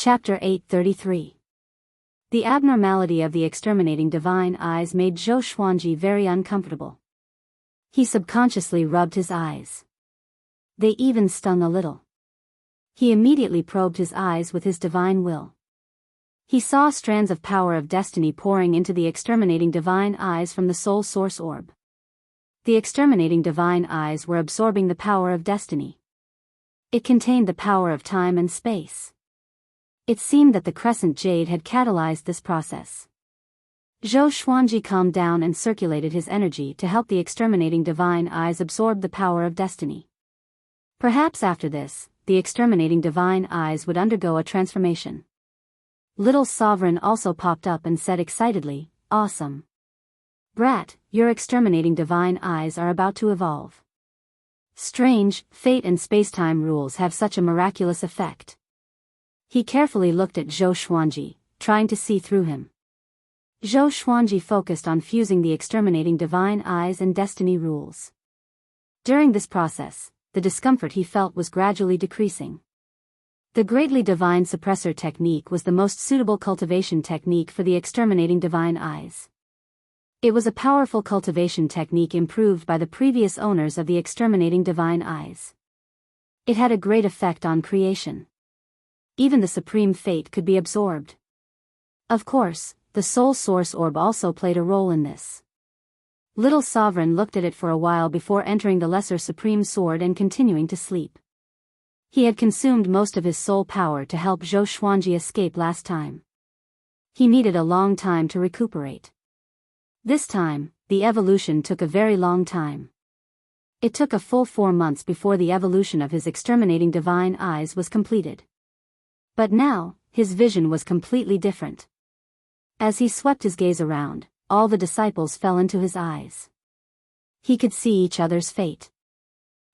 Chapter 833. The abnormality of the exterminating divine eyes made Zhou Xuanji very uncomfortable. He subconsciously rubbed his eyes. They even stung a little. He immediately probed his eyes with his divine will. He saw strands of power of destiny pouring into the exterminating divine eyes from the soul source orb. The exterminating divine eyes were absorbing the power of destiny. It contained the power of time and space. It seemed that the crescent jade had catalyzed this process. Zhou Xuanji calmed down and circulated his energy to help the exterminating divine eyes absorb the power of destiny. Perhaps after this, the exterminating divine eyes would undergo a transformation. Little Sovereign also popped up and said excitedly, "Awesome. Brat, your exterminating divine eyes are about to evolve. Strange, fate and spacetime rules have such a miraculous effect." He carefully looked at Zhou Xuanji, trying to see through him. Zhou Xuanji focused on fusing the exterminating divine eyes and destiny rules. During this process, the discomfort he felt was gradually decreasing. The greatly divine suppressor technique was the most suitable cultivation technique for the exterminating divine eyes. It was a powerful cultivation technique improved by the previous owners of the exterminating divine eyes. It had a great effect on creation. Even the supreme fate could be absorbed. Of course, the soul source orb also played a role in this. Little Sovereign looked at it for a while before entering the lesser supreme sword and continuing to sleep. He had consumed most of his soul power to help Zhou Xuanji escape last time. He needed a long time to recuperate. This time, the evolution took a very long time. It took a full 4 months before the evolution of his exterminating divine eyes was completed. But now, his vision was completely different. As he swept his gaze around, all the disciples fell into his eyes. He could see each other's fate.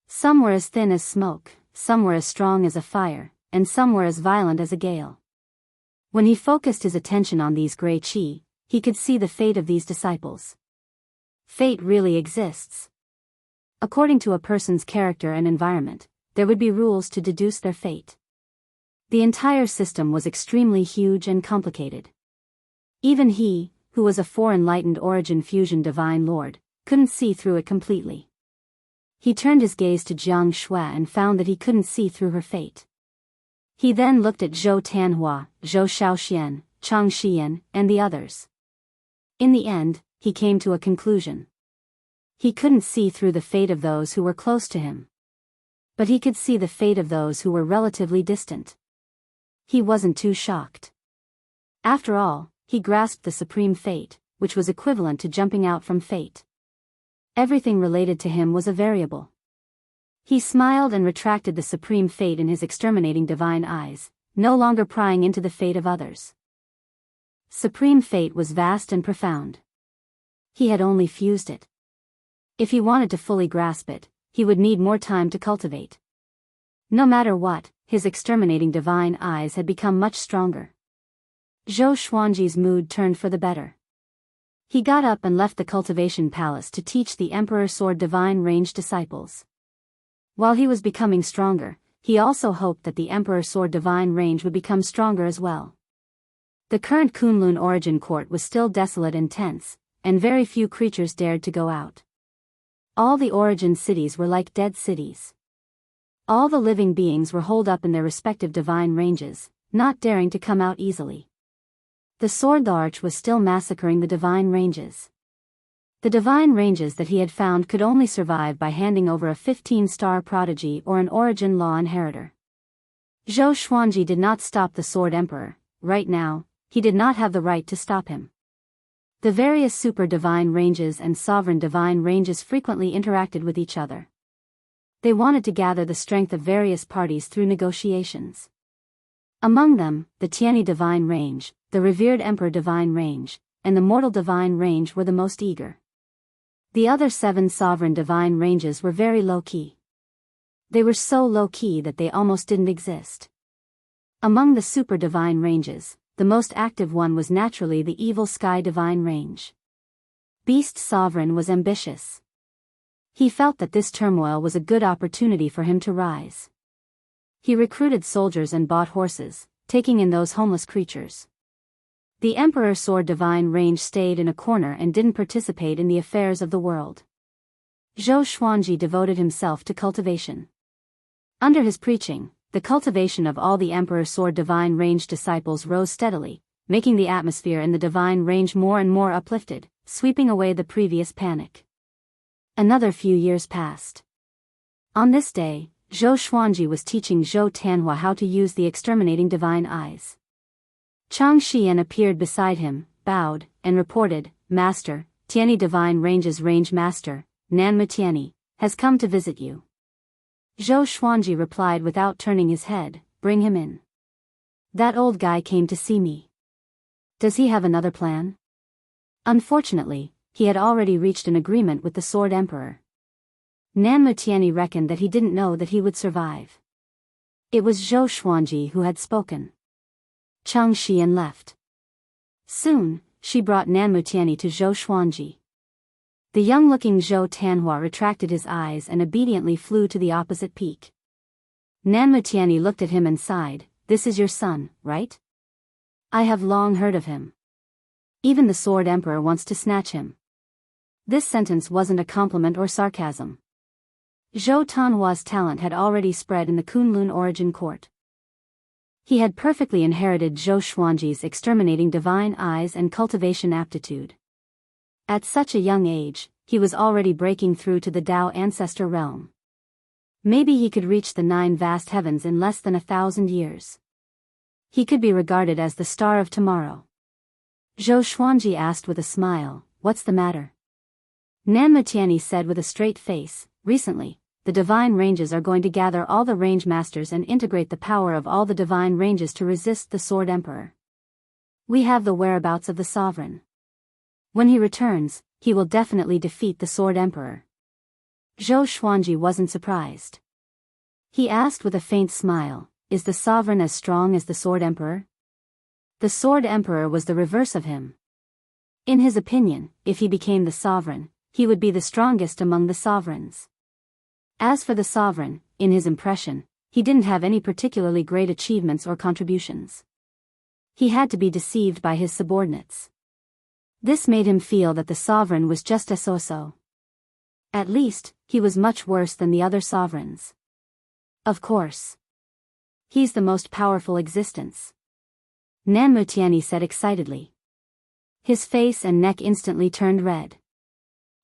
Some were as thin as smoke, some were as strong as a fire, and some were as violent as a gale. When he focused his attention on these gray chi, he could see the fate of these disciples. Fate really exists. According to a person's character and environment, there would be rules to deduce their fate. The entire system was extremely huge and complicated. Even he, who was a four-enlightened origin fusion divine lord, couldn't see through it completely. He turned his gaze to Jiang Shui and found that he couldn't see through her fate. He then looked at Zhou Tianhua, Zhou Shaoxian, Chang Xian, and the others. In the end, he came to a conclusion. He couldn't see through the fate of those who were close to him. But he could see the fate of those who were relatively distant. He wasn't too shocked. After all, he grasped the supreme fate, which was equivalent to jumping out from fate. Everything related to him was a variable. He smiled and retracted the supreme fate in his exterminating divine eyes, no longer prying into the fate of others. Supreme fate was vast and profound. He had only fused it. If he wanted to fully grasp it, he would need more time to cultivate. No matter what, his exterminating divine eyes had become much stronger. Zhou Xuanji's mood turned for the better. He got up and left the cultivation palace to teach the Emperor Sword Divine Range disciples. While he was becoming stronger, he also hoped that the Emperor Sword Divine Range would become stronger as well. The current Kunlun Origin Court was still desolate and tense, and very few creatures dared to go out. All the origin cities were like dead cities. All the living beings were holed up in their respective divine ranges, not daring to come out easily. The Sword Arch was still massacring the divine ranges. The divine ranges that he had found could only survive by handing over a 15-star prodigy or an origin law inheritor. Zhou Xuanji did not stop the Sword Emperor. Right now, he did not have the right to stop him. The various super divine ranges and sovereign divine ranges frequently interacted with each other. They wanted to gather the strength of various parties through negotiations. Among them, the Tianyi Divine Range, the Revered Emperor Divine Range, and the Mortal Divine Range were the most eager. The other 7 sovereign divine ranges were very low-key. They were so low-key that they almost didn't exist. Among the super divine ranges, the most active one was naturally the Evil Sky Divine Range. Beast Sovereign was ambitious. He felt that this turmoil was a good opportunity for him to rise. He recruited soldiers and bought horses, taking in those homeless creatures. The Emperor Sword Divine Range stayed in a corner and didn't participate in the affairs of the world. Zhou Xuanji devoted himself to cultivation. Under his preaching, the cultivation of all the Emperor Sword Divine Range disciples rose steadily, making the atmosphere in the Divine Range more and more uplifted, sweeping away the previous panic. Another few years passed. On this day, Zhou Xuanji was teaching Zhou Tanhua how to use the exterminating divine eyes. Chang Xian appeared beside him, bowed, and reported, "Master, Tianyi Divine Range's Range Master, Nanma Tianyi, has come to visit you." Zhou Xuanji replied without turning his head, "Bring him in." "That old guy came to see me. Does he have another plan?" Unfortunately, he had already reached an agreement with the Sword Emperor. Nanma Tianyi reckoned that he didn't know that he would survive. It was Zhou Xuanji who had spoken. Chang Xian left. Soon, she brought Nanma Tianyi to Zhou Xuanji. The young-looking Zhou Tanhua retracted his eyes and obediently flew to the opposite peak. Nanma Tianyi looked at him and sighed, "This is your son, right? I have long heard of him. Even the Sword Emperor wants to snatch him." This sentence wasn't a compliment or sarcasm. Zhou Tanhua's talent had already spread in the Kunlun origin court. He had perfectly inherited Zhou Xuanji's exterminating divine eyes and cultivation aptitude. At such a young age, he was already breaking through to the Tao ancestor realm. Maybe he could reach the 9 vast heavens in less than 1,000 years. He could be regarded as the star of tomorrow. Zhou Xuanji asked with a smile, "What's the matter?" Nanma Tianyi said with a straight face, "Recently, the divine ranges are going to gather all the range masters and integrate the power of all the divine ranges to resist the Sword Emperor. We have the whereabouts of the sovereign. When he returns, he will definitely defeat the Sword Emperor." Zhou Xuanji wasn't surprised. He asked with a faint smile, "Is the sovereign as strong as the Sword Emperor?" The Sword Emperor was the reverse of him. In his opinion, if he became the sovereign, he would be the strongest among the sovereigns. As for the sovereign, in his impression, he didn't have any particularly great achievements or contributions. He had to be deceived by his subordinates. This made him feel that the sovereign was just a so-so. At least, he was much worse than the other sovereigns. Of course. He's the most powerful existence. Nanma Tianyi said excitedly. His face and neck instantly turned red.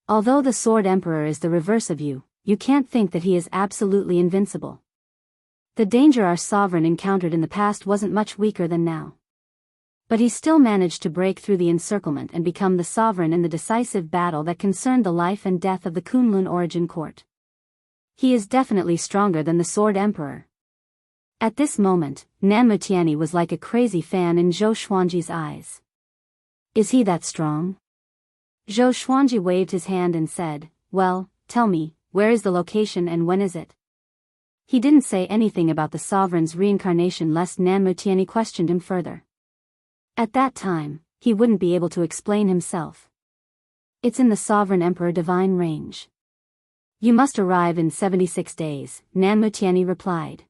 Although the Sword Emperor is the reverse of you, you can't think that he is absolutely invincible. The danger our sovereign encountered in the past wasn't much weaker than now. But he still managed to break through the encirclement and become the sovereign in the decisive battle that concerned the life and death of the Kunlun origin court. He is definitely stronger than the Sword Emperor. At this moment, Nanma Tianyi was like a crazy fan in Zhou Xuanji's eyes. Is he that strong? Zhou Xuanji waved his hand and said, "Well, tell me, where is the location and when is it?" He didn't say anything about the sovereign's reincarnation lest Nanma Tianyi questioned him further. At that time, he wouldn't be able to explain himself. "It's in the Sovereign Emperor Divine Range. You must arrive in 76 days, Nanma Tianyi replied.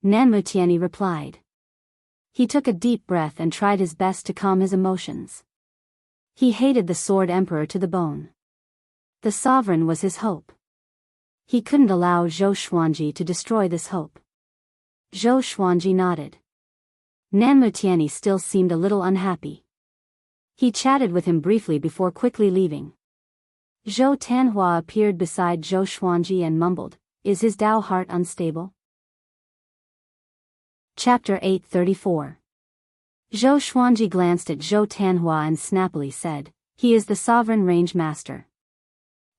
Nanma Tianyi replied. He took a deep breath and tried his best to calm his emotions. He hated the Sword Emperor to the bone. The sovereign was his hope. He couldn't allow Zhou Xuanji to destroy this hope. Zhou Xuanji nodded. Nanma Tianyi still seemed a little unhappy. He chatted with him briefly before quickly leaving. Zhou Tanhua appeared beside Zhou Xuanji and mumbled, "Is his Tao heart unstable?" Chapter 834. Zhou Xuanji glanced at Zhou Tanhua and snappily said, "He is the sovereign range master.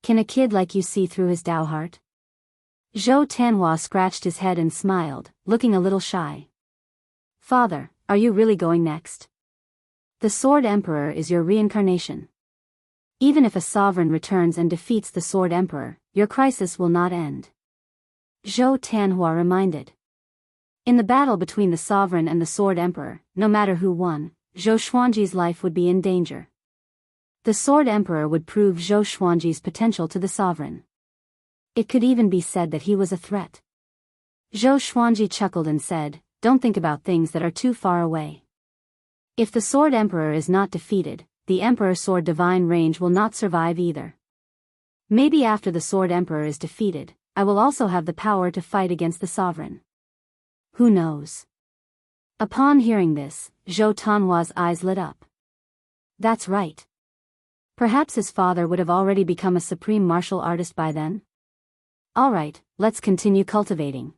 Can a kid like you see through his Tao heart?" Zhou Tanhua scratched his head and smiled, looking a little shy. "Father, are you really going next? The Sword Emperor is your reincarnation. Even if a sovereign returns and defeats the Sword Emperor, your crisis will not end." Zhou Tanhua reminded. In the battle between the sovereign and the Sword Emperor, no matter who won, Zhou Xuanji's life would be in danger. The Sword Emperor would prove Zhou Xuanji's potential to the sovereign. It could even be said that he was a threat. Zhou Xuanji chuckled and said, don't think about things that are too far away. If the Sword Emperor is not defeated, the Emperor Sword Divine Range will not survive either. Maybe after the Sword Emperor is defeated, I will also have the power to fight against the sovereign. Who knows? Upon hearing this, Zhou Tanhua's eyes lit up. That's right. Perhaps his father would have already become a supreme martial artist by then? Alright, let's continue cultivating.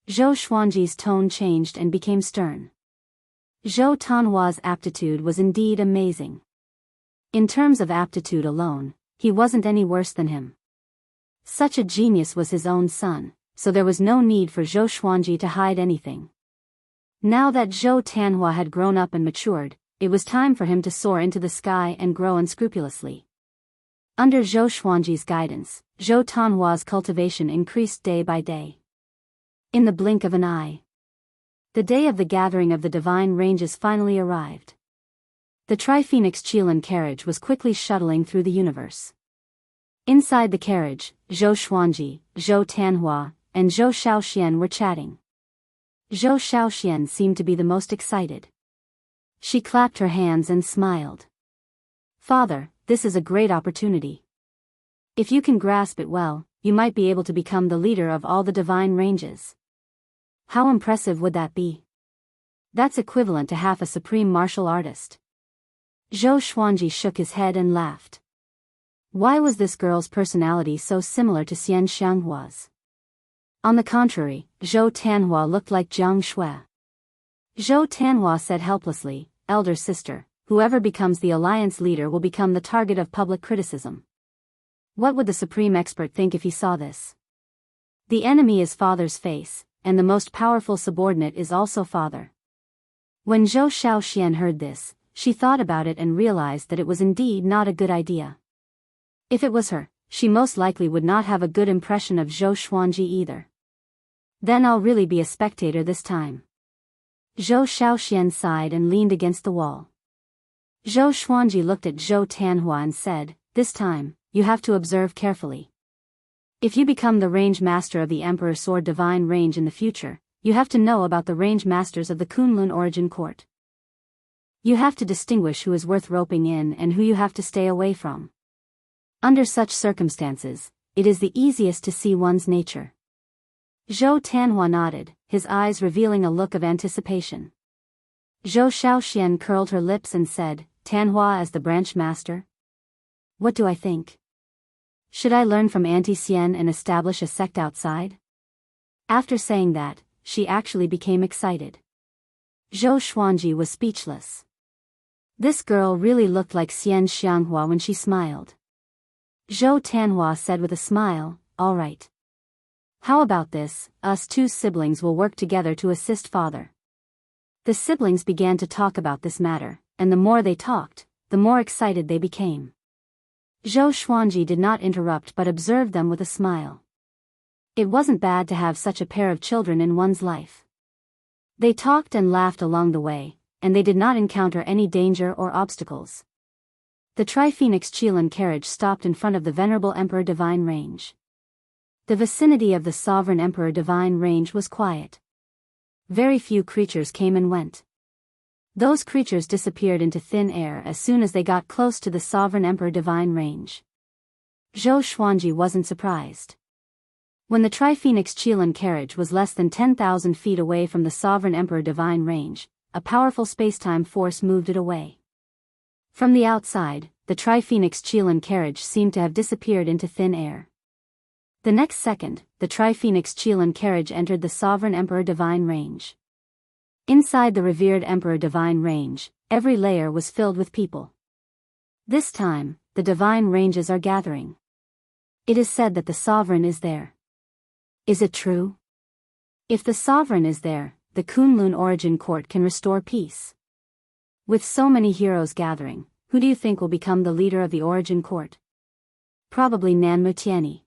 Zhou Xuanji's tone changed and became stern. Zhou Tanhua's aptitude was indeed amazing. In terms of aptitude alone, he wasn't any worse than him. Such a genius was his own son, so there was no need for Zhou Xuanji to hide anything. Now that Zhou Tanhua had grown up and matured, it was time for him to soar into the sky and grow unscrupulously. Under Zhou Xuanji's guidance, Zhou Tanhua's cultivation increased day by day. In the blink of an eye, the day of the gathering of the divine ranges finally arrived. The Tri-Phoenix Qilin carriage was quickly shuttling through the universe. Inside the carriage, Zhou Xuanji, Zhou Tanhua, and Zhou Shaoxian were chatting. Zhou Shaoxian seemed to be the most excited. She clapped her hands and smiled. Father, this is a great opportunity. If you can grasp it well, you might be able to become the leader of all the divine ranges. How impressive would that be? That's equivalent to half a supreme martial artist. Zhou Xuanji shook his head and laughed. Why was this girl's personality so similar to Xian Xianghua's? On the contrary, Zhou Tanhua looked like Jiang Shui. Zhou Tanhua said helplessly, elder sister, whoever becomes the alliance leader will become the target of public criticism. What would the supreme expert think if he saw this? The enemy is father's face, and the most powerful subordinate is also father. When Zhou Shaoxian heard this, she thought about it and realized that it was indeed not a good idea. If it was her, she most likely would not have a good impression of Zhou Xuanji either. Then I'll really be a spectator this time. Zhou Shaoxian sighed and leaned against the wall. Zhou Xuanji looked at Zhou Tanhua and said, this time, you have to observe carefully. If you become the range master of the Emperor Sword Divine Range in the future, you have to know about the range masters of the Kunlun Origin Court. You have to distinguish who is worth roping in and who you have to stay away from. Under such circumstances, it is the easiest to see one's nature. Zhou Tanhua nodded, his eyes revealing a look of anticipation. Zhou Shaoxian curled her lips and said, Tanhua as the branch master? What do I think? Should I learn from Auntie Xian and establish a sect outside? After saying that, she actually became excited. Zhou Xuanji was speechless. This girl really looked like Xian Xianghua when she smiled. Zhou Tanhua said with a smile, all right. How about this, us two siblings will work together to assist father. The siblings began to talk about this matter, and the more they talked, the more excited they became. Zhou Xuanji did not interrupt but observed them with a smile. It wasn't bad to have such a pair of children in one's life. They talked and laughed along the way, and they did not encounter any danger or obstacles. The Tri-Phoenix Qilin carriage stopped in front of the Venerable Emperor Divine Range. The vicinity of the Sovereign Emperor Divine Range was quiet. Very few creatures came and went. Those creatures disappeared into thin air as soon as they got close to the Sovereign Emperor Divine Range. Zhou Xuanji wasn't surprised. When the Tri-Phoenix Qilin carriage was less than 10,000 feet away from the Sovereign Emperor Divine Range, a powerful space-time force moved it away. From the outside, the Tri-Phoenix Qilin carriage seemed to have disappeared into thin air. The next second, the Tri-Phoenix Qilin carriage entered the Sovereign Emperor Divine Range. Inside the revered Emperor Divine Range, every layer was filled with people. This time, the Divine Ranges are gathering. It is said that the Sovereign is there. Is it true? If the Sovereign is there, the Kunlun Origin Court can restore peace. With so many heroes gathering, who do you think will become the leader of the Origin Court? Probably Nan Mutiani.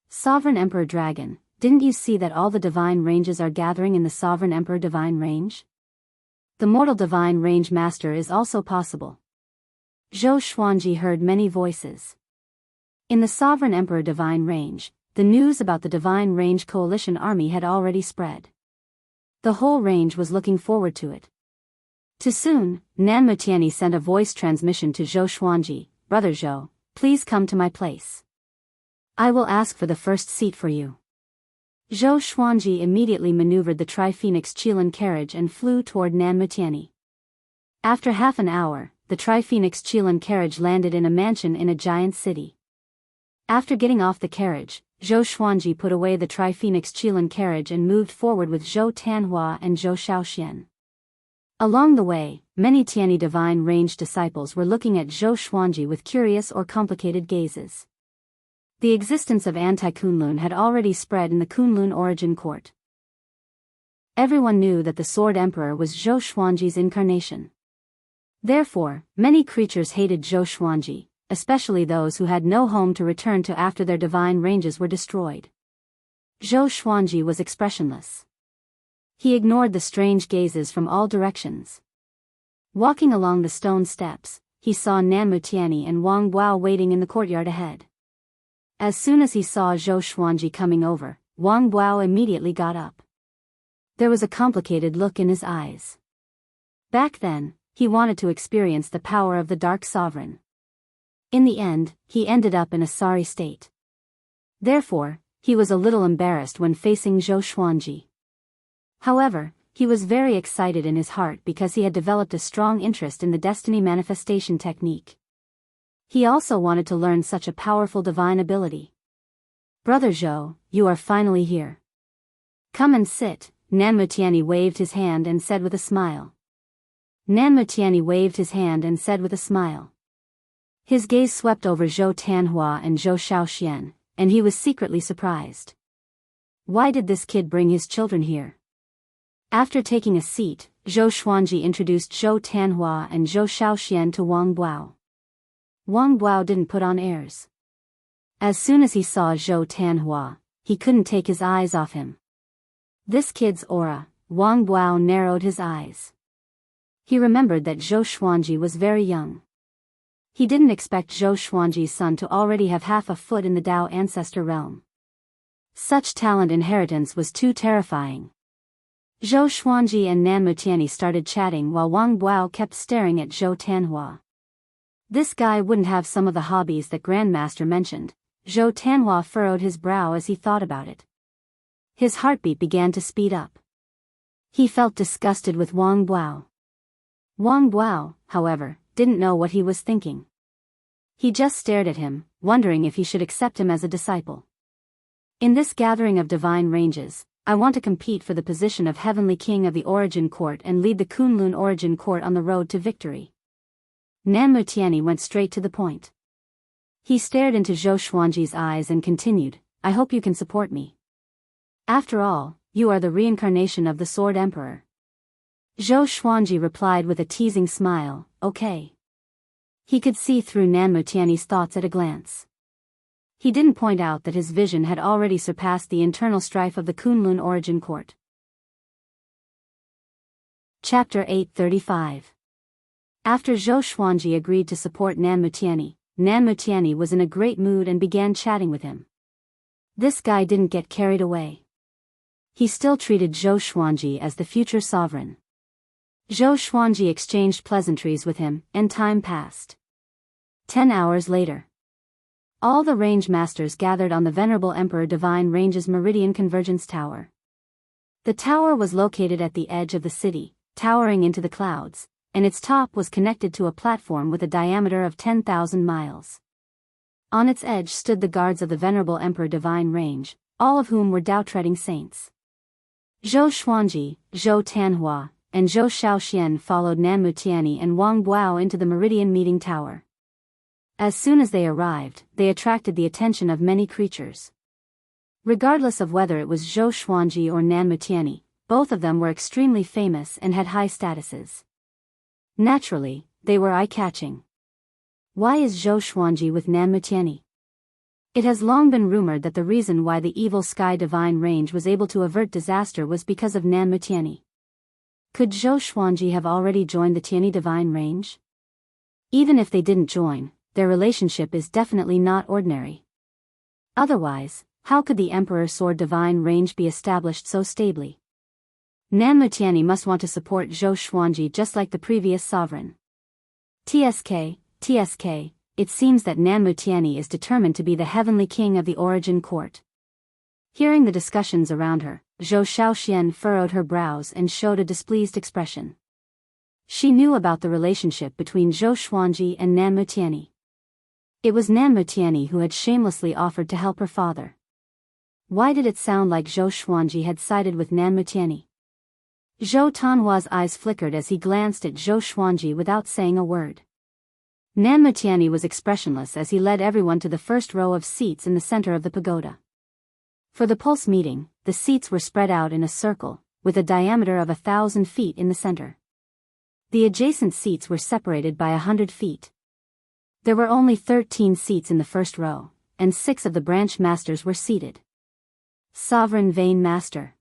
Sovereign Emperor Dragon, didn't you see that all the divine ranges are gathering in the Sovereign Emperor Divine Range? The Mortal Divine Range Master is also possible. Zhou Xuanji heard many voices. In the Sovereign Emperor Divine Range, the news about the Divine Range Coalition Army had already spread. The whole range was looking forward to it. Too soon, Nan Mutiani sent a voice transmission to Zhou Xuanji, "Brother Zhou, please come to my place. I will ask for the first seat for you." Zhou Xuanji immediately maneuvered the Tri-Phoenix Qilin carriage and flew toward Nan Mutiani. After half an hour, the Tri-Phoenix Qilin carriage landed in a mansion in a giant city. After getting off the carriage, Zhou Xuanji put away the Tri-Phoenix Qilin carriage and moved forward with Zhou Tanhua and Zhou Shaoxian. Along the way, many Tianyi divine range disciples were looking at Zhou Xuanji with curious or complicated gazes. The existence of anti-Kunlun had already spread in the Kunlun origin court. Everyone knew that the Sword Emperor was Zhou Xuanji's incarnation. Therefore, many creatures hated Zhou Xuanji, especially those who had no home to return to after their divine ranges were destroyed. Zhou Xuanji was expressionless. He ignored the strange gazes from all directions. Walking along the stone steps, he saw Nan Mutiani and Wang Buao waiting in the courtyard ahead. As soon as he saw Zhou Xuanji coming over, Wang Buao immediately got up. There was a complicated look in his eyes. Back then, he wanted to experience the power of the Dark Sovereign. In the end, he ended up in a sorry state. Therefore, he was a little embarrassed when facing Zhou Xuanji. However, he was very excited in his heart because he had developed a strong interest in the destiny manifestation technique. He also wanted to learn such a powerful divine ability. "Brother Zhou, you are finally here. Come and sit," Nan Mutiani waved his hand and said with a smile. Nan Mutiani waved his hand and said with a smile. His gaze swept over Zhou Tanhua and Zhou Shaoxian, and he was secretly surprised. Why did this kid bring his children here? After taking a seat, Zhou Xuanji introduced Zhou Tanhua and Zhou Shaoxian to Wang Buao. Wang Buao didn't put on airs. As soon as he saw Zhou Tanhua, he couldn't take his eyes off him. This kid's aura, Wang Buao narrowed his eyes. He remembered that Zhou Xuanji was very young. He didn't expect Zhou Xuanji's son to already have half a foot in the Dao ancestor realm. Such talent inheritance was too terrifying. Zhou Xuanji and Nan Mutiani started chatting while Wang Buao kept staring at Zhou Tanhua. This guy wouldn't have some of the hobbies that Grandmaster mentioned. Zhou Tanhua furrowed his brow as he thought about it. His heartbeat began to speed up. He felt disgusted with Wang Buao. Wang Buao, however, didn't know what he was thinking. He just stared at him, wondering if he should accept him as a disciple. In this gathering of divine ranges, I want to compete for the position of Heavenly King of the Origin Court and lead the Kunlun Origin Court on the road to victory. Nan Mutiani went straight to the point. He stared into Zhou Xuanji's eyes and continued, "I hope you can support me. After all, you are the reincarnation of the Sword Emperor." Zhou Xuanji replied with a teasing smile, "Okay." He could see through Nan Mutiani's thoughts at a glance. He didn't point out that his vision had already surpassed the internal strife of the Kunlun Origin Court. Chapter 835. After Zhou Xuanji agreed to support Nan Mutiani was in a great mood and began chatting with him. This guy didn't get carried away. He still treated Zhou Xuanji as the future sovereign. Zhou Xuanji exchanged pleasantries with him, and time passed. 10 hours later. All the range masters gathered on the Venerable Emperor Divine Range's Meridian Convergence Tower. The tower was located at the edge of the city, towering into the clouds, and its top was connected to a platform with a diameter of 10,000 miles. On its edge stood the guards of the Venerable Emperor Divine Range, all of whom were Dao-treading saints. Zhou Xuanji, Zhou Tanhua, and Zhou Shaoxian followed Nan Mutiani and Wang Buao into the Meridian Meeting Tower. As soon as they arrived, they attracted the attention of many creatures. Regardless of whether it was Zhou Xuanji or Nan Mutiani, both of them were extremely famous and had high statuses. Naturally, they were eye-catching. Why is Zhou Xuanji with Nan Mutiani? It has long been rumored that the reason why the evil Sky Divine Range was able to avert disaster was because of Nan Mutiani. Could Zhou Xuanji have already joined the Tianyi Divine Range? Even if they didn't join, their relationship is definitely not ordinary. Otherwise, how could the Emperor Sword Divine Range be established so stably? Nan Mutiani must want to support Zhou Xuanji just like the previous sovereign. TSK, it seems that Nan Mutiani is determined to be the heavenly king of the origin court. Hearing the discussions around her, Zhou Shaoxian furrowed her brows and showed a displeased expression. She knew about the relationship between Zhou Xuanji and Nan Mutiani. It was Nan Mutiani who had shamelessly offered to help her father. Why did it sound like Zhou Xuanji had sided with Nan Mutiani? Zhou Tanhua's eyes flickered as he glanced at Zhou Xuanji without saying a word. Nan Mutiani was expressionless as he led everyone to the first row of seats in the center of the pagoda. For the pulse meeting, the seats were spread out in a circle, with a diameter of 1,000 feet in the center. The adjacent seats were separated by 100 feet. There were only 13 seats in the first row, and 6 of the branch masters were seated. Sovereign Vein Master.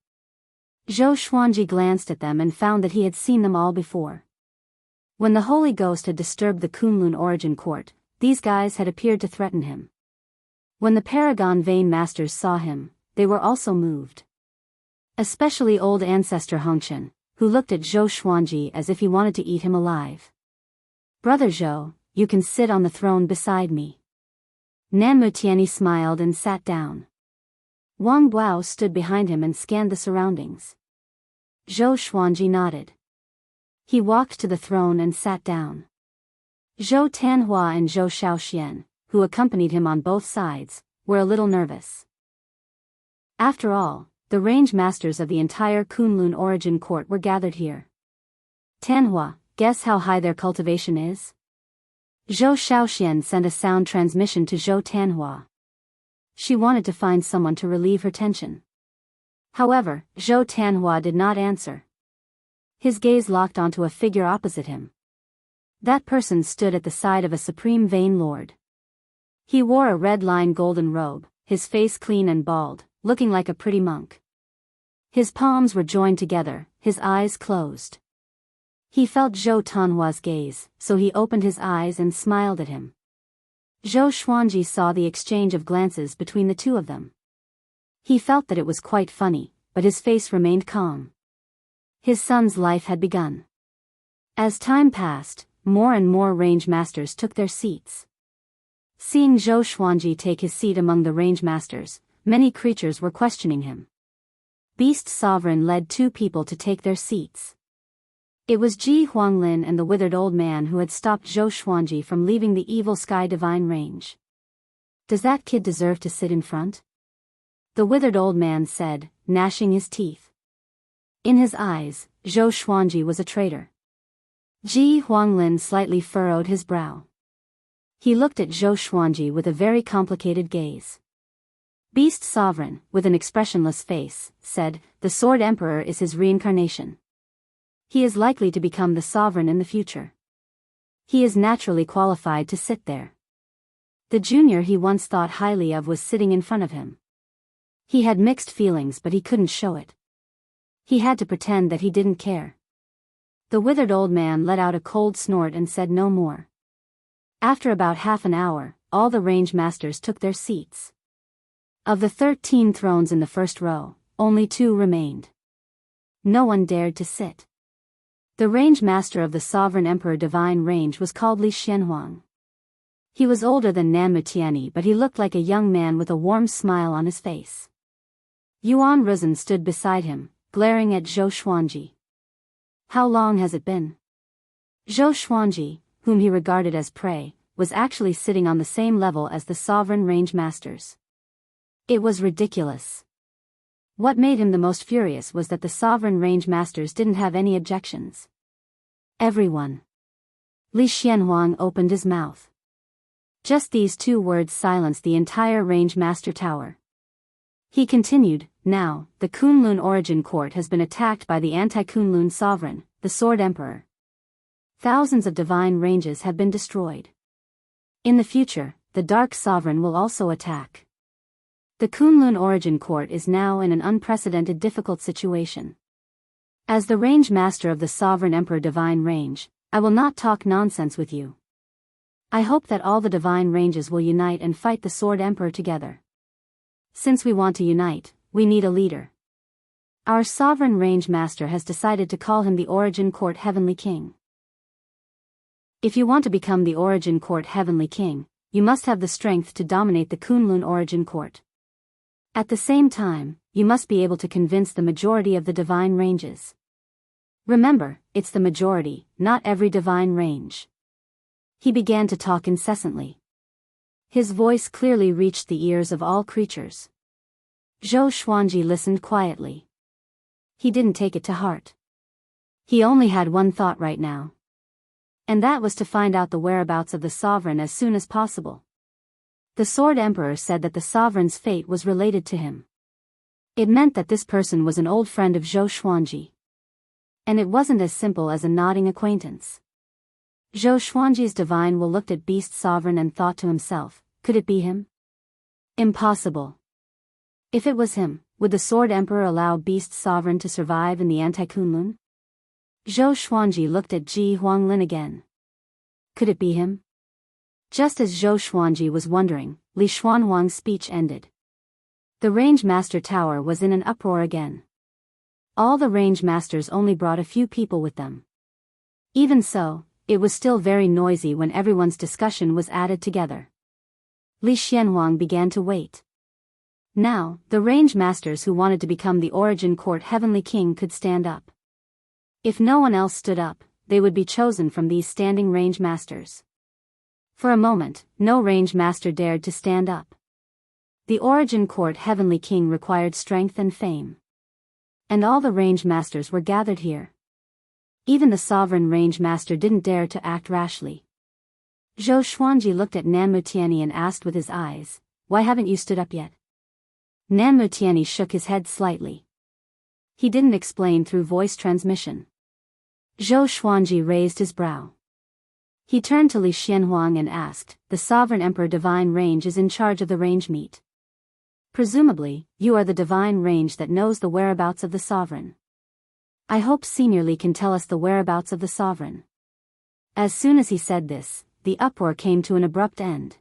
Zhou Xuanji glanced at them and found that he had seen them all before. When the Holy Ghost had disturbed the Kunlun origin court, these guys had appeared to threaten him. When the Paragon Vein Masters saw him, they were also moved. Especially old ancestor Hongchen, who looked at Zhou Xuanji as if he wanted to eat him alive. Brother Zhou, you can sit on the throne beside me. Nan Mutiani smiled and sat down. Wang Bao stood behind him and scanned the surroundings. Zhou Xuanji nodded. He walked to the throne and sat down. Zhou Tanhua and Zhou Shaoxian, who accompanied him on both sides, were a little nervous. After all, the range masters of the entire Kunlun origin court were gathered here. Tanhua, guess how high their cultivation is? Zhou Shaoxian sent a sound transmission to Zhou Tanhua. She wanted to find someone to relieve her tension. However, Zhou Tanhua did not answer. His gaze locked onto a figure opposite him. That person stood at the side of a supreme Vein Lord. He wore a red-line golden robe, his face clean and bald, looking like a pretty monk. His palms were joined together, his eyes closed. He felt Zhou Tanhua's gaze, so he opened his eyes and smiled at him. Zhou Xuanji saw the exchange of glances between the two of them. He felt that it was quite funny, but his face remained calm. His son's life had begun. As time passed, more and more range masters took their seats. Seeing Zhou Xuanji take his seat among the range masters, many creatures were questioning him. Beast Sovereign led 2 people to take their seats. It was Ji Huanglin and the withered old man who had stopped Zhou Xuanji from leaving the evil Sky Divine Range. Does that kid deserve to sit in front? The withered old man said, gnashing his teeth. In his eyes, Zhou Xuanji was a traitor. Ji Huanglin slightly furrowed his brow. He looked at Zhou Xuanji with a very complicated gaze. Beast Sovereign, with an expressionless face, said, the Sword Emperor is his reincarnation. He is likely to become the sovereign in the future. He is naturally qualified to sit there. The junior he once thought highly of was sitting in front of him. He had mixed feelings but he couldn't show it. He had to pretend that he didn't care. The withered old man let out a cold snort and said no more. After about half an hour, all the range masters took their seats. Of the 13 thrones in the first row, only 2 remained. No one dared to sit. The range master of the Sovereign Emperor Divine Range was called Li Xianhuang. He was older than Nan Mutiani but he looked like a young man with a warm smile on his face. Yuan Ruzhen stood beside him, glaring at Zhou Xuanji. How long has it been? Zhou Xuanji, whom he regarded as prey, was actually sitting on the same level as the Sovereign Range Masters. It was ridiculous. What made him the most furious was that the Sovereign Range Masters didn't have any objections. Everyone. Li Xianhuang opened his mouth. Just these 2 words silenced the entire Range Master Tower. He continued, now, the Kunlun Origin Court has been attacked by the anti-Kunlun Sovereign, the Sword Emperor. Thousands of divine ranges have been destroyed. In the future, the Dark Sovereign will also attack. The Kunlun Origin Court is now in an unprecedented difficult situation. As the Range Master of the Sovereign Emperor Divine Range, I will not talk nonsense with you. I hope that all the divine ranges will unite and fight the Sword Emperor together. Since we want to unite, we need a leader. Our sovereign range master has decided to call him the Origin Court Heavenly King. If you want to become the Origin Court Heavenly King, you must have the strength to dominate the Kunlun Origin Court. At the same time, you must be able to convince the majority of the divine ranges. Remember, it's the majority, not every divine range. He began to talk incessantly. His voice clearly reached the ears of all creatures. Zhou Xuanji listened quietly. He didn't take it to heart. He only had one thought right now. And that was to find out the whereabouts of the sovereign as soon as possible. The Sword Emperor said that the sovereign's fate was related to him. It meant that this person was an old friend of Zhou Xuanji. And it wasn't as simple as a nodding acquaintance. Zhou Xuanji's divine will looked at Beast Sovereign and thought to himself, could it be him? Impossible. If it was him, would the Sword Emperor allow Beast Sovereign to survive in the Anti-Kunlun? Zhou Xuanji looked at Ji Huanglin again. Could it be him? Just as Zhou Xuanji was wondering, Li Xuanhuang's speech ended. The Range Master Tower was in an uproar again. All the Range Masters only brought a few people with them. Even so, it was still very noisy when everyone's discussion was added together. Li Xianhuang began to wait. Now, the Range Masters who wanted to become the Origin Court Heavenly King could stand up. If no one else stood up, they would be chosen from these standing Range Masters. For a moment, no Range Master dared to stand up. The Origin Court Heavenly King required strength and fame. And all the Range Masters were gathered here. Even the Sovereign Range Master didn't dare to act rashly. Zhou Xuanji looked at Nanmutiani and asked with his eyes, why haven't you stood up yet? Nanmutiani shook his head slightly. He didn't explain through voice transmission. Zhou Xuanji raised his brow. He turned to Li Xianhuang and asked, the Sovereign Emperor Divine Range is in charge of the range meet. Presumably, you are the Divine Range that knows the whereabouts of the Sovereign. I hope Senior Li can tell us the whereabouts of the Sovereign. As soon as he said this, the uproar came to an abrupt end.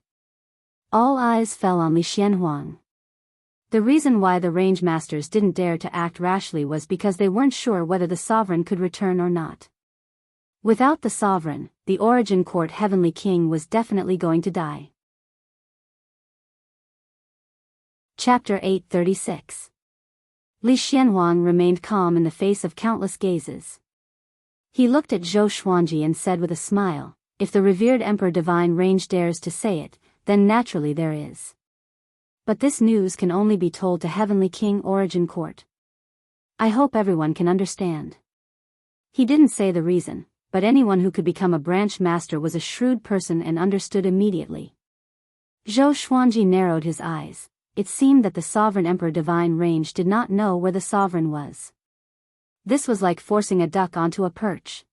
All eyes fell on Li Xianhuang. The reason why the Range Masters didn't dare to act rashly was because they weren't sure whether the Sovereign could return or not. Without the Sovereign, the Origin Court Heavenly King was definitely going to die. Chapter 836. Li Xianhuang remained calm in the face of countless gazes. He looked at Zhou Xuanji and said with a smile, if the revered Emperor Divine Range dares to say it, then naturally there is. But this news can only be told to Heavenly King Origin Court. I hope everyone can understand. He didn't say the reason, but anyone who could become a branch master was a shrewd person and understood immediately. Zhou Xuanji narrowed his eyes. It seemed that the Sovereign Emperor Divine Range did not know where the Sovereign was. This was like forcing a duck onto a perch.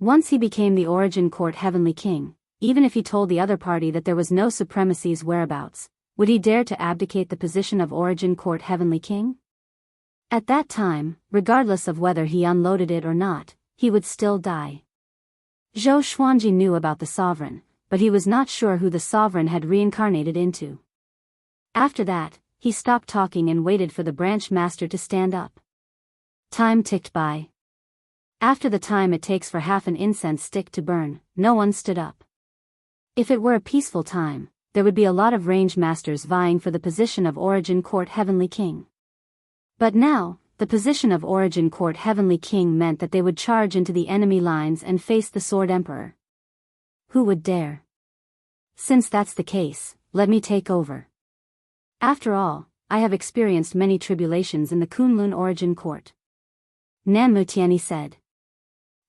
Once he became the Origin Court Heavenly King, even if he told the other party that there was no supremacy's whereabouts, would he dare to abdicate the position of Origin Court Heavenly King? At that time, regardless of whether he unloaded it or not, he would still die. Zhou Xuanji knew about the Sovereign, but he was not sure who the Sovereign had reincarnated into. After that, he stopped talking and waited for the branch master to stand up. Time ticked by. After the time it takes for half an incense stick to burn, no one stood up. If it were a peaceful time, there would be a lot of range masters vying for the position of Origin Court Heavenly King. But now, the position of Origin Court Heavenly King meant that they would charge into the enemy lines and face the Sword Emperor. Who would dare? Since that's the case, let me take over. After all, I have experienced many tribulations in the Kunlun Origin Court. Nanmutiani said.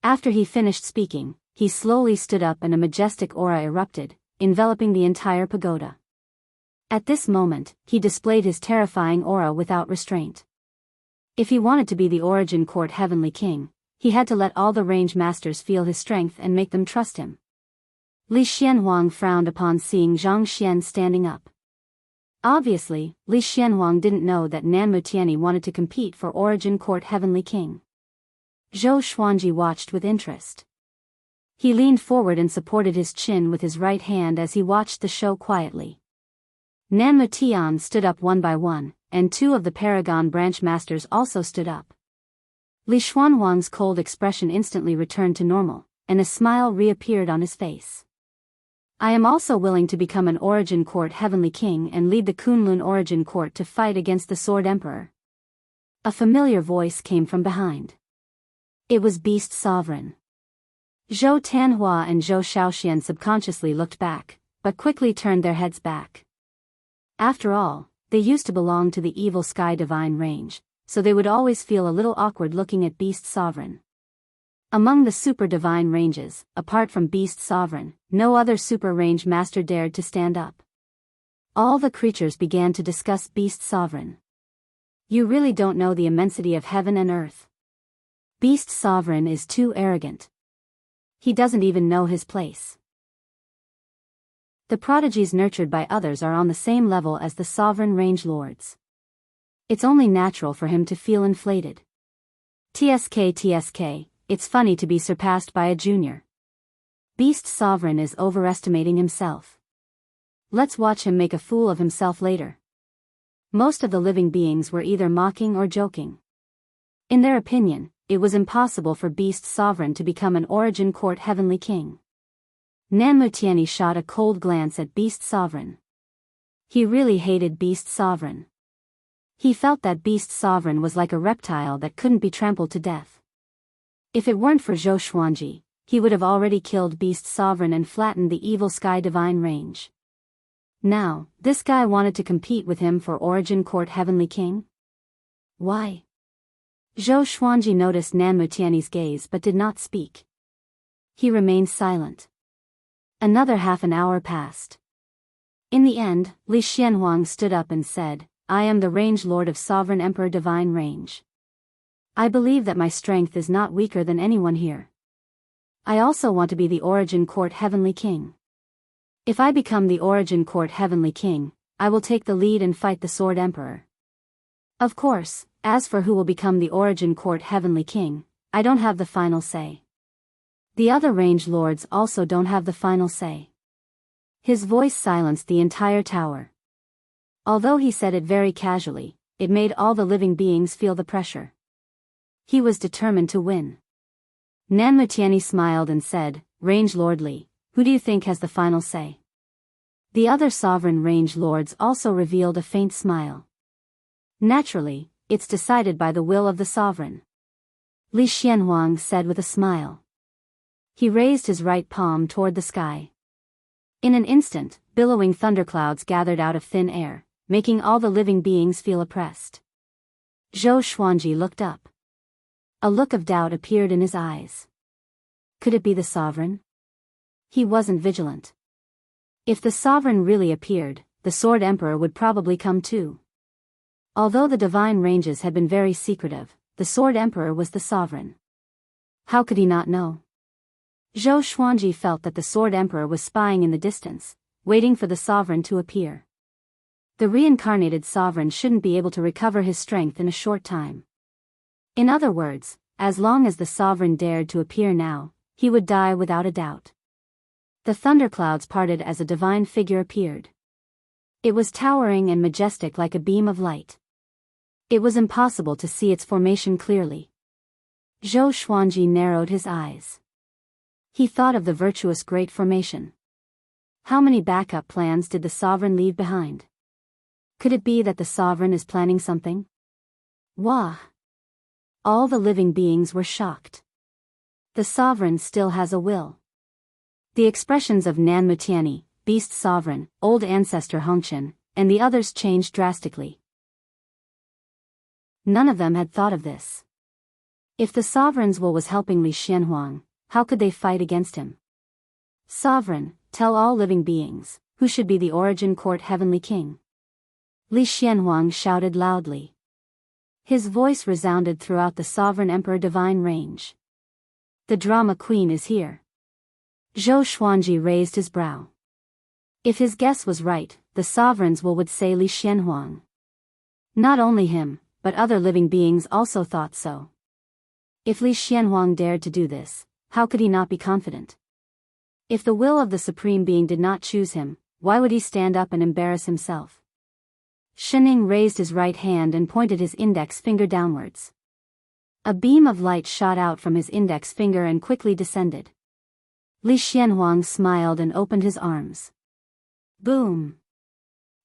After he finished speaking, he slowly stood up and a majestic aura erupted, enveloping the entire pagoda. At this moment, he displayed his terrifying aura without restraint. If he wanted to be the Origin Court Heavenly King, he had to let all the range masters feel his strength and make them trust him. Li Xianhuang frowned upon seeing Zhang Xian standing up. Obviously, Li Xianhuang didn't know that Nanmutiani wanted to compete for Origin Court Heavenly King. Zhou Xuanji watched with interest. He leaned forward and supported his chin with his right hand as he watched the show quietly. Nanmutian stood up one by one, and 2 of the Paragon branch masters also stood up. Li Xuanhuang's cold expression instantly returned to normal, and a smile reappeared on his face. I am also willing to become an Origin Court Heavenly King and lead the Kunlun Origin Court to fight against the Sword Emperor. A familiar voice came from behind. It was Beast Sovereign. Zhou Tanhua and Zhou Shaoxian subconsciously looked back, but quickly turned their heads back. After all, they used to belong to the evil Sky Divine range, so they would always feel a little awkward looking at Beast Sovereign. Among the Super Divine ranges, apart from Beast Sovereign, no other Super Range Master dared to stand up. All the creatures began to discuss Beast Sovereign. You really don't know the immensity of heaven and earth. Beast Sovereign is too arrogant. He doesn't even know his place. The prodigies nurtured by others are on the same level as the Sovereign Range Lords. It's only natural for him to feel inflated. TSK, it's funny to be surpassed by a junior. Beast Sovereign is overestimating himself. Let's watch him make a fool of himself later. Most of the living beings were either mocking or joking. In their opinion, it was impossible for Beast Sovereign to become an Origin Court Heavenly King. Nanmutiani shot a cold glance at Beast Sovereign. He really hated Beast Sovereign. He felt that Beast Sovereign was like a reptile that couldn't be trampled to death. If it weren't for Zhou Xuanji, he would have already killed Beast Sovereign and flattened the evil Sky Divine range. Now, this guy wanted to compete with him for Origin Court Heavenly King? Why? Zhou Xuanji noticed Nanmutiani's gaze but did not speak. He remained silent. Another half an hour passed. In the end, Li Xianhuang stood up and said, I am the Range Lord of Sovereign Emperor Divine Range. I believe that my strength is not weaker than anyone here. I also want to be the Origin Court Heavenly King. If I become the Origin Court Heavenly King, I will take the lead and fight the Sword Emperor. Of course, as for who will become the Origin Court Heavenly King, I don't have the final say. The other Range Lords also don't have the final say. His voice silenced the entire tower. Although he said it very casually, it made all the living beings feel the pressure. He was determined to win. Nanmutiani smiled and said, Range Lord Li, who do you think has the final say? The other sovereign Range Lords also revealed a faint smile. Naturally, it's decided by the will of the sovereign. Li Xianhuang said with a smile. He raised his right palm toward the sky. In an instant, billowing thunderclouds gathered out of thin air, making all the living beings feel oppressed. Zhou Xuanji looked up. A look of doubt appeared in his eyes. Could it be the sovereign? He wasn't vigilant. If the sovereign really appeared, the Sword Emperor would probably come too. Although the divine ranges had been very secretive, the Sword Emperor was the sovereign. How could he not know? Zhou Xuanji felt that the Sword Emperor was spying in the distance, waiting for the sovereign to appear. The reincarnated sovereign shouldn't be able to recover his strength in a short time. In other words, as long as the sovereign dared to appear now, he would die without a doubt. The thunderclouds parted as a divine figure appeared. It was towering and majestic like a beam of light. It was impossible to see its formation clearly. Zhou Xuanji narrowed his eyes. He thought of the virtuous Great Formation. How many backup plans did the sovereign leave behind? Could it be that the sovereign is planning something? Wah! All the living beings were shocked. The sovereign still has a will. The expressions of Nanmutiani, Beast Sovereign, Old Ancestor Hongqian, and the others changed drastically. None of them had thought of this. If the sovereign's will was helping Li Xianhuang, how could they fight against him? Sovereign, tell all living beings, who should be the Origin Court Heavenly King? Li Xianhuang shouted loudly. His voice resounded throughout the Sovereign Emperor Divine Range. The drama queen is here. Zhou Xuanji raised his brow. If his guess was right, the sovereign's will would say Li Xianhuang. Not only him, but other living beings also thought so. If Li Xianhuang dared to do this, how could he not be confident? If the will of the Supreme Being did not choose him, why would he stand up and embarrass himself? Shining raised his right hand and pointed his index finger downwards. A beam of light shot out from his index finger and quickly descended. Li Xianhuang smiled and opened his arms. Boom!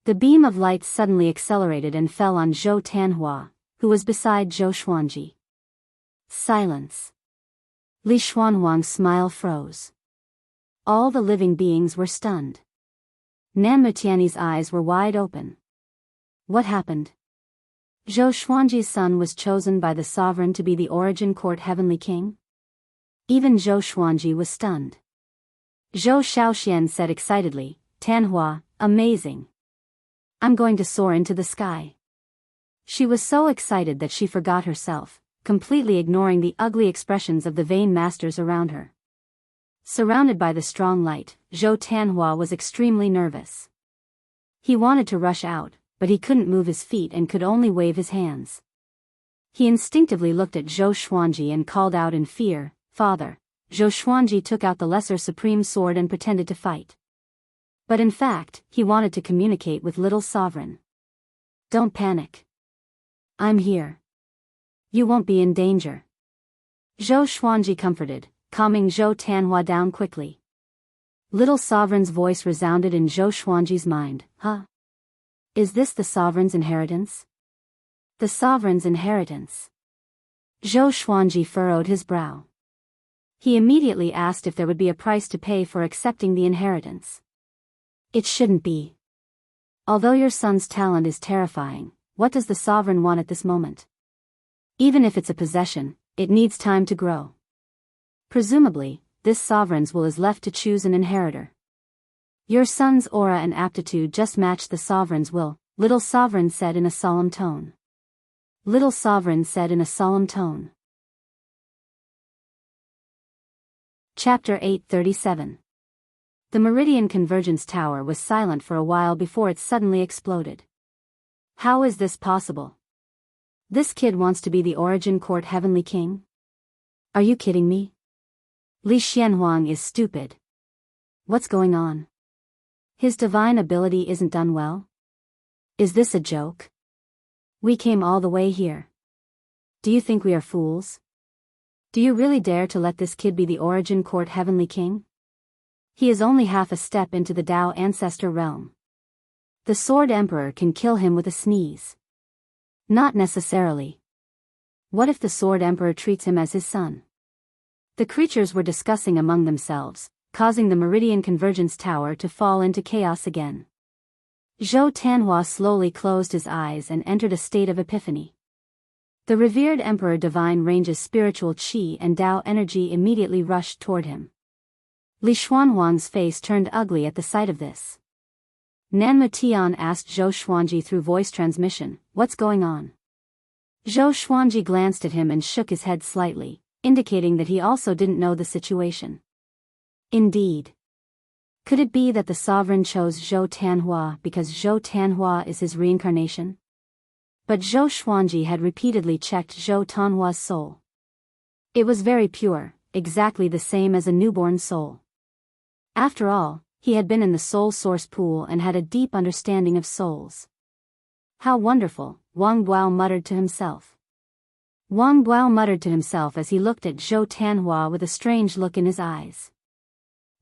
The beam of light suddenly accelerated and fell on Zhou Tanhua, who was beside Zhou Xuanji. Silence. Li Xuanhuang's smile froze. All the living beings were stunned. Nan Mutiani's eyes were wide open. What happened? Zhou Xuanji's son was chosen by the sovereign to be the Origin Court Heavenly King? Even Zhou Xuanji was stunned. Zhou Shaoxian said excitedly, Tanhua, amazing. I'm going to soar into the sky. She was so excited that she forgot herself, completely ignoring the ugly expressions of the vain masters around her. Surrounded by the strong light, Zhou Tanhua was extremely nervous. He wanted to rush out, but he couldn't move his feet and could only wave his hands. He instinctively looked at Zhou Xuanji and called out in fear, Father. Zhou Xuanji took out the lesser supreme sword and pretended to fight. But in fact, he wanted to communicate with little sovereign. Don't panic. I'm here. You won't be in danger. Zhou Xuanji comforted, calming Zhou Tanhua down quickly. Little sovereign's voice resounded in Zhou Xuanji's mind, Huh? Is this the sovereign's inheritance? The sovereign's inheritance. Zhou Xuanji furrowed his brow. He immediately asked if there would be a price to pay for accepting the inheritance. It shouldn't be. Although your son's talent is terrifying, what does the sovereign want at this moment? Even if it's a possession, it needs time to grow. Presumably, this sovereign's will is left to choose an inheritor. Your son's aura and aptitude just match the sovereign's will, little sovereign said in a solemn tone. Little sovereign said in a solemn tone. Chapter 837. The Meridian Convergence Tower was silent for a while before it suddenly exploded. How is this possible? This kid wants to be the Origin Court Heavenly King? Are you kidding me? Li Xianhuang is stupid. What's going on? His divine ability isn't done well? Is this a joke? We came all the way here. Do you think we are fools? Do you really dare to let this kid be the Origin Court Heavenly King? He is only half a step into the Tao Ancestor realm. The Sword Emperor can kill him with a sneeze. Not necessarily. What if the Sword Emperor treats him as his son? The creatures were discussing among themselves, causing the Meridian Convergence Tower to fall into chaos again. Zhou Tanhua slowly closed his eyes and entered a state of epiphany. The revered Emperor Divine Range's spiritual qi and Tao energy immediately rushed toward him. Li Xuanhuang's face turned ugly at the sight of this. Nanma Tian asked Zhou Xuanji through voice transmission, what's going on? Zhou Xuanji glanced at him and shook his head slightly, indicating that he also didn't know the situation. Indeed. Could it be that the sovereign chose Zhou Tanhua because Zhou Tanhua is his reincarnation? But Zhou Xuanji had repeatedly checked Zhou Tanhua's soul. It was very pure, exactly the same as a newborn soul. After all, he had been in the soul source pool and had a deep understanding of souls. How wonderful, Wang Buao muttered to himself. Wang Buao muttered to himself as he looked at Zhou Tanhua with a strange look in his eyes.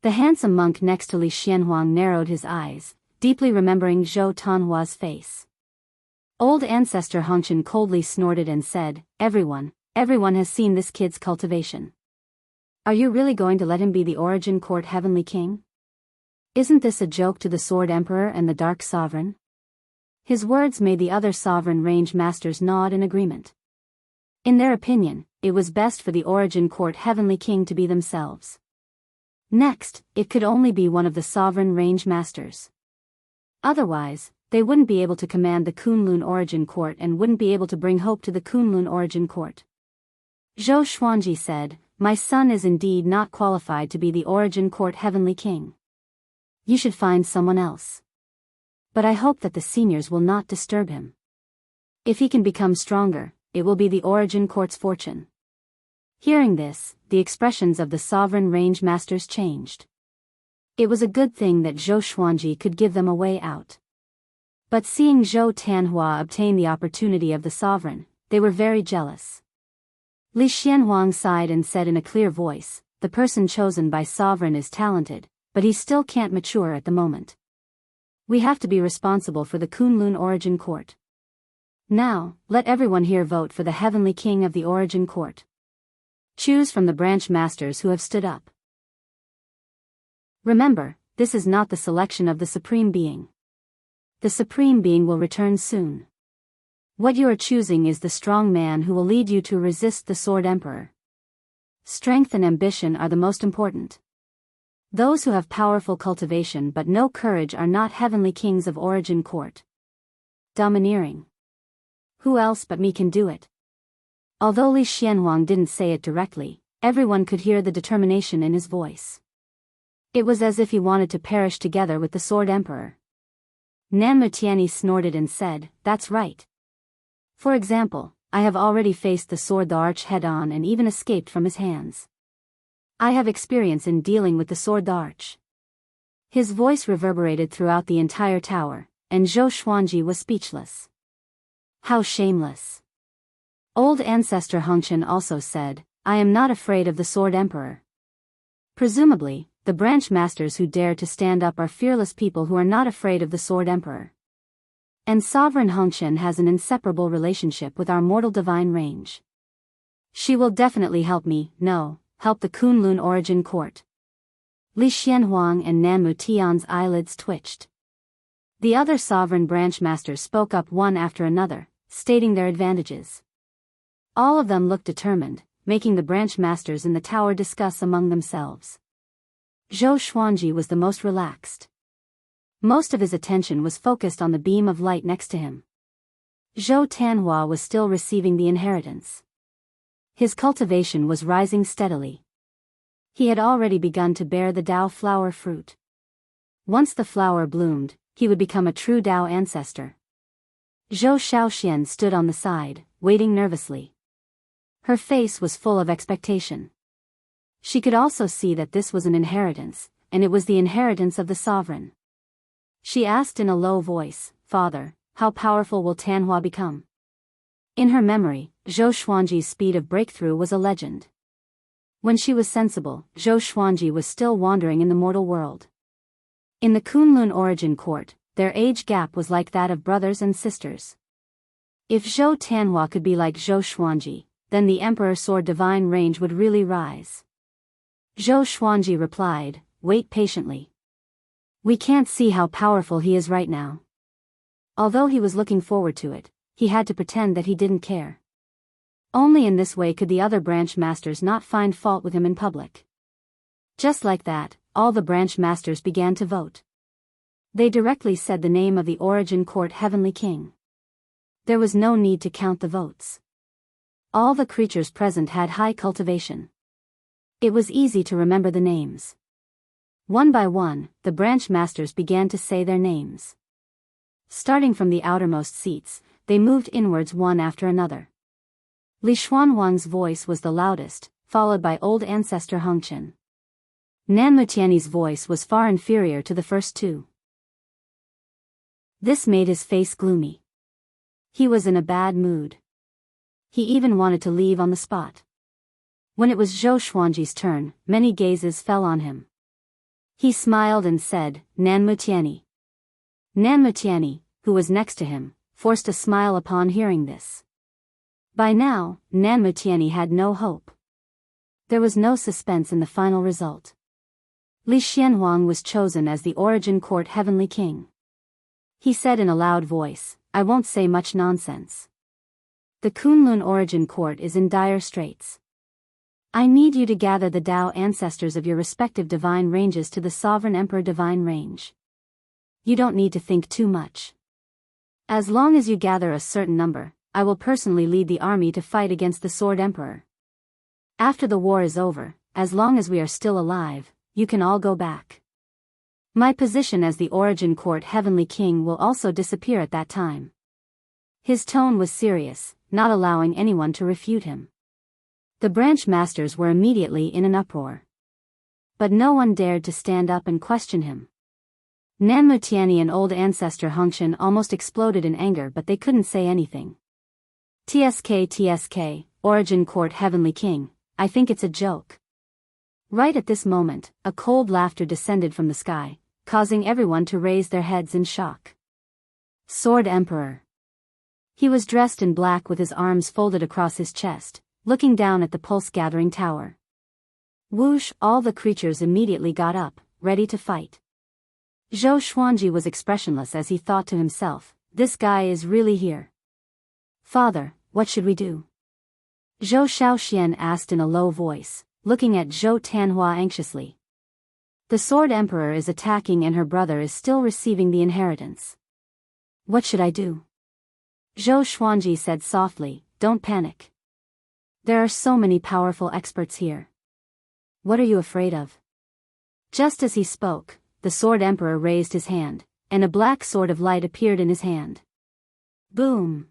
The handsome monk next to Li Xianhuang narrowed his eyes, deeply remembering Zhou Tanhua's face. Old Ancestor Hongchen coldly snorted and said, everyone has seen this kid's cultivation. Are you really going to let him be the Origin Court Heavenly King? Isn't this a joke to the Sword Emperor and the Dark Sovereign? His words made the other Sovereign Range Masters nod in agreement. In their opinion, it was best for the Origin Court Heavenly King to be themselves. Next, it could only be one of the Sovereign Range Masters. Otherwise, they wouldn't be able to command the Kunlun Origin Court and wouldn't be able to bring hope to the Kunlun Origin Court. Zhou Xuanji said, my son is indeed not qualified to be the Origin Court Heavenly King. You should find someone else. But I hope that the seniors will not disturb him. If he can become stronger, it will be the Origin Court's fortune. Hearing this, the expressions of the Sovereign Range Masters changed. It was a good thing that Zhou Xuanji could give them a way out. But seeing Zhou Tianhua obtain the opportunity of the sovereign, they were very jealous. Li Xianhuang sighed and said in a clear voice, "The person chosen by sovereign is talented, but he still can't mature at the moment. We have to be responsible for the Kunlun Origin Court. Now, let everyone here vote for the Heavenly King of the Origin Court. Choose from the branch masters who have stood up. Remember, this is not the selection of the Supreme Being. The Supreme Being will return soon. What you are choosing is the strong man who will lead you to resist the Sword Emperor. Strength and ambition are the most important. Those who have powerful cultivation but no courage are not heavenly kings of Origin Court. Domineering. Who else but me can do it?" Although Li Xianhuang didn't say it directly, everyone could hear the determination in his voice. It was as if he wanted to perish together with the Sword Emperor. Nan Mutiani snorted and said, "That's right. For example, I have already faced the Sword the Arch head-on and even escaped from his hands. I have experience in dealing with the Sword the Arch." His voice reverberated throughout the entire tower, and Zhou Xuanji was speechless. How shameless. Old Ancestor Hengchen also said, "I am not afraid of the Sword Emperor." Presumably, the branch masters who dare to stand up are fearless people who are not afraid of the Sword Emperor. And Sovereign Hengchen has an inseparable relationship with our mortal divine range. She will definitely help me, help the Kunlun Origin Court. Li Xianhuang and Nan Mutian's eyelids twitched. The other sovereign branch masters spoke up one after another, stating their advantages. All of them looked determined, making the branch masters in the tower discuss among themselves. Zhou Xuanji was the most relaxed. Most of his attention was focused on the beam of light next to him. Zhou Tianhua was still receiving the inheritance. His cultivation was rising steadily. He had already begun to bear the Dao flower fruit. Once the flower bloomed, he would become a true Dao ancestor. Zhou Shaoxian stood on the side, waiting nervously. Her face was full of expectation. She could also see that this was an inheritance, and it was the inheritance of the sovereign. She asked in a low voice, "Father, how powerful will Tianhua become?" In her memory, Zhou Xuanji's speed of breakthrough was a legend. When she was sensible, Zhou Xuanji was still wandering in the mortal world. In the Kunlun Origin Court, their age gap was like that of brothers and sisters. If Zhou Tianhua could be like Zhou Xuanji, then the Emperor Sword divine range would really rise. Zhou Xuanji replied, "Wait patiently. We can't see how powerful he is right now." Although he was looking forward to it, he had to pretend that he didn't care. Only in this way could the other branch masters not find fault with him in public. Just like that, all the branch masters began to vote. They directly said the name of the Origin Court Heavenly King. There was no need to count the votes. All the creatures present had high cultivation. It was easy to remember the names. One by one, the branch masters began to say their names. Starting from the outermost seats, they moved inwards one after another. Li Xuanhuang's voice was the loudest, followed by Old Ancestor Hengchen. Nan Mutiani's voice was far inferior to the first two. This made his face gloomy. He was in a bad mood. He even wanted to leave on the spot. When it was Zhou Xuanji's turn, many gazes fell on him. He smiled and said, "Nan Mutiani." Nan Mutiani, who was next to him, forced a smile upon hearing this. By now, Nan Mutiani had no hope. There was no suspense in the final result. Li Xianhuang was chosen as the Origin Court Heavenly King. He said in a loud voice, "I won't say much nonsense. The Kunlun Origin Court is in dire straits. I need you to gather the Dao ancestors of your respective divine ranges to the Sovereign Emperor divine range. You don't need to think too much. As long as you gather a certain number, I will personally lead the army to fight against the Sword Emperor. After the war is over, as long as we are still alive, you can all go back. My position as the Origin Court Heavenly King will also disappear at that time." His tone was serious, not allowing anyone to refute him. The branch masters were immediately in an uproar. But no one dared to stand up and question him. Nanmu Tianyi and old ancestor Hongshan almost exploded in anger, but they couldn't say anything. TSK, Origin Court Heavenly King, I think it's a joke. Right at this moment, a cold laughter descended from the sky, causing everyone to raise their heads in shock. Sword Emperor. He was dressed in black with his arms folded across his chest, looking down at the pulse-gathering tower. Whoosh! All the creatures immediately got up, ready to fight. Zhou Xuanji was expressionless as he thought to himself, this guy is really here. Father, what should we do? Zhou Shaoxian asked in a low voice, looking at Zhou Tanhua anxiously. The Sword Emperor is attacking and her brother is still receiving the inheritance. What should I do? Zhou Xuanji said softly, don't panic. There are so many powerful experts here. What are you afraid of? Just as he spoke, the Sword Emperor raised his hand, and a black sword of light appeared in his hand. Boom!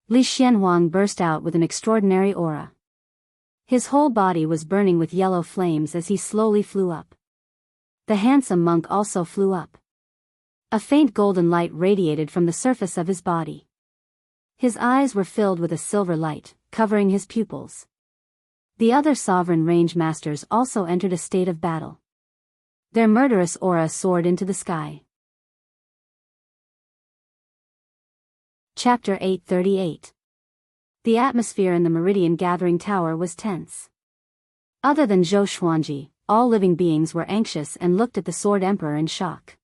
Li Xianhuang burst out with an extraordinary aura. His whole body was burning with yellow flames as he slowly flew up. The handsome monk also flew up. A faint golden light radiated from the surface of his body. His eyes were filled with a silver light, covering his pupils. The other sovereign range masters also entered a state of battle. Their murderous aura soared into the sky. Chapter 838. The atmosphere in the Meridian Gathering Tower was tense. Other than Zhou Xuanji, all living beings were anxious and looked at the Sword Emperor in shock.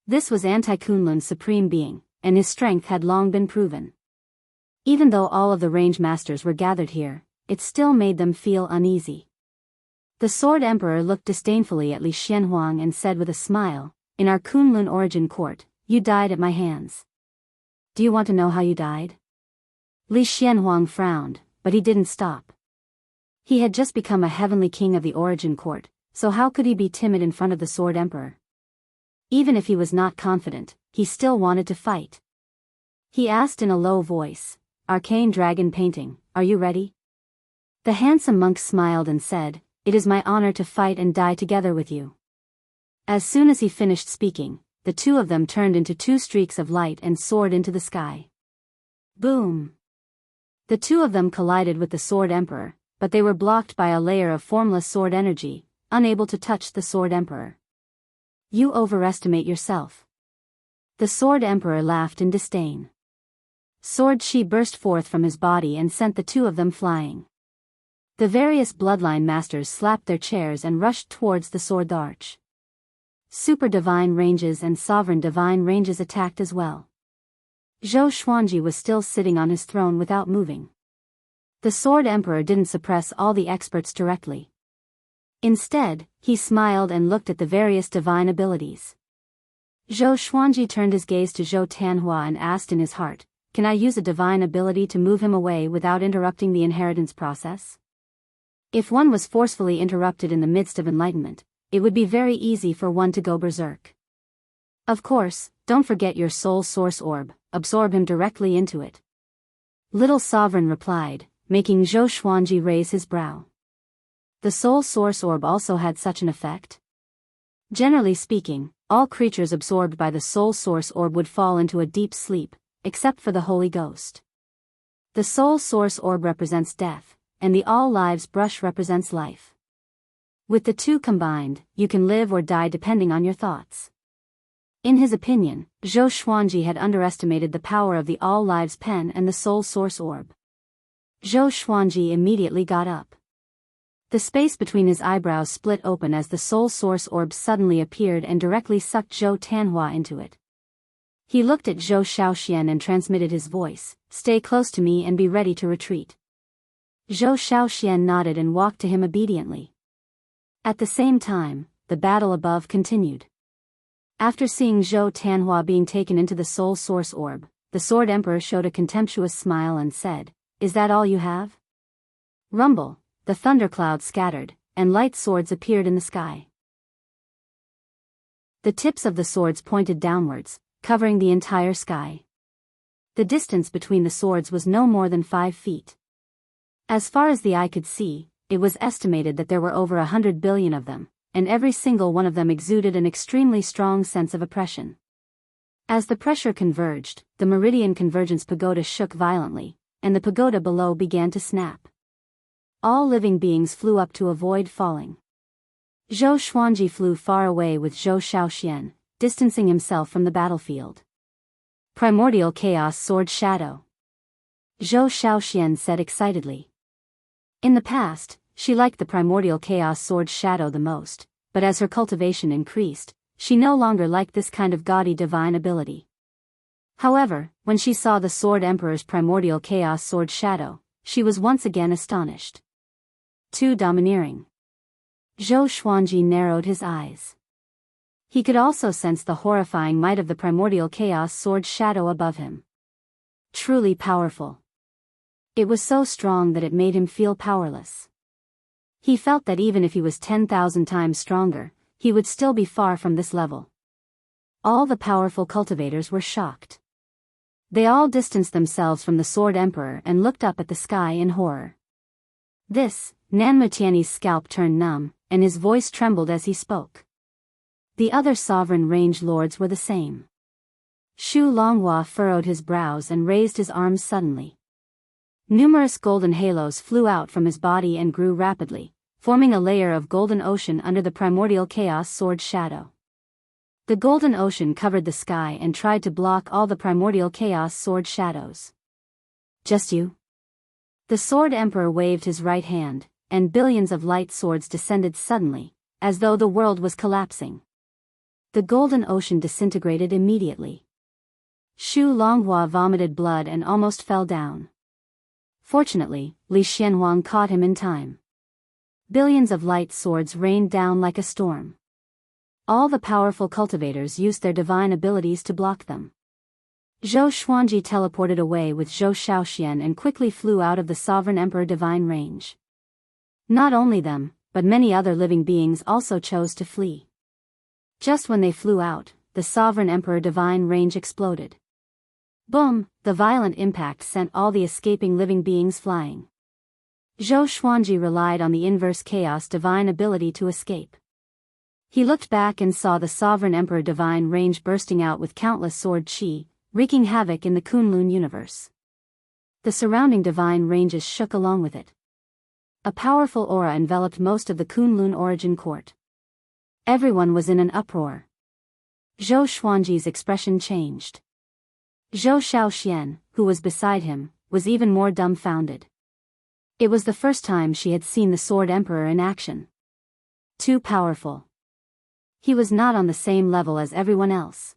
This was Anti-Kunlun's supreme being, and his strength had long been proven. Even though all of the range masters were gathered here, it still made them feel uneasy. The Sword Emperor looked disdainfully at Li Xianhuang and said with a smile, in our Kunlun origin court, you died at my hands. Do you want to know how you died? Li Xianhuang frowned, but he didn't stop. He had just become a heavenly king of the origin court, so how could he be timid in front of the Sword Emperor? Even if he was not confident, he still wanted to fight. He asked in a low voice, Arcane Dragon Painting, are you ready? The handsome monk smiled and said, it is my honor to fight and die together with you. As soon as he finished speaking, the two of them turned into two streaks of light and soared into the sky. Boom! The two of them collided with the Sword Emperor, but they were blocked by a layer of formless sword energy, unable to touch the Sword Emperor. You overestimate yourself. The Sword Emperor laughed in disdain. Sword Chi burst forth from his body and sent the two of them flying. The various bloodline masters slapped their chairs and rushed towards the sword arch. Super divine ranges and sovereign divine ranges attacked as well. Zhou Xuanji was still sitting on his throne without moving. The Sword Emperor didn't suppress all the experts directly. Instead, he smiled and looked at the various divine abilities. Zhou Xuanji turned his gaze to Zhou Tanhua and asked in his heart, can I use a divine ability to move him away without interrupting the inheritance process? If one was forcefully interrupted in the midst of enlightenment, it would be very easy for one to go berserk. Of course, don't forget your soul source orb, absorb him directly into it. Little Sovereign replied, making Zhou Xuanji raise his brow. The soul source orb also had such an effect? Generally speaking, all creatures absorbed by the soul source orb would fall into a deep sleep, except for the Holy Ghost. The soul source orb represents death, and the all lives brush represents life. With the two combined, you can live or die depending on your thoughts. In his opinion, Zhou Xuanji had underestimated the power of the all lives pen and the soul source orb. Zhou Xuanji immediately got up. The space between his eyebrows split open as the soul source orb suddenly appeared and directly sucked Zhou Tanhua into it. He looked at Zhou Shaoxian and transmitted his voice, stay close to me and be ready to retreat. Zhou Shaoxian nodded and walked to him obediently. At the same time, the battle above continued. After seeing Zhou Tanhua being taken into the soul source orb, the Sword Emperor showed a contemptuous smile and said, is that all you have? Rumble, the thundercloud scattered, and light swords appeared in the sky. The tips of the swords pointed downwards, covering the entire sky. The distance between the swords was no more than 5 feet. As far as the eye could see, it was estimated that there were over 100 billion of them, and every single one of them exuded an extremely strong sense of oppression. As the pressure converged, the Meridian Convergence Pagoda shook violently, and the pagoda below began to snap. All living beings flew up to avoid falling. Zhou Xuanji flew far away with Zhou Shaoxian, distancing himself from the battlefield. Primordial Chaos Sword Shadow. Zhou Shaoxian said excitedly. In the past, she liked the Primordial Chaos Sword Shadow the most, but as her cultivation increased, she no longer liked this kind of gaudy divine ability. However, when she saw the Sword Emperor's Primordial Chaos Sword Shadow, she was once again astonished. Too domineering. Zhou Xuanji narrowed his eyes. He could also sense the horrifying might of the Primordial Chaos Sword Shadow above him. Truly powerful. It was so strong that it made him feel powerless. He felt that even if he was 10,000 times stronger, he would still be far from this level. All the powerful cultivators were shocked. They all distanced themselves from the Sword Emperor and looked up at the sky in horror. Nan Mutiany's scalp turned numb, and his voice trembled as he spoke. The other sovereign range lords were the same. Shu Longhua furrowed his brows and raised his arms suddenly. Numerous golden halos flew out from his body and grew rapidly, forming a layer of golden ocean under the Primordial Chaos Sword Shadow. The golden ocean covered the sky and tried to block all the Primordial Chaos Sword Shadows. Just you? The Sword Emperor waved his right hand, and billions of light swords descended suddenly, as though the world was collapsing. The golden ocean disintegrated immediately. Shu Longhua vomited blood and almost fell down. Fortunately, Li Xianhuang caught him in time. Billions of light swords rained down like a storm. All the powerful cultivators used their divine abilities to block them. Zhou Xuanji teleported away with Zhou Shaoxian and quickly flew out of the Sovereign Emperor divine range. Not only them, but many other living beings also chose to flee. Just when they flew out, the Sovereign Emperor divine range exploded. Boom! The violent impact sent all the escaping living beings flying. Zhou Xuanji relied on the inverse chaos divine ability to escape. He looked back and saw the Sovereign Emperor divine range bursting out with countless sword qi, wreaking havoc in the Kunlun universe. The surrounding divine ranges shook along with it. A powerful aura enveloped most of the Kunlun origin court. Everyone was in an uproar. Zhou Xuanji's expression changed. Zhou Shaoxian, who was beside him, was even more dumbfounded. It was the first time she had seen the Sword Emperor in action. Too powerful. He was not on the same level as everyone else.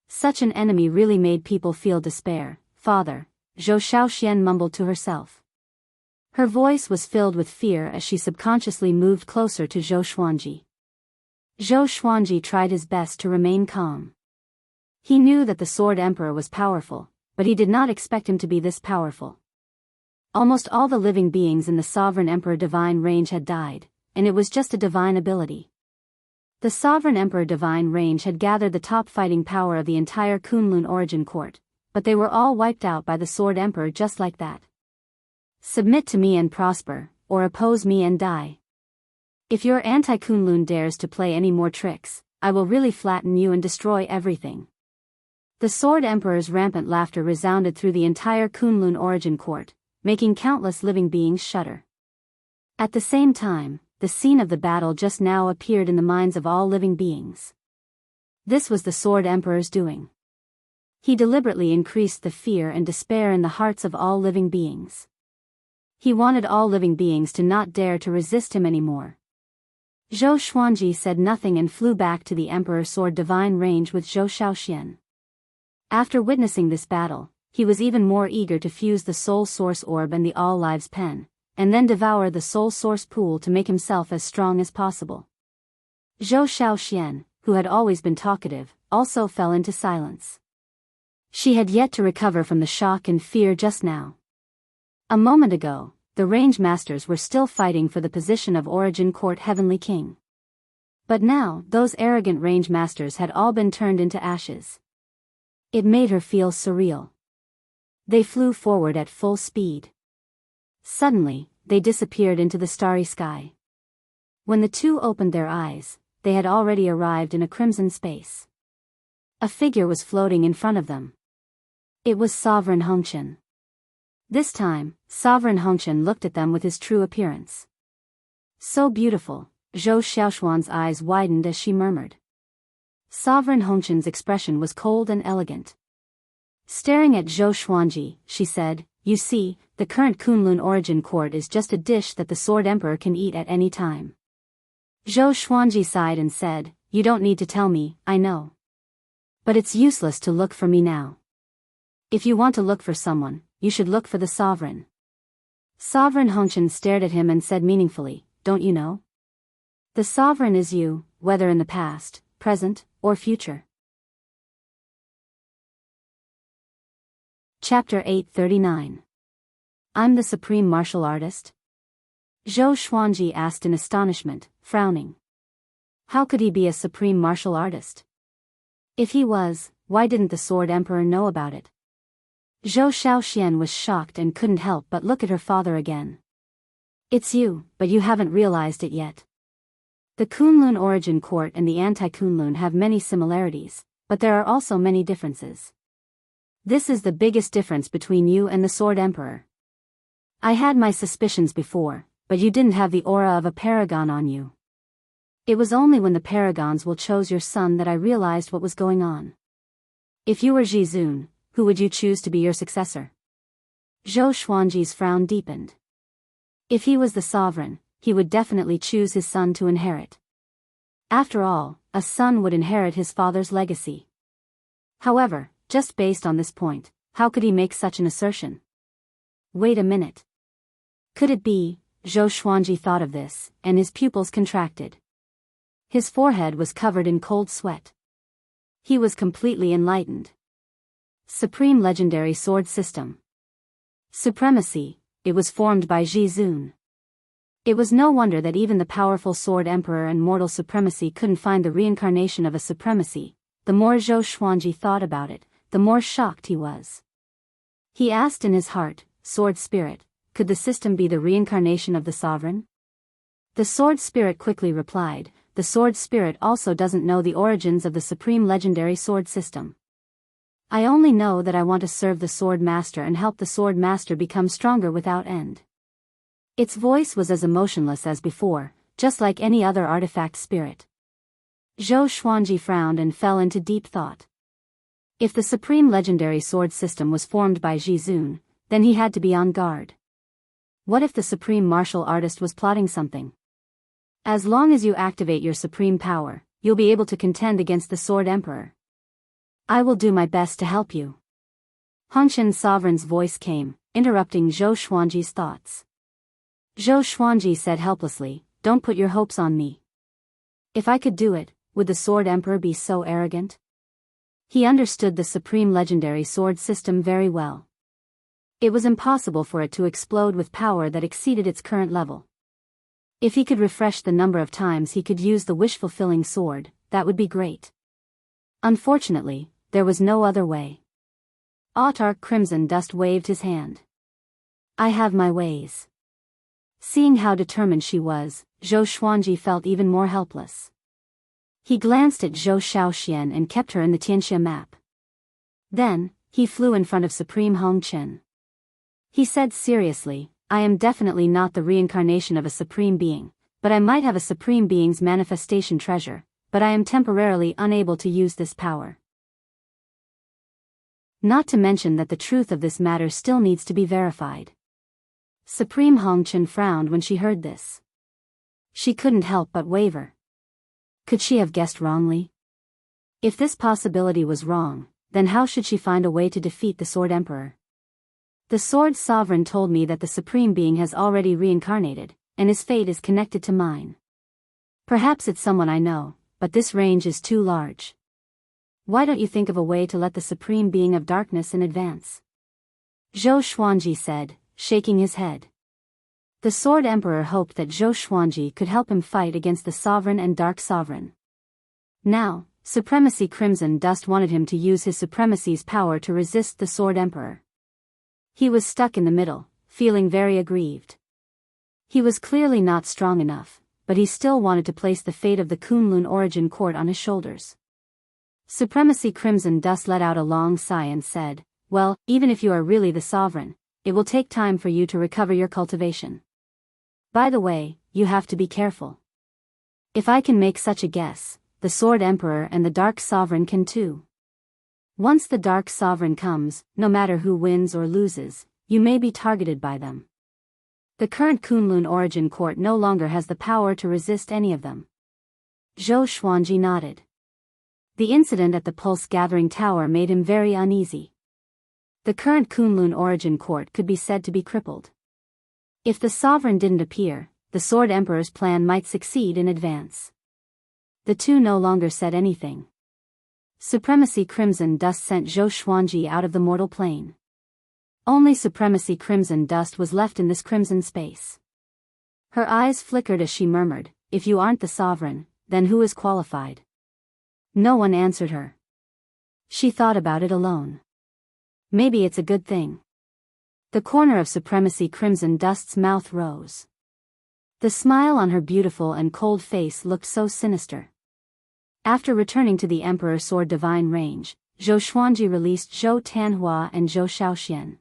Such an enemy really made people feel despair, father, Zhou Shaoxian mumbled to herself. Her voice was filled with fear as she subconsciously moved closer to Zhou Xuanji. Zhou Xuanji tried his best to remain calm. He knew that the Sword Emperor was powerful, but he did not expect him to be this powerful. Almost all the living beings in the Sovereign Emperor divine range had died, and it was just a divine ability. The Sovereign Emperor divine range had gathered the top fighting power of the entire Kunlun origin court, but they were all wiped out by the Sword Emperor just like that. Submit to me and prosper, or oppose me and die. If your anti-Kunlun dares to play any more tricks, I will really flatten you and destroy everything. The Sword Emperor's rampant laughter resounded through the entire Kunlun origin court, making countless living beings shudder. At the same time, the scene of the battle just now appeared in the minds of all living beings. This was the Sword Emperor's doing. He deliberately increased the fear and despair in the hearts of all living beings. He wanted all living beings to not dare to resist him anymore. Zhou Xuanji said nothing and flew back to the Emperor Sword divine range with Zhou Shaoxian. After witnessing this battle, he was even more eager to fuse the Soul Source Orb and the All Lives Pen, and then devour the Soul Source Pool to make himself as strong as possible. Zhou Shaoxian, who had always been talkative, also fell into silence. She had yet to recover from the shock and fear just now. A moment ago, the range masters were still fighting for the position of Origin Court Heavenly King. But now, those arrogant range masters had all been turned into ashes. It made her feel surreal. They flew forward at full speed. Suddenly, they disappeared into the starry sky. When the two opened their eyes, they had already arrived in a crimson space. A figure was floating in front of them. It was Sovereign Hongqian. This time, Sovereign Hongqian looked at them with his true appearance. So beautiful, Zhou Xiaoshuan's eyes widened as she murmured. Sovereign Hongqian's expression was cold and elegant. Staring at Zhou Xuanji, she said, "You see, the current Kunlun origin court is just a dish that the Sword Emperor can eat at any time." Zhou Xuanji sighed and said, "You don't need to tell me, I know. But it's useless to look for me now. If you want to look for someone, you should look for the sovereign." Sovereign Hongqian stared at him and said meaningfully, "Don't you know? The sovereign is you, whether in the past, present, or future." Chapter 839. I'm the supreme martial artist? Zhou Xuanji asked in astonishment, frowning. How could he be a supreme martial artist? If he was, why didn't the Sword Emperor know about it? Zhou Xiaoxian was shocked and couldn't help but look at her father again. It's you, but you haven't realized it yet. The Kunlun origin court and the anti-Kunlun have many similarities, but there are also many differences. This is the biggest difference between you and the Sword Emperor. I had my suspicions before, but you didn't have the aura of a paragon on you. It was only when the paragons chose your son that I realized what was going on. If you were Jizun, who would you choose to be your successor? Zhou Xuanji's frown deepened. If he was the sovereign, he would definitely choose his son to inherit. After all, a son would inherit his father's legacy. However, just based on this point, how could he make such an assertion? Wait a minute. Could it be? Zhou Xuanji thought of this, and his pupils contracted. His forehead was covered in cold sweat. He was completely enlightened. Supreme Legendary Sword System. Supremacy, it was formed by Jizun. It was no wonder that even the powerful Sword Emperor and mortal supremacy couldn't find the reincarnation of a supremacy. The more Zhou Xuanji thought about it, the more shocked he was. He asked in his heart, Sword Spirit, could the system be the reincarnation of the sovereign? The Sword Spirit quickly replied, the Sword Spirit also doesn't know the origins of the Supreme Legendary Sword System. I only know that I want to serve the Sword Master and help the Sword Master become stronger without end. Its voice was as emotionless as before, just like any other artifact spirit. Zhou Xuanji frowned and fell into deep thought. If the Supreme Legendary Sword System was formed by Jizun, then he had to be on guard. What if the Supreme Martial Artist was plotting something? As long as you activate your supreme power, you'll be able to contend against the Sword Emperor. I will do my best to help you. Hongqian Sovereign's voice came, interrupting Zhou Xuanji's thoughts. Zhou Xuanji said helplessly, don't put your hopes on me. If I could do it, would the Sword Emperor be so arrogant? He understood the Supreme Legendary Sword System very well. It was impossible for it to explode with power that exceeded its current level. If he could refresh the number of times he could use the wish-fulfilling sword, that would be great. Unfortunately, there was no other way. Autarch Crimson Dust waved his hand. I have my ways. Seeing how determined she was, Zhou Xuanji felt even more helpless. He glanced at Zhou Xiaoxian and kept her in the Tianxia map. Then, he flew in front of Supreme Hongqian. He said seriously, I am definitely not the reincarnation of a supreme being, but I might have a supreme being's manifestation treasure, but I am temporarily unable to use this power. Not to mention that the truth of this matter still needs to be verified. Supreme Hongqian frowned when she heard this. She couldn't help but waver. Could she have guessed wrongly? If this possibility was wrong, then how should she find a way to defeat the Sword Emperor? The Sword Sovereign told me that the Supreme Being has already reincarnated, and his fate is connected to mine. Perhaps it's someone I know, but this range is too large. Why don't you think of a way to let the Supreme Being of Darkness in advance? Zhou Xuanji said, shaking his head. The Sword Emperor hoped that Zhou Xuanji could help him fight against the Sovereign and Dark Sovereign. Now, Supremacy Crimson Dust wanted him to use his supremacy's power to resist the Sword Emperor. He was stuck in the middle, feeling very aggrieved. He was clearly not strong enough, but he still wanted to place the fate of the Kunlun Origin Court on his shoulders. Supremacy Crimson Dust let out a long sigh and said, "Well, even if you are really the sovereign, it will take time for you to recover your cultivation. By the way, you have to be careful. If I can make such a guess, the Sword Emperor and the Dark Sovereign can too. Once the Dark Sovereign comes, no matter who wins or loses, you may be targeted by them. The current Kunlun Origin Court no longer has the power to resist any of them." Zhou Xuanji nodded. The incident at the Pulse Gathering Tower made him very uneasy. The current Kunlun Origin Court could be said to be crippled. If the sovereign didn't appear, the Sword Emperor's plan might succeed in advance. The two no longer said anything. Supremacy Crimson Dust sent Zhou Xuanji out of the mortal plane. Only Supremacy Crimson Dust was left in this crimson space. Her eyes flickered as she murmured, "If you aren't the sovereign, then who is qualified?" No one answered her. She thought about it alone. Maybe it's a good thing. The corner of Supremacy Crimson Dust's mouth rose. The smile on her beautiful and cold face looked so sinister. After returning to the Emperor Sword Divine Range, Zhou Xuanji released Zhou Tanhua and Zhou Shaoxian.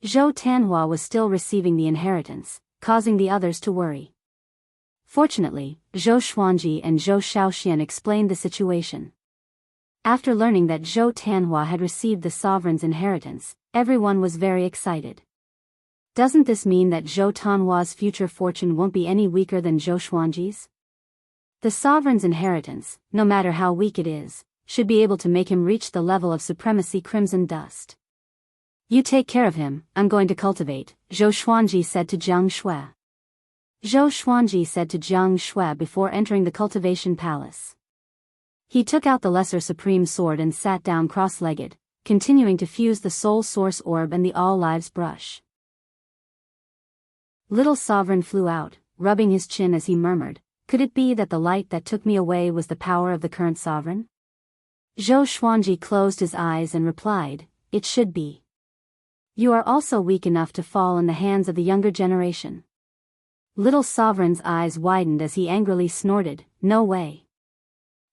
Zhou Tanhua was still receiving the inheritance, causing the others to worry. Fortunately, Zhou Xuanji and Zhou Shaoxian explained the situation. After learning that Zhou Tanhua had received the sovereign's inheritance, everyone was very excited. Doesn't this mean that Zhou Tanhua's future fortune won't be any weaker than Zhou Xuanji's? The sovereign's inheritance, no matter how weak it is, should be able to make him reach the level of Supremacy Crimson Dust. "You take care of him, I'm going to cultivate," Zhou Xuanji said to Jiang Shui. Zhou Xuanji said to Jiang Shui before entering the cultivation palace. He took out the Lesser Supreme Sword and sat down cross-legged, continuing to fuse the Soul Source Orb and the All Lives Brush. Little Sovereign flew out, rubbing his chin as he murmured, "Could it be that the light that took me away was the power of the current sovereign?" Zhou Xuanji closed his eyes and replied, "It should be. You are also weak enough to fall in the hands of the younger generation." Little Sovereign's eyes widened as he angrily snorted, "No way.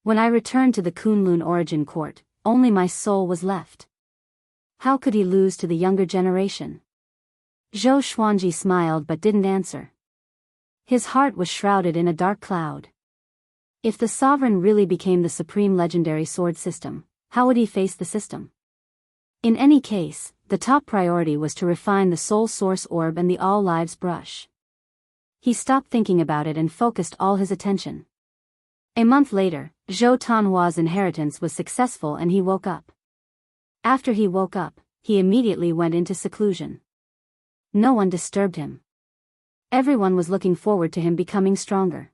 When I returned to the Kunlun Origin Court, only my soul was left. How could he lose to the younger generation?" Zhou Xuanji smiled but didn't answer. His heart was shrouded in a dark cloud. If the sovereign really became the supreme legendary sword system, how would he face the system? In any case, the top priority was to refine the Soul Source Orb and the All Lives Brush. He stopped thinking about it and focused all his attention. A month later, Zhou Tanhua's inheritance was successful and he woke up. After he woke up, he immediately went into seclusion. No one disturbed him. Everyone was looking forward to him becoming stronger.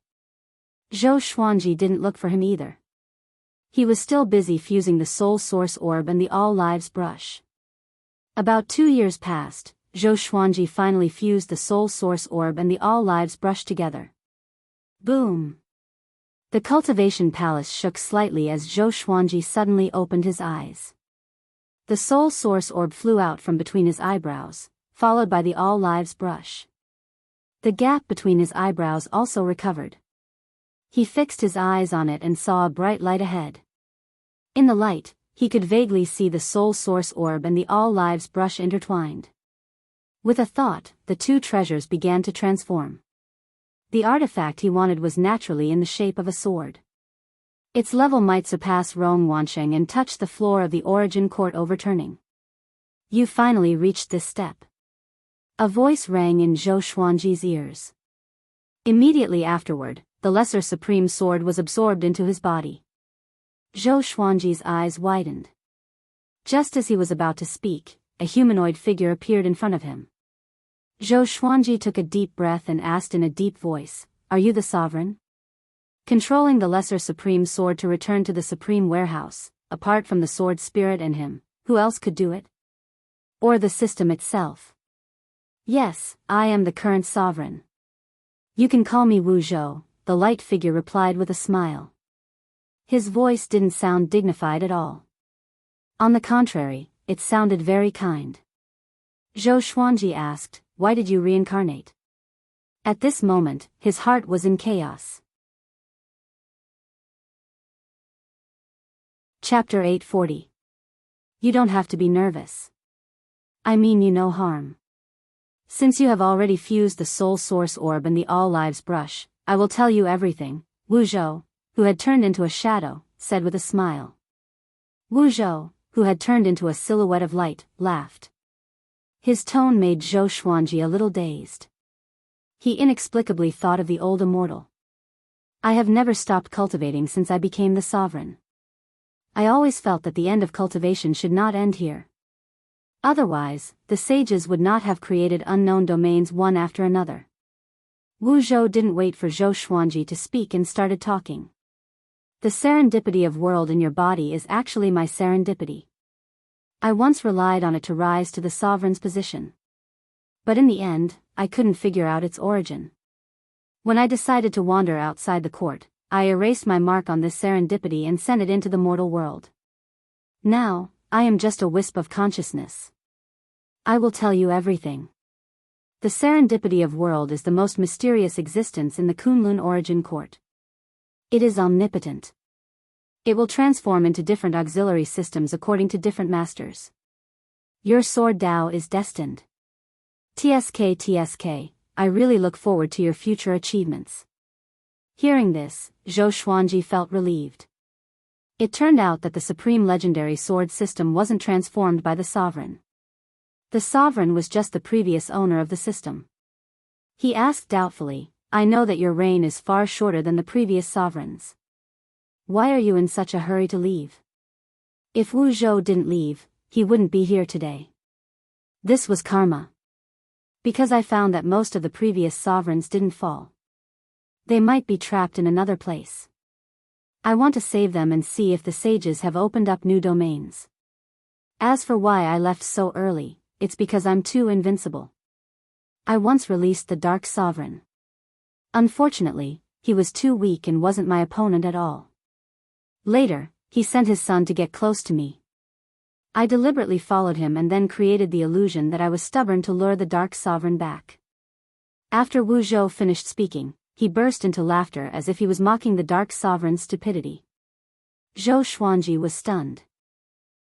Zhou Xuanji didn't look for him either. He was still busy fusing the Soul Source Orb and the All Lives Brush. About 2 years passed, Zhou Xuanji finally fused the Soul Source Orb and the All Lives Brush together. Boom! The cultivation palace shook slightly as Zhou Xuanji suddenly opened his eyes. The Soul Source Orb flew out from between his eyebrows, followed by the All Lives Brush. The gap between his eyebrows also recovered. He fixed his eyes on it and saw a bright light ahead. In the light, he could vaguely see the Soul Source Orb and the All Lives Brush intertwined. With a thought, the two treasures began to transform. The artifact he wanted was naturally in the shape of a sword. Its level might surpass Rong Wansheng and touch the floor of the Origin Court overturning. "You finally reached this step." A voice rang in Zhou Xuanji's ears. Immediately afterward, the Lesser Supreme Sword was absorbed into his body. Zhou Xuanji's eyes widened. Just as he was about to speak, a humanoid figure appeared in front of him. Zhou Xuanji took a deep breath and asked in a deep voice, "Are you the sovereign?" Controlling the Lesser Supreme Sword to return to the Supreme Warehouse, apart from the sword spirit and him, who else could do it? Or the system itself? "Yes, I am the current sovereign. You can call me Wu Zhou," the light figure replied with a smile. His voice didn't sound dignified at all. On the contrary, it sounded very kind. Zhou Xuanji asked, "Why did you reincarnate?" At this moment, his heart was in chaos. Chapter 840. You don't have to be nervous. I mean you no harm. Since you have already fused the Soul Source Orb and the All Lives Brush, I will tell you everything, Wu Zhou, who had turned into a shadow, said with a smile. Wu Zhou, who had turned into a silhouette of light, laughed. His tone made Zhou Xuanji a little dazed. He inexplicably thought of the old immortal. I have never stopped cultivating since I became the sovereign. I always felt that the end of cultivation should not end here. Otherwise, the sages would not have created unknown domains one after another. Wu Zhou didn't wait for Zhou Xuanji to speak and started talking. The serendipity of world in your body is actually my serendipity. I once relied on it to rise to the sovereign's position. But in the end, I couldn't figure out its origin. When I decided to wander outside the court, I erased my mark on this serendipity and sent it into the mortal world. Now, I am just a wisp of consciousness. I will tell you everything. The serendipity of world is the most mysterious existence in the Kunlun origin court. It is omnipotent. It will transform into different auxiliary systems according to different masters. Your sword Dao is destined. TSK, I really look forward to your future achievements. Hearing this, Zhou Xuanji felt relieved. It turned out that the supreme legendary sword system wasn't transformed by the sovereign. The sovereign was just the previous owner of the system. He asked doubtfully, I know that your reign is far shorter than the previous sovereign's. Why are you in such a hurry to leave? If Wu Zhou didn't leave, he wouldn't be here today. This was karma. Because I found that most of the previous sovereigns didn't fall. They might be trapped in another place. I want to save them and see if the sages have opened up new domains. As for why I left so early, it's because I'm too invincible. I once released the Dark Sovereign. Unfortunately, he was too weak and wasn't my opponent at all. Later, he sent his son to get close to me. I deliberately followed him and then created the illusion that I was stubborn to lure the Dark Sovereign back. After Wu Zhou finished speaking, he burst into laughter as if he was mocking the Dark Sovereign's stupidity. Zhou Xuanji was stunned.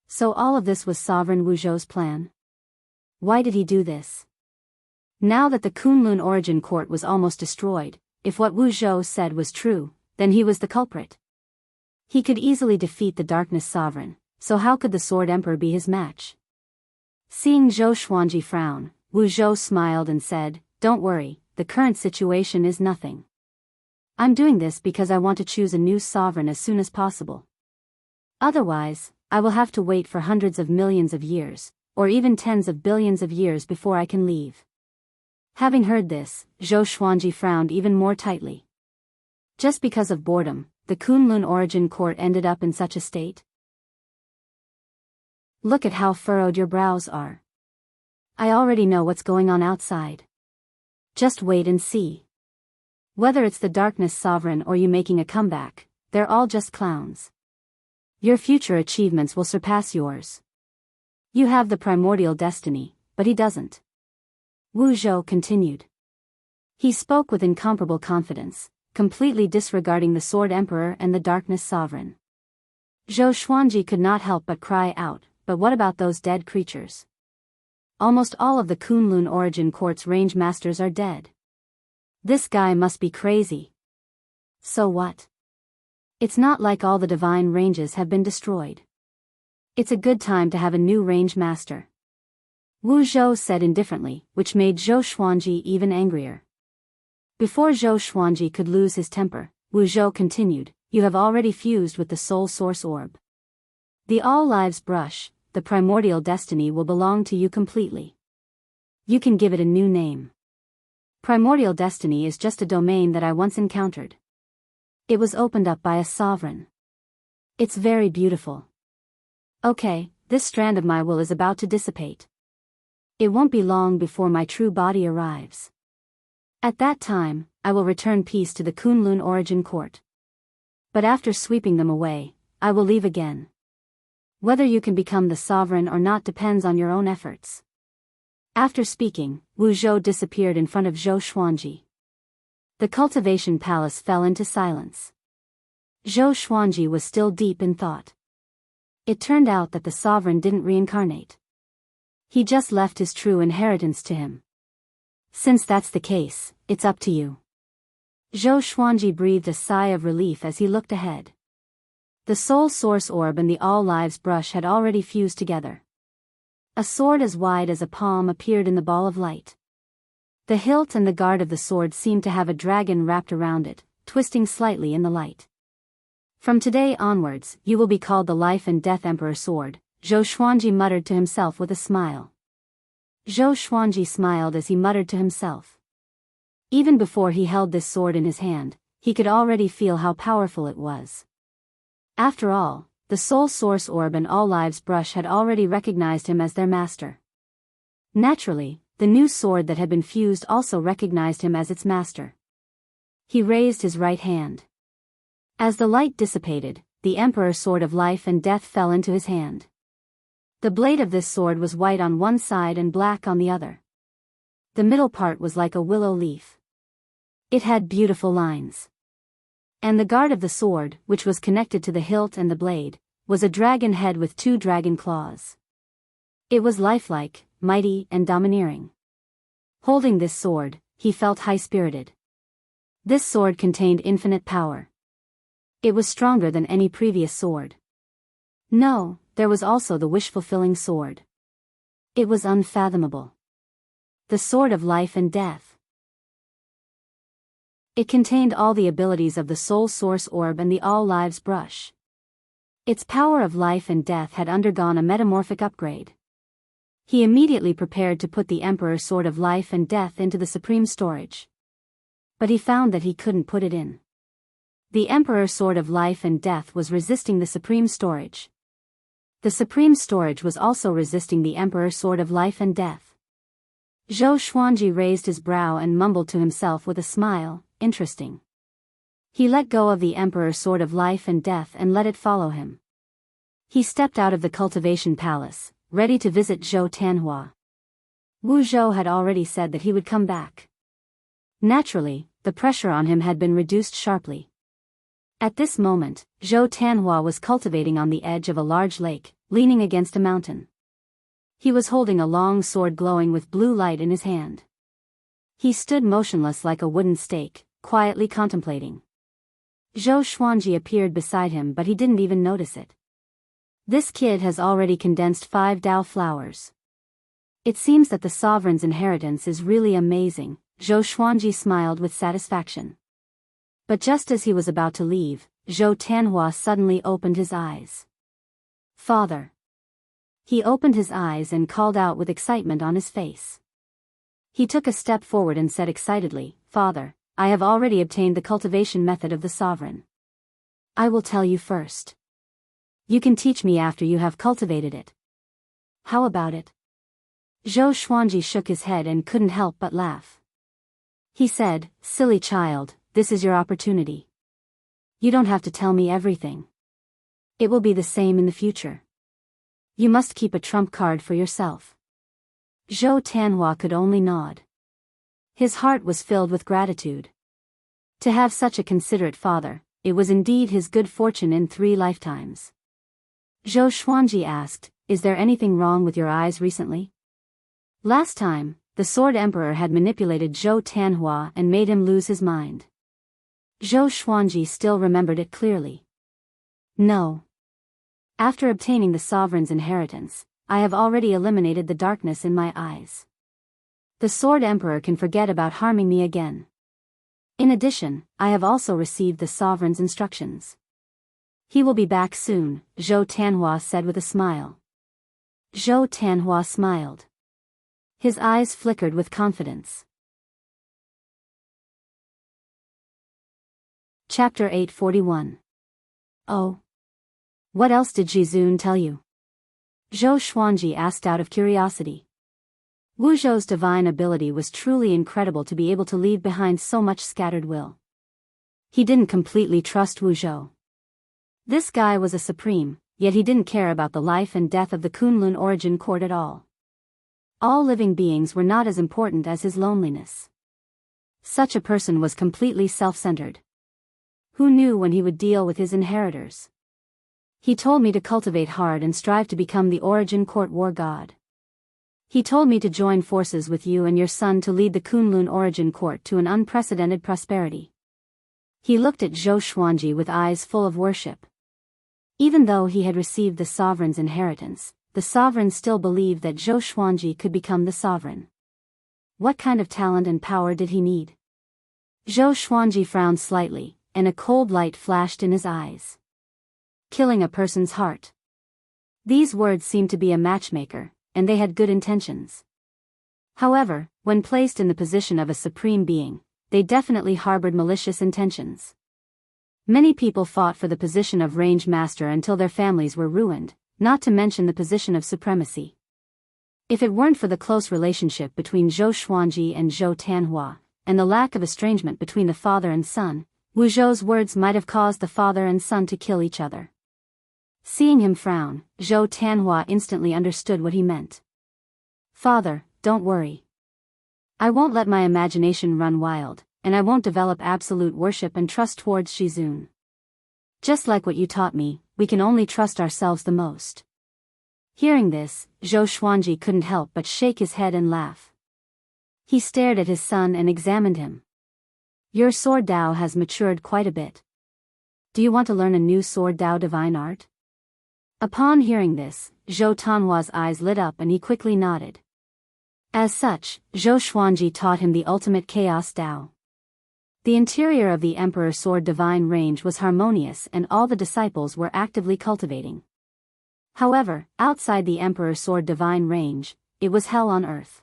So all of this was Sovereign Wu Zhou's plan? Why did he do this? Now that the Kunlun origin court was almost destroyed, if what Wu Zhou said was true, then he was the culprit. He could easily defeat the Darkness Sovereign, so how could the Sword Emperor be his match? Seeing Zhou Xuanji frown, Wu Zhou smiled and said, Don't worry, the current situation is nothing. I'm doing this because I want to choose a new sovereign as soon as possible. Otherwise, I will have to wait for hundreds of millions of years, or even tens of billions of years before I can leave. Having heard this, Zhou Xuanji frowned even more tightly. Just because of boredom, the Kunlun origin court ended up in such a state? Look at how furrowed your brows are. I already know what's going on outside. Just wait and see. Whether it's the Darkness Sovereign or you making a comeback, they're all just clowns. Your future achievements will surpass yours. You have the primordial destiny, but he doesn't. Wu Zhou continued. He spoke with incomparable confidence, completely disregarding the Sword Emperor and the Darkness Sovereign. Zhou Xuanji could not help but cry out, but what about those dead creatures? Almost all of the Kunlun origin court's range masters are dead. This guy must be crazy. So what? It's not like all the divine ranges have been destroyed. It's a good time to have a new range master. Wu Zhou said indifferently, which made Zhou Xuanji even angrier. Before Zhou Xuanji could lose his temper, Wu Zhou continued, You have already fused with the Soul Source Orb. The All Lives Brush, the primordial destiny will belong to you completely. You can give it a new name. Primordial destiny is just a domain that I once encountered. It was opened up by a sovereign. It's very beautiful. Okay, this strand of my will is about to dissipate. It won't be long before my true body arrives. At that time, I will return peace to the Kunlun origin court. But after sweeping them away, I will leave again. Whether you can become the sovereign or not depends on your own efforts. After speaking, Wu Zhou disappeared in front of Zhou Xuanji. The cultivation palace fell into silence. Zhou Xuanji was still deep in thought. It turned out that the sovereign didn't reincarnate. He just left his true inheritance to him. Since that's the case, it's up to you. Zhou Xuanji breathed a sigh of relief as he looked ahead. The soul source orb and the all lives brush had already fused together. A sword as wide as a palm appeared in the ball of light. The hilt and the guard of the sword seemed to have a dragon wrapped around it, twisting slightly in the light. From today onwards, you will be called the Life and Death Emperor Sword, Zhou Xuanji muttered to himself with a smile. Zhou Xuanji smiled as he muttered to himself. Even before he held this sword in his hand, he could already feel how powerful it was. After all, the Soul Source Orb and All Lives Brush had already recognized him as their master. Naturally, the new sword that had been fused also recognized him as its master. He raised his right hand. As the light dissipated, the Emperor Sword of Life and Death fell into his hand. The blade of this sword was white on one side and black on the other. The middle part was like a willow leaf. It had beautiful lines. And the guard of the sword, which was connected to the hilt and the blade, was a dragon head with 2 dragon claws. It was lifelike, mighty, and domineering. Holding this sword, he felt high-spirited. This sword contained infinite power. It was stronger than any previous sword. No, there was also the wish-fulfilling sword. It was unfathomable. The Sword of Life and Death. It contained all the abilities of the Soul Source Orb and the All Lives Brush. Its power of life and death had undergone a metamorphic upgrade. He immediately prepared to put the Emperor Sword of Life and Death into the Supreme Storage. But he found that he couldn't put it in. The Emperor Sword of Life and Death was resisting the Supreme Storage. The Supreme Storage was also resisting the Emperor Sword of Life and Death. Zhou Xuanji raised his brow and mumbled to himself with a smile, interesting. He let go of the Emperor Sword of Life and Death and let it follow him. He stepped out of the cultivation palace, ready to visit Zhou Tianhua. Wu Zhou had already said that he would come back. Naturally, the pressure on him had been reduced sharply. At this moment, Zhou Tianhua was cultivating on the edge of a large lake, leaning against a mountain. He was holding a long sword glowing with blue light in his hand. He stood motionless like a wooden stake, quietly contemplating. Zhou Xuanji appeared beside him, but he didn't even notice it. This kid has already condensed 5 Dao flowers. It seems that the sovereign's inheritance is really amazing, Zhou Xuanji smiled with satisfaction. But just as he was about to leave, Zhou Tianhua suddenly opened his eyes. Father. He opened his eyes and called out with excitement on his face. He took a step forward and said excitedly, Father, I have already obtained the cultivation method of the sovereign. I will tell you first. You can teach me after you have cultivated it. How about it? Zhou Xuanji shook his head and couldn't help but laugh. He said, Silly child, this is your opportunity. You don't have to tell me everything. It will be the same in the future. You must keep a trump card for yourself. Zhou Tianhua could only nod. His heart was filled with gratitude. To have such a considerate father, it was indeed his good fortune in 3 lifetimes. Zhou Xuanji asked, Is there anything wrong with your eyes recently? Last time, the Sword Emperor had manipulated Zhou Tianhua and made him lose his mind. Zhou Xuanji still remembered it clearly. No. After obtaining the sovereign's inheritance, I have already eliminated the darkness in my eyes. The Sword Emperor can forget about harming me again. In addition, I have also received the sovereign's instructions. He will be back soon, Zhou Tianhua said with a smile. Zhou Tianhua smiled. His eyes flickered with confidence. Chapter 841. Oh. What else did Jizun tell you? Zhou Xuanji asked out of curiosity. Wu Zhou's divine ability was truly incredible to be able to leave behind so much scattered will. He didn't completely trust Wu Zhou. This guy was a supreme, yet he didn't care about the life and death of the Kunlun origin court at all. All living beings were not as important as his loneliness. Such a person was completely self-centered. Who knew when he would deal with his inheritors? He told me to cultivate hard and strive to become the Origin Court war god. He told me to join forces with you and your son to lead the Kunlun Origin Court to an unprecedented prosperity. He looked at Zhou Xuanji with eyes full of worship. Even though he had received the sovereign's inheritance, the sovereign still believed that Zhou Xuanji could become the sovereign. What kind of talent and power did he need? Zhou Xuanji frowned slightly, and a cold light flashed in his eyes. Killing a person's heart. These words seemed to be a matchmaker, and they had good intentions. However, when placed in the position of a supreme being, they definitely harbored malicious intentions. Many people fought for the position of range master until their families were ruined, not to mention the position of supremacy. If it weren't for the close relationship between Zhou Xuanji and Zhou Tanhua, and the lack of estrangement between the father and son, Wu Zhou's words might have caused the father and son to kill each other. Seeing him frown, Zhou Tanhua instantly understood what he meant. Father, don't worry. I won't let my imagination run wild, and I won't develop absolute worship and trust towards Shizun. Just like what you taught me, we can only trust ourselves the most. Hearing this, Zhou Xuanji couldn't help but shake his head and laugh. He stared at his son and examined him. Your sword Dao has matured quite a bit. Do you want to learn a new sword Dao divine art? Upon hearing this, Zhou Tanhua's eyes lit up and he quickly nodded. As such, Zhou Xuanji taught him the ultimate chaos Dao. The interior of the Emperor Sword Divine Range was harmonious and all the disciples were actively cultivating. However, outside the Emperor Sword Divine Range, it was hell on earth.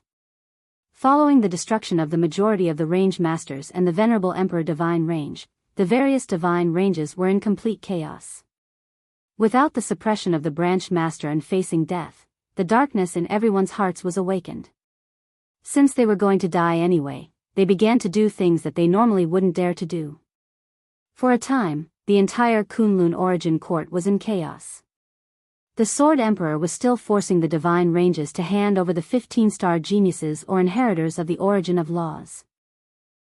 Following the destruction of the majority of the range masters and the Venerable Emperor Divine Range, the various divine ranges were in complete chaos. Without the suppression of the branch master and facing death, the darkness in everyone's hearts was awakened. Since they were going to die anyway, they began to do things that they normally wouldn't dare to do. For a time, the entire Kunlun Origin Court was in chaos. The Sword Emperor was still forcing the divine ranges to hand over the 15-star geniuses or inheritors of the origin of laws.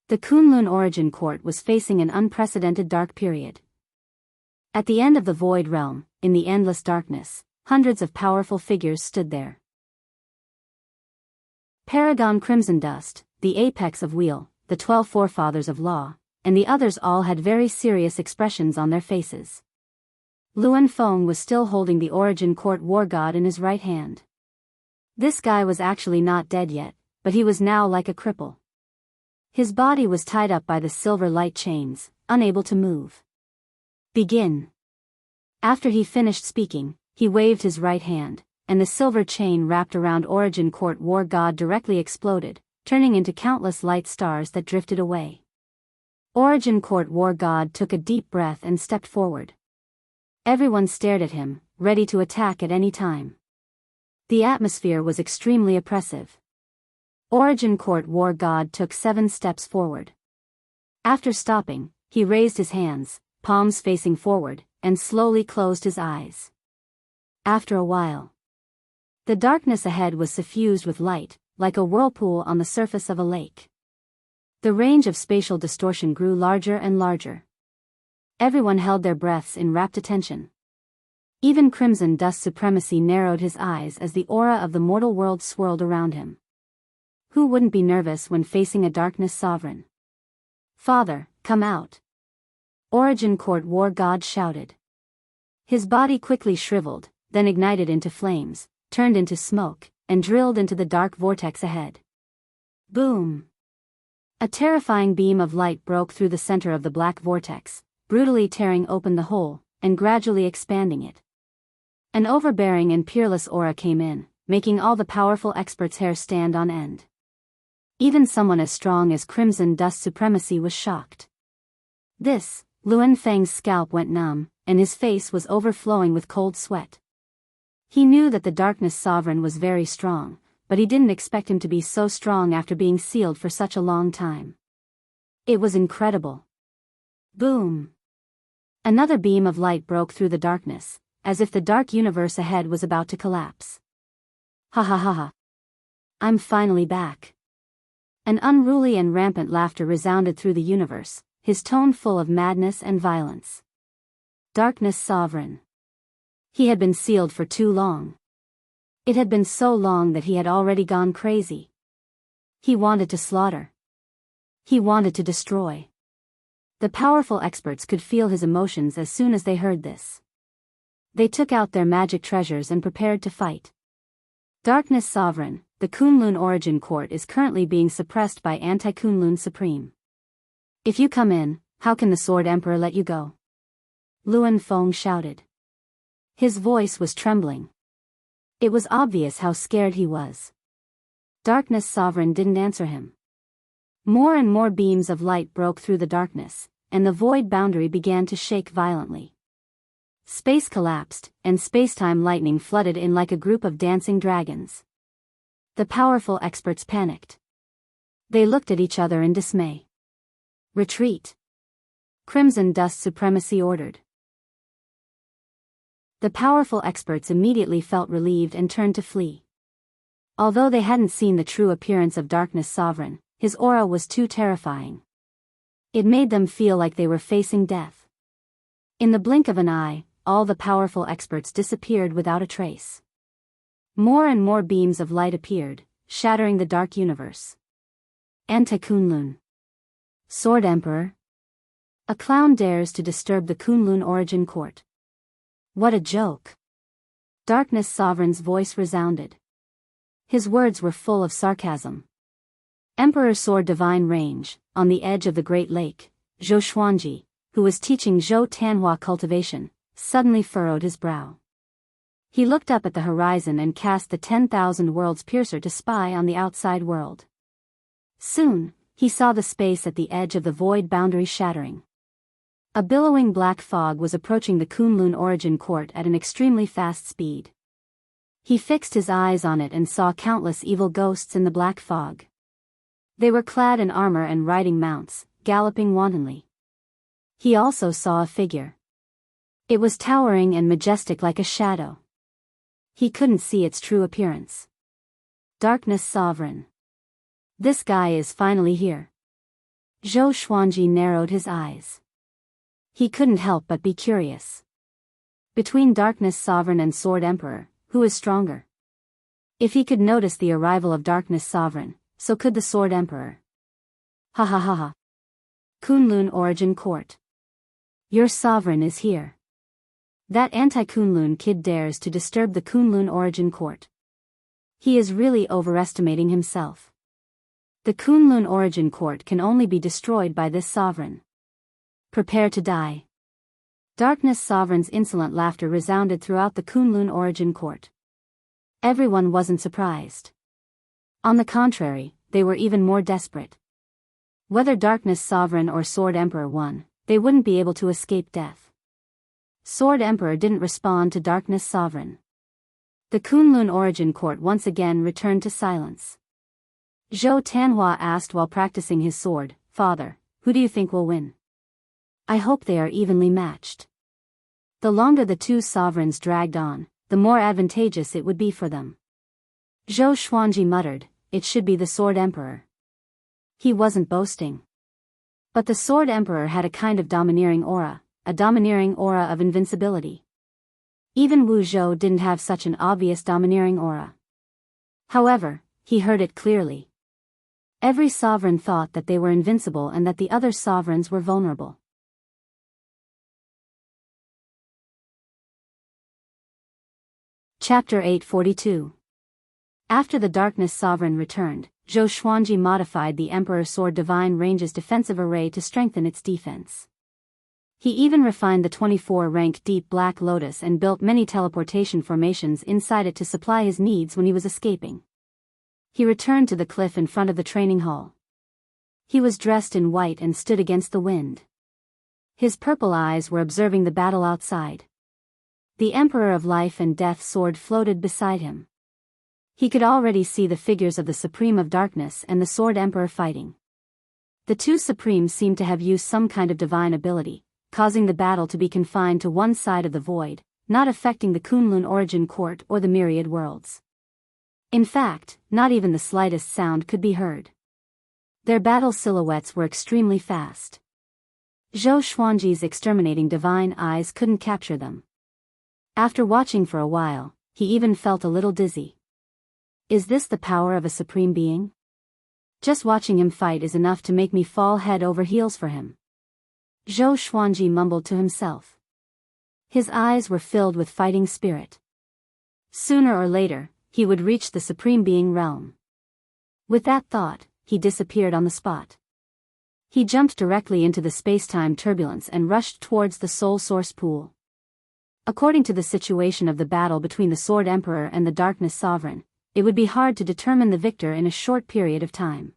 The Kunlun Origin Court was facing an unprecedented dark period. At the end of the Void Realm, in the endless darkness, hundreds of powerful figures stood there. Paragon Crimson Dust, the apex of Wheel, the 12 forefathers of law, and the others all had very serious expressions on their faces. Luan Feng was still holding the Origin Court War God in his right hand. This guy was actually not dead yet, but he was now like a cripple. His body was tied up by the silver light chains, unable to move. Begin. After he finished speaking, he waved his right hand, and the silver chain wrapped around Origin Court War God directly exploded, turning into countless light stars that drifted away. Origin Court War God took a deep breath and stepped forward. Everyone stared at him, ready to attack at any time. The atmosphere was extremely oppressive. Origin Court War God took 7 steps forward. After stopping, he raised his hands, palms facing forward, and slowly closed his eyes. After a while, the darkness ahead was suffused with light, like a whirlpool on the surface of a lake. The range of spatial distortion grew larger and larger. Everyone held their breaths in rapt attention. Even Crimson Dust Supremacy narrowed his eyes as the aura of the mortal world swirled around him. Who wouldn't be nervous when facing a darkness sovereign? Father, come out! Origin Court War God shouted. His body quickly shriveled, then ignited into flames, turned into smoke, and drilled into the dark vortex ahead. Boom! A terrifying beam of light broke through the center of the black vortex, brutally tearing open the hole, and gradually expanding it. An overbearing and peerless aura came in, making all the powerful experts' hair stand on end. Even someone as strong as Crimson Dust Supremacy was shocked. This, Luan Feng's scalp went numb, and his face was overflowing with cold sweat. He knew that the Darkness Sovereign was very strong, but he didn't expect him to be so strong after being sealed for such a long time. It was incredible. Boom! Another beam of light broke through the darkness, as if the dark universe ahead was about to collapse. Ha ha ha ha! I'm finally back. An unruly and rampant laughter resounded through the universe, his tone full of madness and violence. Darkness Sovereign. He had been sealed for too long. It had been so long that he had already gone crazy. He wanted to slaughter. He wanted to destroy. The powerful experts could feel his emotions as soon as they heard this. They took out their magic treasures and prepared to fight. Darkness Sovereign, the Kunlun Origin Court is currently being suppressed by Anti-Kunlun Supreme. If you come in, how can the Sword Emperor let you go? Luan Feng shouted. His voice was trembling. It was obvious how scared he was. Darkness Sovereign didn't answer him. More and more beams of light broke through the darkness, and the void boundary began to shake violently. Space collapsed, and spacetime lightning flooded in like a group of dancing dragons. The powerful experts panicked. They looked at each other in dismay. Retreat. Crimson Dust Supremacy ordered. The powerful experts immediately felt relieved and turned to flee. Although they hadn't seen the true appearance of Darkness Sovereign, his aura was too terrifying. It made them feel like they were facing death. In the blink of an eye, all the powerful experts disappeared without a trace. More and more beams of light appeared, shattering the dark universe. Anti-Kunlun. Sword Emperor. A clown dares to disturb the Kunlun Origin Court. What a joke. Darkness Sovereign's voice resounded. His words were full of sarcasm. Emperor Sword Divine Range, on the edge of the Great Lake, Zhou Xuanji, who was teaching Zhou Tanhua cultivation, suddenly furrowed his brow. He looked up at the horizon and cast the 10,000 Worlds Piercer to spy on the outside world. Soon, he saw the space at the edge of the void boundary shattering. A billowing black fog was approaching the Kunlun Origin Court at an extremely fast speed. He fixed his eyes on it and saw countless evil ghosts in the black fog. They were clad in armor and riding mounts, galloping wantonly. He also saw a figure. It was towering and majestic like a shadow. He couldn't see its true appearance. Darkness Sovereign. This guy is finally here. Zhou Xuanji narrowed his eyes. He couldn't help but be curious. Between Darkness Sovereign and Sword Emperor, who is stronger? If he could notice the arrival of Darkness Sovereign, so could the Sword Emperor. Ha ha ha ha. Kunlun Origin Court. Your sovereign is here. That anti-Kunlun kid dares to disturb the Kunlun Origin Court. He is really overestimating himself. The Kunlun Origin Court can only be destroyed by this sovereign. Prepare to die. Darkness Sovereign's insolent laughter resounded throughout the Kunlun Origin Court. Everyone wasn't surprised. On the contrary, they were even more desperate. Whether Darkness Sovereign or Sword Emperor won, they wouldn't be able to escape death. Sword Emperor didn't respond to Darkness Sovereign. The Kunlun Origin Court once again returned to silence. Zhou Tanhua asked while practicing his sword, "Father, who do you think will win?" "I hope they are evenly matched. The longer the two sovereigns dragged on, the more advantageous it would be for them." Zhou Xuanji muttered, "It should be the Sword Emperor." He wasn't boasting. But the Sword Emperor had a kind of domineering aura, a domineering aura of invincibility. Even Wu Zhou didn't have such an obvious domineering aura. However, he heard it clearly. Every sovereign thought that they were invincible and that the other sovereigns were vulnerable. Chapter 842. After the Darkness Sovereign returned, Zhou Xuanji modified the Emperor Sword Divine Range's defensive array to strengthen its defense. He even refined the 24-rank Deep Black Lotus and built many teleportation formations inside it to supply his needs when he was escaping. He returned to the cliff in front of the training hall. He was dressed in white and stood against the wind. His purple eyes were observing the battle outside. The Emperor of Life and Death sword floated beside him. He could already see the figures of the Supreme of Darkness and the Sword Emperor fighting. The two Supremes seemed to have used some kind of divine ability, causing the battle to be confined to one side of the void, not affecting the Kunlun Origin Court or the myriad worlds. In fact, not even the slightest sound could be heard. Their battle silhouettes were extremely fast. Zhou Xuanji's exterminating divine eyes couldn't capture them. After watching for a while, he even felt a little dizzy. Is this the power of a supreme being? Just watching him fight is enough to make me fall head over heels for him. Zhou Xuanji mumbled to himself. His eyes were filled with fighting spirit. Sooner or later, he would reach the supreme being realm. With that thought, he disappeared on the spot. He jumped directly into the space-time turbulence and rushed towards the soul source pool. According to the situation of the battle between the Sword Emperor and the Darkness Sovereign, it would be hard to determine the victor in a short period of time.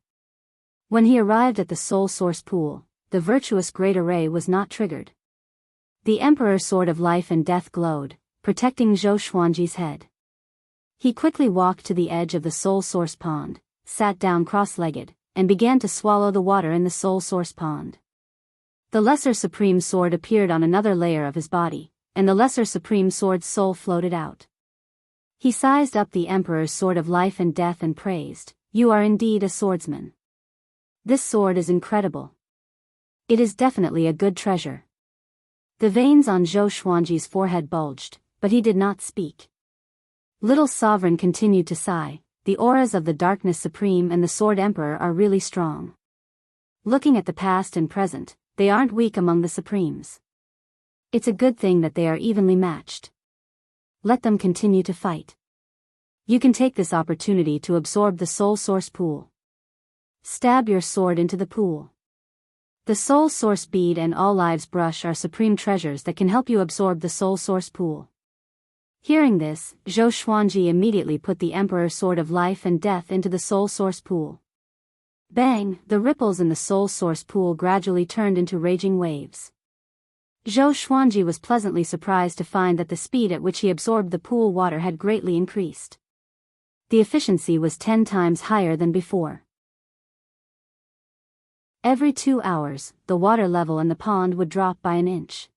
When he arrived at the soul source pool, the virtuous Great Array was not triggered. The Emperor's Sword of Life and Death glowed, protecting Zhou Xuanji's head. He quickly walked to the edge of the soul source pond, sat down cross-legged, and began to swallow the water in the soul source pond. The Lesser Supreme Sword appeared on another layer of his body, and the Lesser Supreme Sword's soul floated out. He sized up the Emperor's Sword of Life and Death and praised, "You are indeed a swordsman. This sword is incredible. It is definitely a good treasure." The veins on Zhou Xuanji's forehead bulged, but he did not speak. Little Sovereign continued to sigh, "The auras of the Darkness Supreme and the Sword Emperor are really strong. Looking at the past and present, they aren't weak among the Supremes. It's a good thing that they are evenly matched. Let them continue to fight. You can take this opportunity to absorb the soul source pool. Stab your sword into the pool. The soul source bead and all lives brush are supreme treasures that can help you absorb the soul source pool." Hearing this, Zhou Xuanji immediately put the Emperor's Sword of Life and Death into the soul source pool. Bang! The ripples in the soul source pool gradually turned into raging waves. Zhou Xuanji was pleasantly surprised to find that the speed at which he absorbed the pool water had greatly increased. The efficiency was 10 times higher than before. Every 2 hours, the water level in the pond would drop by an inch.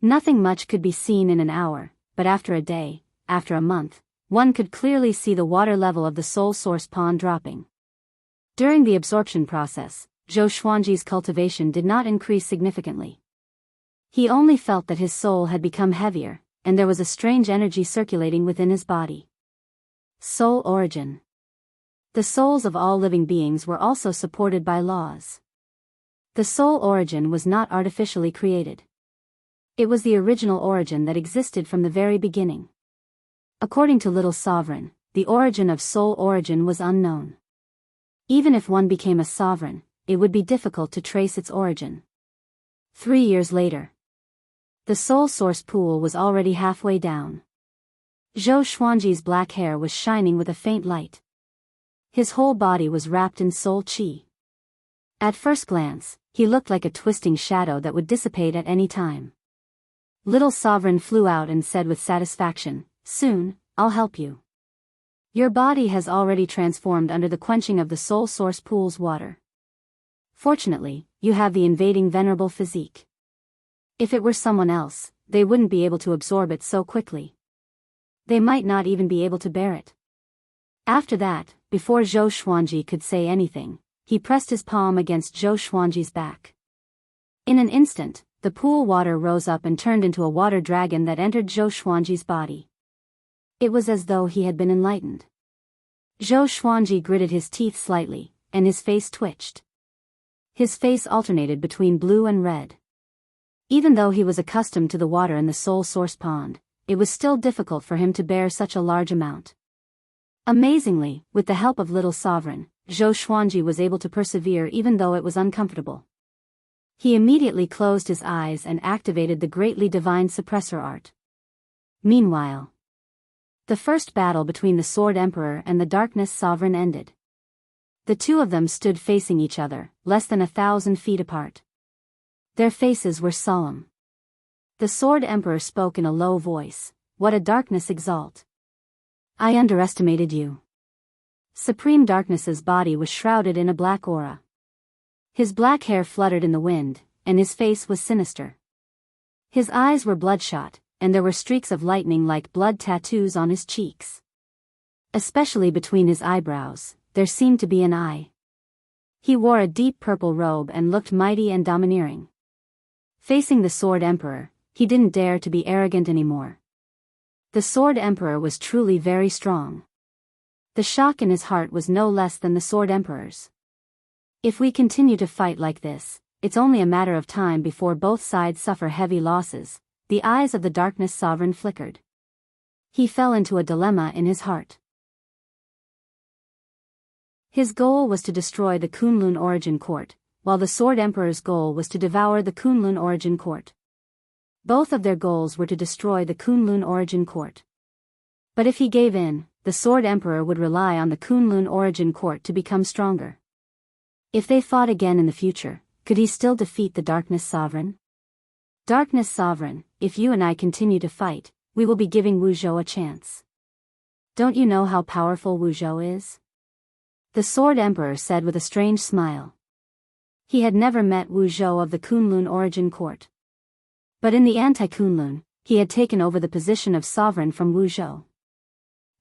Nothing much could be seen in an hour, but after a day, after a month, one could clearly see the water level of the soul source pond dropping. During the absorption process, Zhou Xuanji's cultivation did not increase significantly. He only felt that his soul had become heavier, and there was a strange energy circulating within his body. Soul origin. The souls of all living beings were also supported by laws. The soul origin was not artificially created. It was the original origin that existed from the very beginning. According to Little Sovereign, the origin of soul origin was unknown. Even if one became a sovereign, it would be difficult to trace its origin. 3 years later, the soul source pool was already halfway down. Zhou Xuanji's black hair was shining with a faint light. His whole body was wrapped in soul qi. At first glance, he looked like a twisting shadow that would dissipate at any time. Little Sovereign flew out and said with satisfaction, "Soon, I'll help you. Your body has already transformed under the quenching of the soul source pool's water. Fortunately, you have the invading venerable physique. If it were someone else, they wouldn't be able to absorb it so quickly. They might not even be able to bear it." After that, before Zhou Xuanji could say anything, he pressed his palm against Zhou Xuanji's back. In an instant, the pool water rose up and turned into a water dragon that entered Zhou Xuanji's body. It was as though he had been enlightened. Zhou Xuanji gritted his teeth slightly, and his face twitched. His face alternated between blue and red. Even though he was accustomed to the water in the soul source pond, it was still difficult for him to bear such a large amount. Amazingly, with the help of Little Sovereign, Zhou Xuanji was able to persevere even though it was uncomfortable. He immediately closed his eyes and activated the greatly divine suppressor art. Meanwhile, the first battle between the Sword Emperor and the Darkness Sovereign ended. The two of them stood facing each other, less than 1,000 feet apart. Their faces were solemn. The Sword Emperor spoke in a low voice, "What a darkness exalt! I underestimated you." Supreme Darkness's body was shrouded in a black aura. His black hair fluttered in the wind, and his face was sinister. His eyes were bloodshot, and there were streaks of lightning like blood tattoos on his cheeks. Especially between his eyebrows, there seemed to be an eye. He wore a deep purple robe and looked mighty and domineering. Facing the Sword Emperor, he didn't dare to be arrogant anymore. The Sword Emperor was truly very strong. The shock in his heart was no less than the Sword Emperor's. If we continue to fight like this, it's only a matter of time before both sides suffer heavy losses. The eyes of the Darkness Sovereign flickered. He fell into a dilemma in his heart. His goal was to destroy the Kunlun Origin Court, while the Sword Emperor's goal was to devour the Kunlun Origin Court. Both of their goals were to destroy the Kunlun Origin Court. But if he gave in, the Sword Emperor would rely on the Kunlun Origin Court to become stronger. If they fought again in the future, could he still defeat the Darkness Sovereign? Darkness Sovereign, if you and I continue to fight, we will be giving Wuzhou a chance. Don't you know how powerful Wuzhou is? The Sword Emperor said with a strange smile. He had never met Wuzhou of the Kunlun Origin Court. But in the anti-Kunlun, he had taken over the position of sovereign from Wuzhou.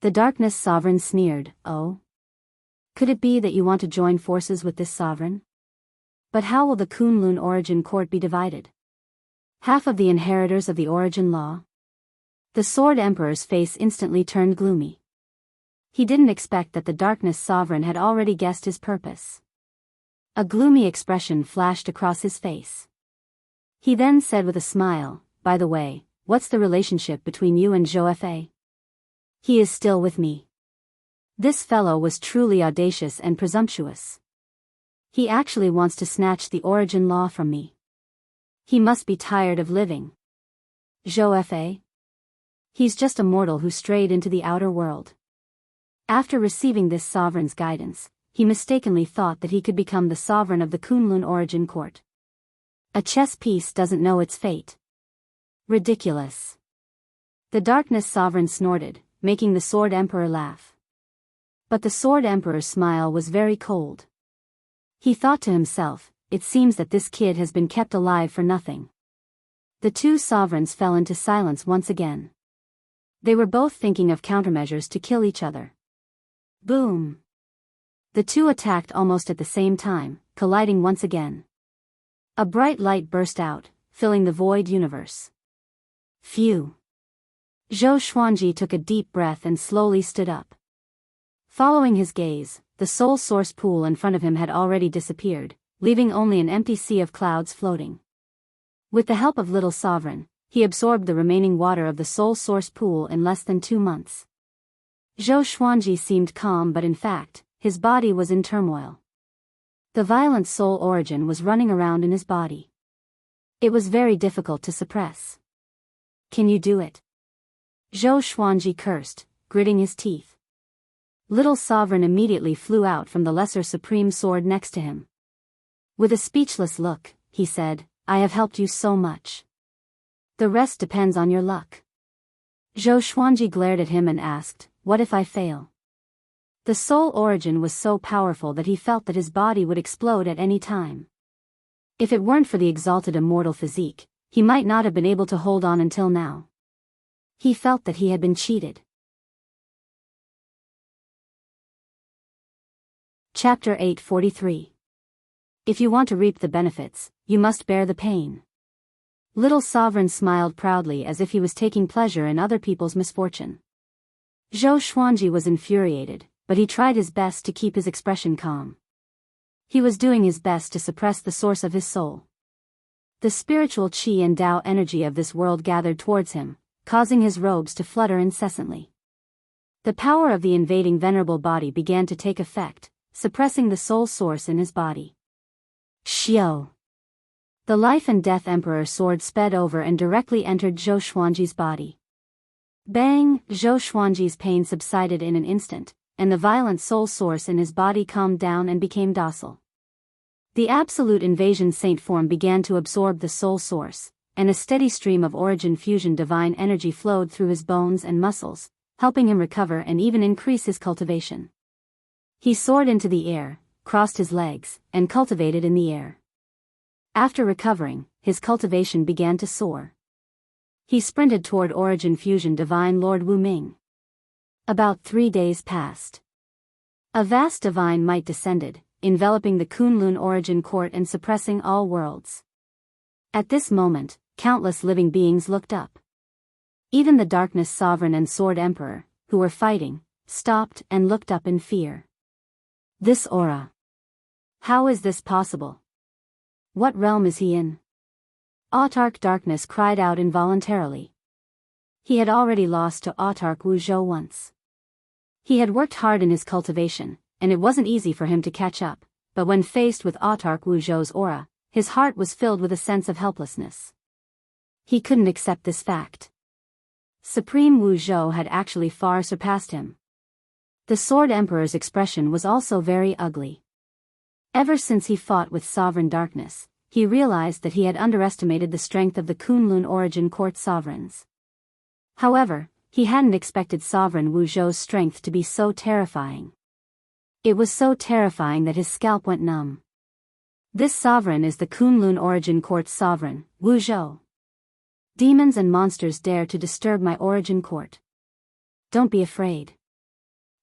The Darkness Sovereign sneered, "Oh? Could it be that you want to join forces with this sovereign? But how will the Kunlun Origin Court be divided? Half of the inheritors of the Origin Law?" The Sword Emperor's face instantly turned gloomy. He didn't expect that the Darkness Sovereign had already guessed his purpose. A gloomy expression flashed across his face. He then said with a smile, "By the way, what's the relationship between you and Zhou Fa?" "He is still with me." This fellow was truly audacious and presumptuous. He actually wants to snatch the Origin Law from me. He must be tired of living. Zhou Fa? He's just a mortal who strayed into the outer world. After receiving this sovereign's guidance, he mistakenly thought that he could become the sovereign of the Kunlun Origin Court. A chess piece doesn't know its fate. Ridiculous. The Darkness Sovereign snorted, making the Sword Emperor laugh. But the Sword Emperor's smile was very cold. He thought to himself, it seems that this kid has been kept alive for nothing. The two sovereigns fell into silence once again. They were both thinking of countermeasures to kill each other. Boom! The two attacked almost at the same time, colliding once again. A bright light burst out, filling the void universe. Phew! Zhou Xuanji took a deep breath and slowly stood up. Following his gaze, the soul source pool in front of him had already disappeared, leaving only an empty sea of clouds floating. With the help of Little Sovereign, he absorbed the remaining water of the soul source pool in less than 2 months. Zhou Xuanji seemed calm, but in fact, his body was in turmoil. The violent soul origin was running around in his body. It was very difficult to suppress. "Can you do it?" Zhou Xuanji cursed, gritting his teeth. Little Sovereign immediately flew out from the Lesser Supreme Sword next to him. With a speechless look, he said, "I have helped you so much. The rest depends on your luck." Zhou Xuanji glared at him and asked, "What if I fail?" The soul origin was so powerful that he felt that his body would explode at any time. If it weren't for the exalted immortal physique, he might not have been able to hold on until now. He felt that he had been cheated. Chapter 843. If you want to reap the benefits, you must bear the pain. Little Sovereign smiled proudly as if he was taking pleasure in other people's misfortune. Zhou Xuanji was infuriated, but he tried his best to keep his expression calm. He was doing his best to suppress the source of his soul. The spiritual qi and Tao energy of this world gathered towards him, causing his robes to flutter incessantly. The power of the invading venerable body began to take effect, suppressing the soul source in his body. Xiao! The Life and Death Emperor sword sped over and directly entered Zhou Xuanji's body. Bang! Zhou Xuanji's pain subsided in an instant, and the violent soul source in his body calmed down and became docile. The absolute invasion saint form began to absorb the soul source, and a steady stream of origin fusion divine energy flowed through his bones and muscles, helping him recover and even increase his cultivation. He soared into the air, crossed his legs, and cultivated in the air. After recovering, his cultivation began to soar. He sprinted toward Origin Fusion Divine Lord Wu Ming. About 3 days passed. A vast divine might descended, enveloping the Kunlun origin court and suppressing all worlds. At this moment, countless living beings looked up. Even the Darkness Sovereign and Sword Emperor, who were fighting, stopped and looked up in fear. This aura. How is this possible? What realm is he in? Autarch Darkness cried out involuntarily. He had already lost to Autarch Wuzhou once. He had worked hard in his cultivation, and it wasn't easy for him to catch up, but when faced with Autarch Wuzhou's aura, his heart was filled with a sense of helplessness. He couldn't accept this fact. Supreme Wuzhou had actually far surpassed him. The Sword Emperor's expression was also very ugly. Ever since he fought with Sovereign Darkness, he realized that he had underestimated the strength of the Kunlun origin court sovereigns. However, he hadn't expected Sovereign Wuzhou's strength to be so terrifying. It was so terrifying that his scalp went numb. This sovereign is the Kunlun origin court sovereign, Wuzhou. Demons and monsters dare to disturb my origin court. Don't be afraid.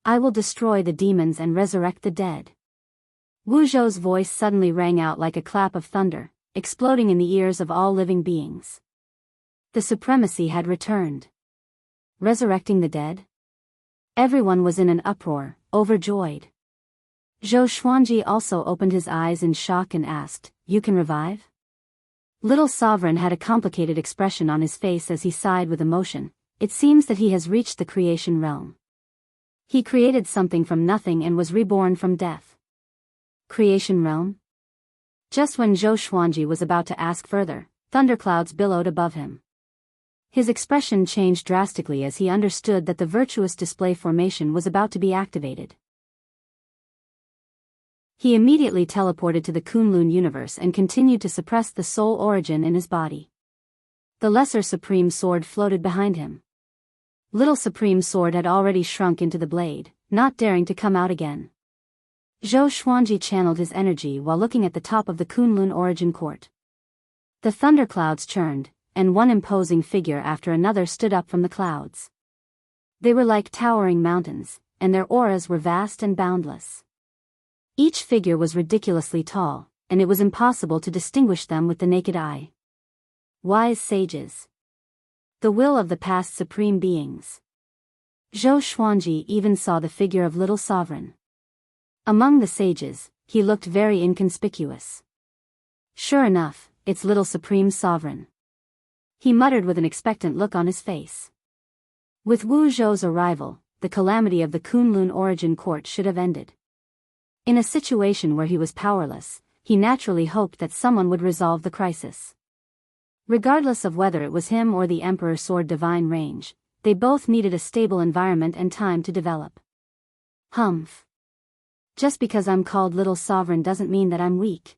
I will destroy the demons and resurrect the dead. Wuzhou's voice suddenly rang out like a clap of thunder, exploding in the ears of all living beings. The supremacy had returned. Resurrecting the dead? Everyone was in an uproar, overjoyed. Zhou Xuanji also opened his eyes in shock and asked, "You can revive?" Little Sovereign had a complicated expression on his face as he sighed with emotion. It seems that he has reached the creation realm. He created something from nothing and was reborn from death. Creation realm? Just when Zhou Xuanji was about to ask further, thunderclouds billowed above him. His expression changed drastically as he understood that the virtuous display formation was about to be activated. He immediately teleported to the Kunlun universe and continued to suppress the soul origin in his body. The Lesser Supreme Sword floated behind him. Little Supreme Sword had already shrunk into the blade, not daring to come out again. Zhou Xuanji channeled his energy while looking at the top of the Kunlun origin court. The thunderclouds churned, and one imposing figure after another stood up from the clouds. They were like towering mountains, and their auras were vast and boundless. Each figure was ridiculously tall, and it was impossible to distinguish them with the naked eye. Wise sages. The will of the past supreme beings. Zhou Xuanji even saw the figure of Little Sovereign. Among the sages, he looked very inconspicuous. Sure enough, it's Little Supreme Sovereign. He muttered with an expectant look on his face. With Wu Zhou's arrival, the calamity of the Kunlun origin court should have ended. In a situation where he was powerless, he naturally hoped that someone would resolve the crisis. Regardless of whether it was him or the Emperor Sword Divine Range, they both needed a stable environment and time to develop. Humph. Just because I'm called Little Sovereign doesn't mean that I'm weak.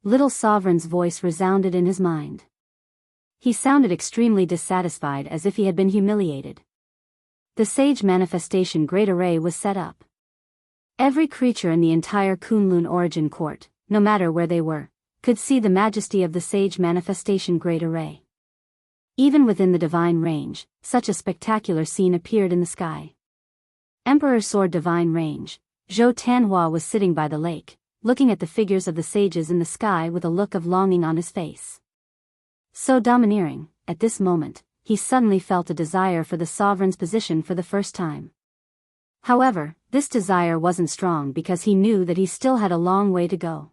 Little Sovereign's voice resounded in his mind. He sounded extremely dissatisfied, as if he had been humiliated. The Sage Manifestation Great Array was set up. Every creature in the entire Kunlun origin court, no matter where they were, could see the majesty of the Sage Manifestation Great Array. Even within the divine range, such a spectacular scene appeared in the sky. Emperor Sword Divine Range, Zhou Tanhua was sitting by the lake, looking at the figures of the sages in the sky with a look of longing on his face. So domineering, at this moment, he suddenly felt a desire for the sovereign's position for the first time. However, this desire wasn't strong because he knew that he still had a long way to go.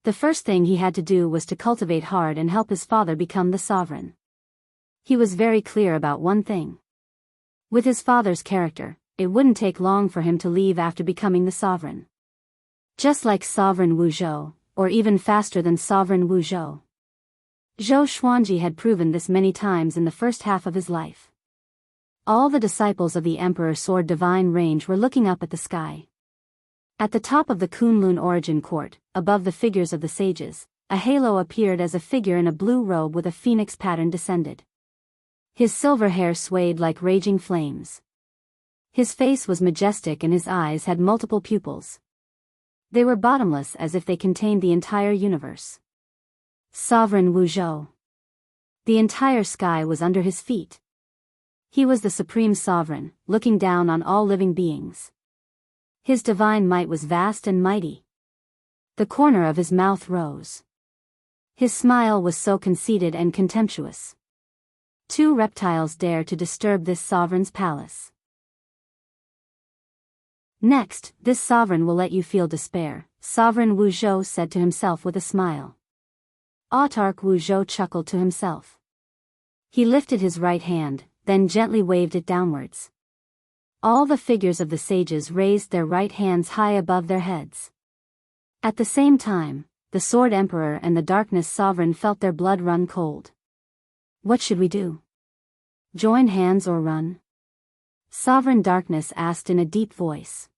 The first thing he had to do was to cultivate hard and help his father become the sovereign. He was very clear about one thing. With his father's character, it wouldn't take long for him to leave after becoming the sovereign. Just like Sovereign Wuzhou, or even faster than Sovereign Wuzhou. Zhou Xuanji had proven this many times in the first half of his life. All the disciples of the Emperor Sword Divine Range were looking up at the sky. At the top of the Kunlun origin court, above the figures of the sages, a halo appeared as a figure in a blue robe with a phoenix pattern descended. His silver hair swayed like raging flames. His face was majestic and his eyes had multiple pupils. They were bottomless, as if they contained the entire universe. Sovereign Wuzhou. The entire sky was under his feet. He was the supreme sovereign, looking down on all living beings. His divine might was vast and mighty. The corner of his mouth rose. His smile was so conceited and contemptuous. 2 reptiles dare to disturb this sovereign's palace. Next, this sovereign will let you feel despair, Sovereign Wu Zhou said to himself with a smile. Autarch Wu Zhou chuckled to himself. He lifted his right hand, then gently waved it downwards. All the figures of the sages raised their right hands high above their heads. At the same time, the Sword Emperor and the Darkness Sovereign felt their blood run cold. What should we do? Join hands or run? Sovereign Darkness asked in a deep voice.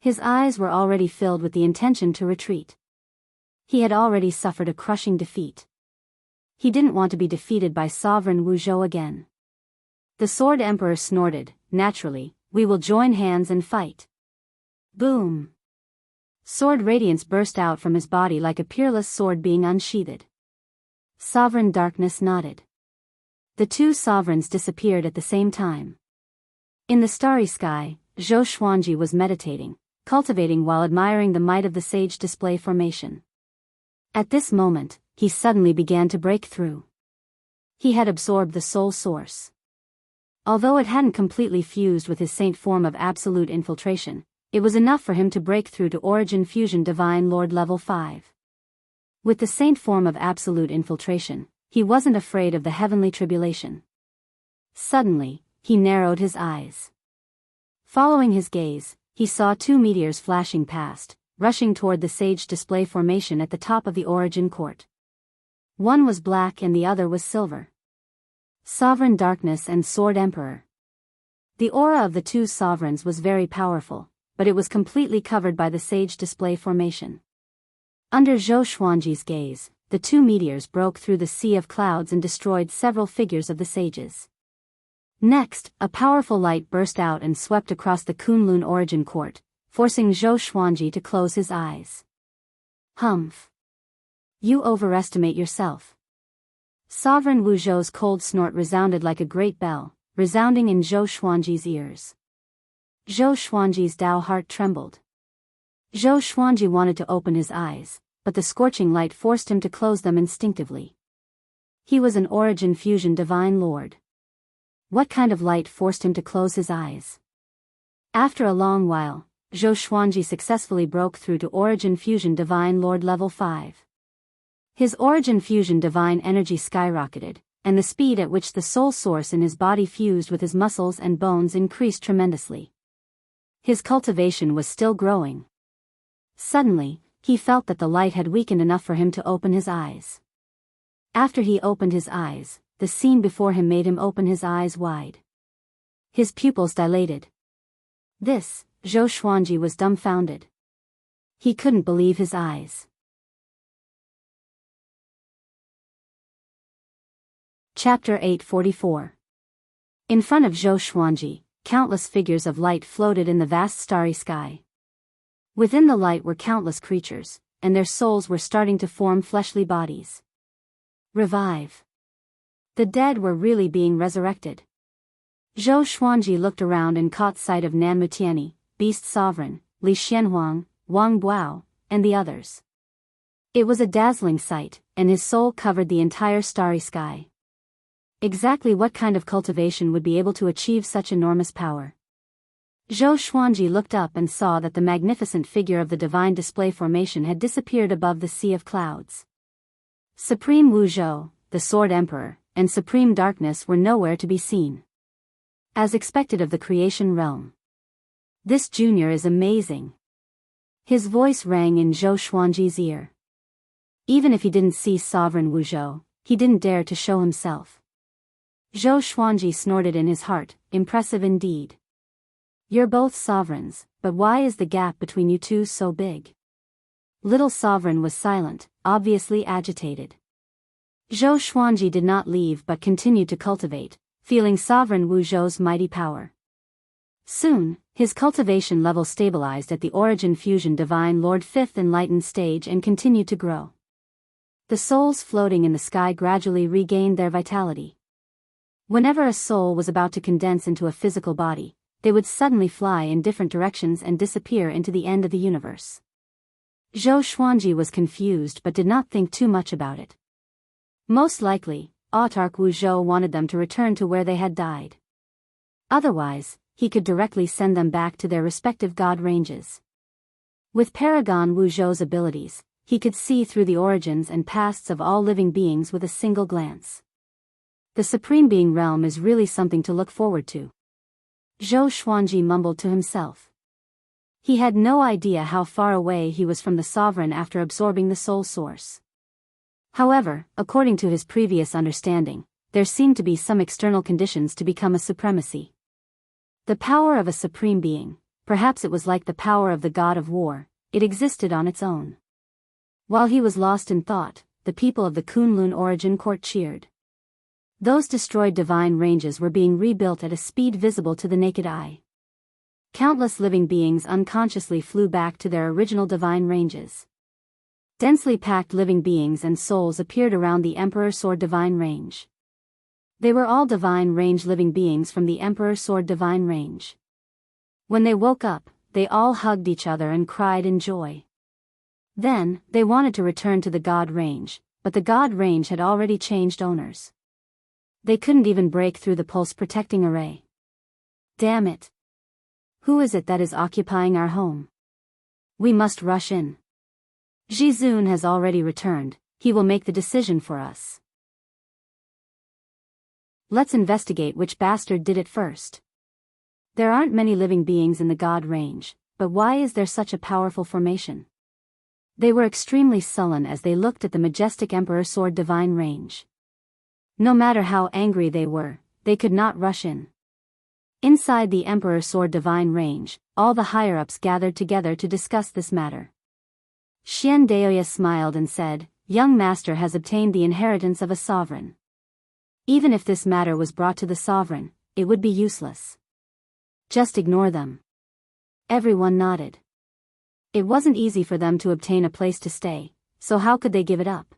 His eyes were already filled with the intention to retreat. He had already suffered a crushing defeat. He didn't want to be defeated by Sovereign Wu Zhou again. The Sword Emperor snorted, naturally, we will join hands and fight. Boom! Sword radiance burst out from his body like a peerless sword being unsheathed. Sovereign Darkness nodded. The 2 sovereigns disappeared at the same time. In the starry sky, Zhou Xuanji was meditating, cultivating while admiring the might of the sage display formation. At this moment, he suddenly began to break through. He had absorbed the soul source. Although it hadn't completely fused with his saint form of absolute infiltration, it was enough for him to break through to Origin Fusion Divine Lord level 5. With the saint form of absolute infiltration, he wasn't afraid of the heavenly tribulation. Suddenly, he narrowed his eyes. Following his gaze, he saw 2 meteors flashing past, rushing toward the sage display formation at the top of the Origin Court. One was black and the other was silver. Sovereign Darkness and Sword Emperor. The aura of the 2 sovereigns was very powerful, but it was completely covered by the sage display formation. Under Zhou Xuanji's gaze, the 2 meteors broke through the sea of clouds and destroyed several figures of the sages. Next, a powerful light burst out and swept across the Kunlun Origin Court, forcing Zhou Xuanji to close his eyes. Humph! You overestimate yourself. Sovereign Wu Zhou's cold snort resounded like a great bell, resounding in Zhou Xuanji's ears. Zhou Xuanji's Dao heart trembled. Zhou Xuanji wanted to open his eyes, but the scorching light forced him to close them instinctively. He was an Origin Fusion Divine Lord. What kind of light forced him to close his eyes? After a long while, Zhou Xuanji successfully broke through to Origin Fusion Divine Lord level 5. His Origin Fusion Divine energy skyrocketed, and the speed at which the soul source in his body fused with his muscles and bones increased tremendously. His cultivation was still growing. Suddenly, he felt that the light had weakened enough for him to open his eyes. After he opened his eyes, the scene before him made him open his eyes wide. His pupils dilated. This, Zhou Xuanji was dumbfounded. He couldn't believe his eyes. Chapter 844. In front of Zhou Xuanji, countless figures of light floated in the vast starry sky. Within the light were countless creatures, and their souls were starting to form fleshly bodies. Revive. The dead were really being resurrected. Zhou Xuanji looked around and caught sight of Nan Mutiani, Beast Sovereign, Li Xianhuang, Wang Buao, and the others. It was a dazzling sight, and his soul covered the entire starry sky. Exactly what kind of cultivation would be able to achieve such enormous power? Zhou Xuanji looked up and saw that the magnificent figure of the divine display formation had disappeared above the sea of clouds. Supreme Wu Zhou, the Sword Emperor, and Supreme Darkness were nowhere to be seen. As expected of the creation realm. This junior is amazing. His voice rang in Zhou Xuanji's ear. Even if he didn't see Sovereign Wu Zhou, he didn't dare to show himself. Zhou Xuanji snorted in his heart, impressive indeed. You're both sovereigns, but why is the gap between you 2 so big? Little Sovereign was silent, obviously agitated. Zhou Xuanji did not leave but continued to cultivate, feeling Sovereign Wu Zhou's mighty power. Soon, his cultivation level stabilized at the Origin Fusion Divine Lord 5th Enlightened stage and continued to grow. The souls floating in the sky gradually regained their vitality. Whenever a soul was about to condense into a physical body, they would suddenly fly in different directions and disappear into the end of the universe. Zhou Xuanji was confused but did not think too much about it. Most likely, Autarch Wu Zhou wanted them to return to where they had died. Otherwise, he could directly send them back to their respective god ranges. With Paragon Wu Zhou's abilities, he could see through the origins and pasts of all living beings with a single glance. The Supreme Being realm is really something to look forward to. Zhou Xuanji mumbled to himself. He had no idea how far away he was from the sovereign after absorbing the soul source. However, according to his previous understanding, there seemed to be some external conditions to become a supremacy. The power of a supreme being, perhaps it was like the power of the god of war, it existed on its own. While he was lost in thought, the people of the Kunlun origin court cheered. Those destroyed divine ranges were being rebuilt at a speed visible to the naked eye. Countless living beings unconsciously flew back to their original divine ranges. Densely packed living beings and souls appeared around the Emperor Sword Divine Range. They were all divine range living beings from the Emperor Sword Divine Range. When they woke up, they all hugged each other and cried in joy. Then, they wanted to return to the God range, but the God range had already changed owners. They couldn't even break through the pulse protecting array. Damn it! Who is it that is occupying our home? We must rush in. Jizun has already returned, he will make the decision for us. Let's investigate which bastard did it first. There aren't many living beings in the God range, but why is there such a powerful formation? They were extremely sullen as they looked at the majestic Emperor Sword Divine Range. No matter how angry they were, they could not rush in. Inside the Emperor Sword Divine Range, all the higher-ups gathered together to discuss this matter. Xian Daoya smiled and said, "Young master has obtained the inheritance of a sovereign. Even if this matter was brought to the sovereign, it would be useless. Just ignore them." Everyone nodded. It wasn't easy for them to obtain a place to stay, so how could they give it up?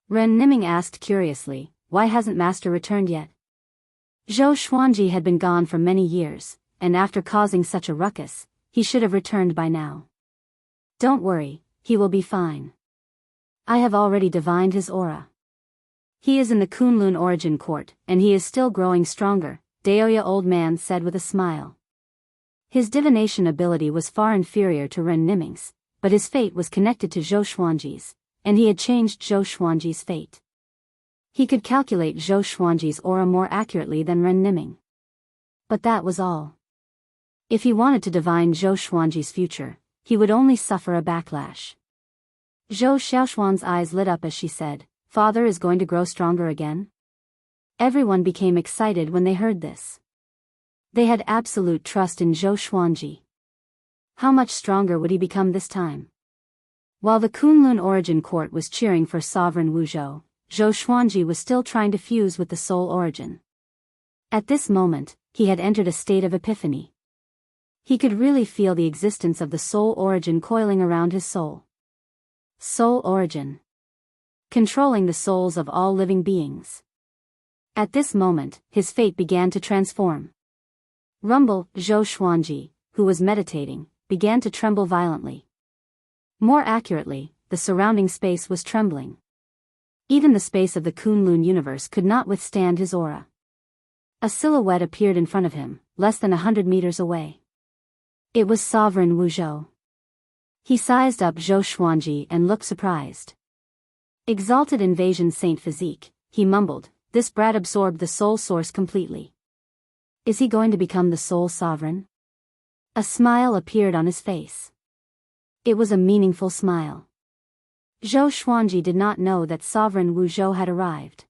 Ren Niming asked curiously, "Why hasn't master returned yet?" Zhou Xuanji had been gone for many years, and after causing such a ruckus, he should have returned by now. "Don't worry, he will be fine. I have already divined his aura. He is in the Kunlun origin court, and he is still growing stronger," Daoya old man said with a smile. His divination ability was far inferior to Ren Niming's, but his fate was connected to Zhou Xuanji's, and he had changed Zhou Xuanji's fate. He could calculate Zhou Xuanji's aura more accurately than Ren Niming. But that was all. If he wanted to divine Zhou Xuanji's future, he would only suffer a backlash. Zhou Xiaoshuan's eyes lit up as she said, "Father is going to grow stronger again?" Everyone became excited when they heard this. They had absolute trust in Zhou Xuanji. How much stronger would he become this time? While the Kunlun origin court was cheering for sovereign Wu Zhou, Zhou Xuanji was still trying to fuse with the soul origin. At this moment, he had entered a state of epiphany. He could really feel the existence of the soul origin coiling around his soul. Soul origin. Controlling the souls of all living beings. At this moment, his fate began to transform. Rumble, Zhou Xuanji, who was meditating, began to tremble violently. More accurately, the surrounding space was trembling. Even the space of the Kunlun universe could not withstand his aura. A silhouette appeared in front of him, less than 100 meters away. It was Sovereign Wu Zhou. He sized up Zhou Xuanji and looked surprised. Exalted invasion saint physique, he mumbled, "This brat absorbed the soul source completely. Is he going to become the soul sovereign?" A smile appeared on his face. It was a meaningful smile. Zhou Xuanji did not know that Sovereign Wu Zhou had arrived.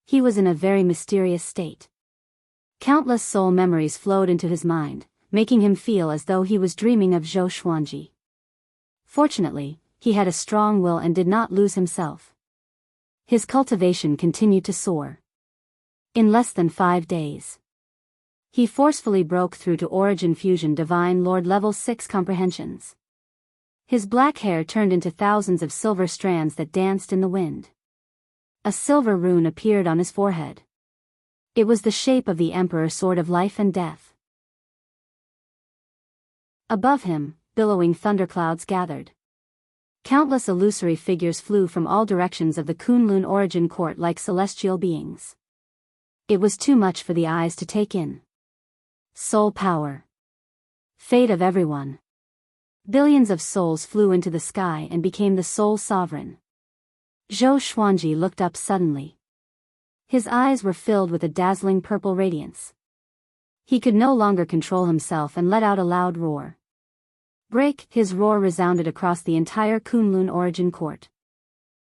He was in a very mysterious state. Countless soul memories flowed into his mind, making him feel as though he was dreaming of Zhou Xuanji. Fortunately, he had a strong will and did not lose himself. His cultivation continued to soar. In less than 5 days, he forcefully broke through to Origin Fusion Divine Lord Level 6 comprehensions. His black hair turned into thousands of silver strands that danced in the wind. A silver rune appeared on his forehead. It was the shape of the Emperor Sword of Life and Death. Above him, billowing thunderclouds gathered. Countless illusory figures flew from all directions of the Kunlun origin court like celestial beings. It was too much for the eyes to take in. Soul power. Fate of everyone. Billions of souls flew into the sky and became the soul sovereign. Zhou Xuanji looked up suddenly. His eyes were filled with a dazzling purple radiance. He could no longer control himself and let out a loud roar. Break! His roar resounded across the entire Kunlun origin court.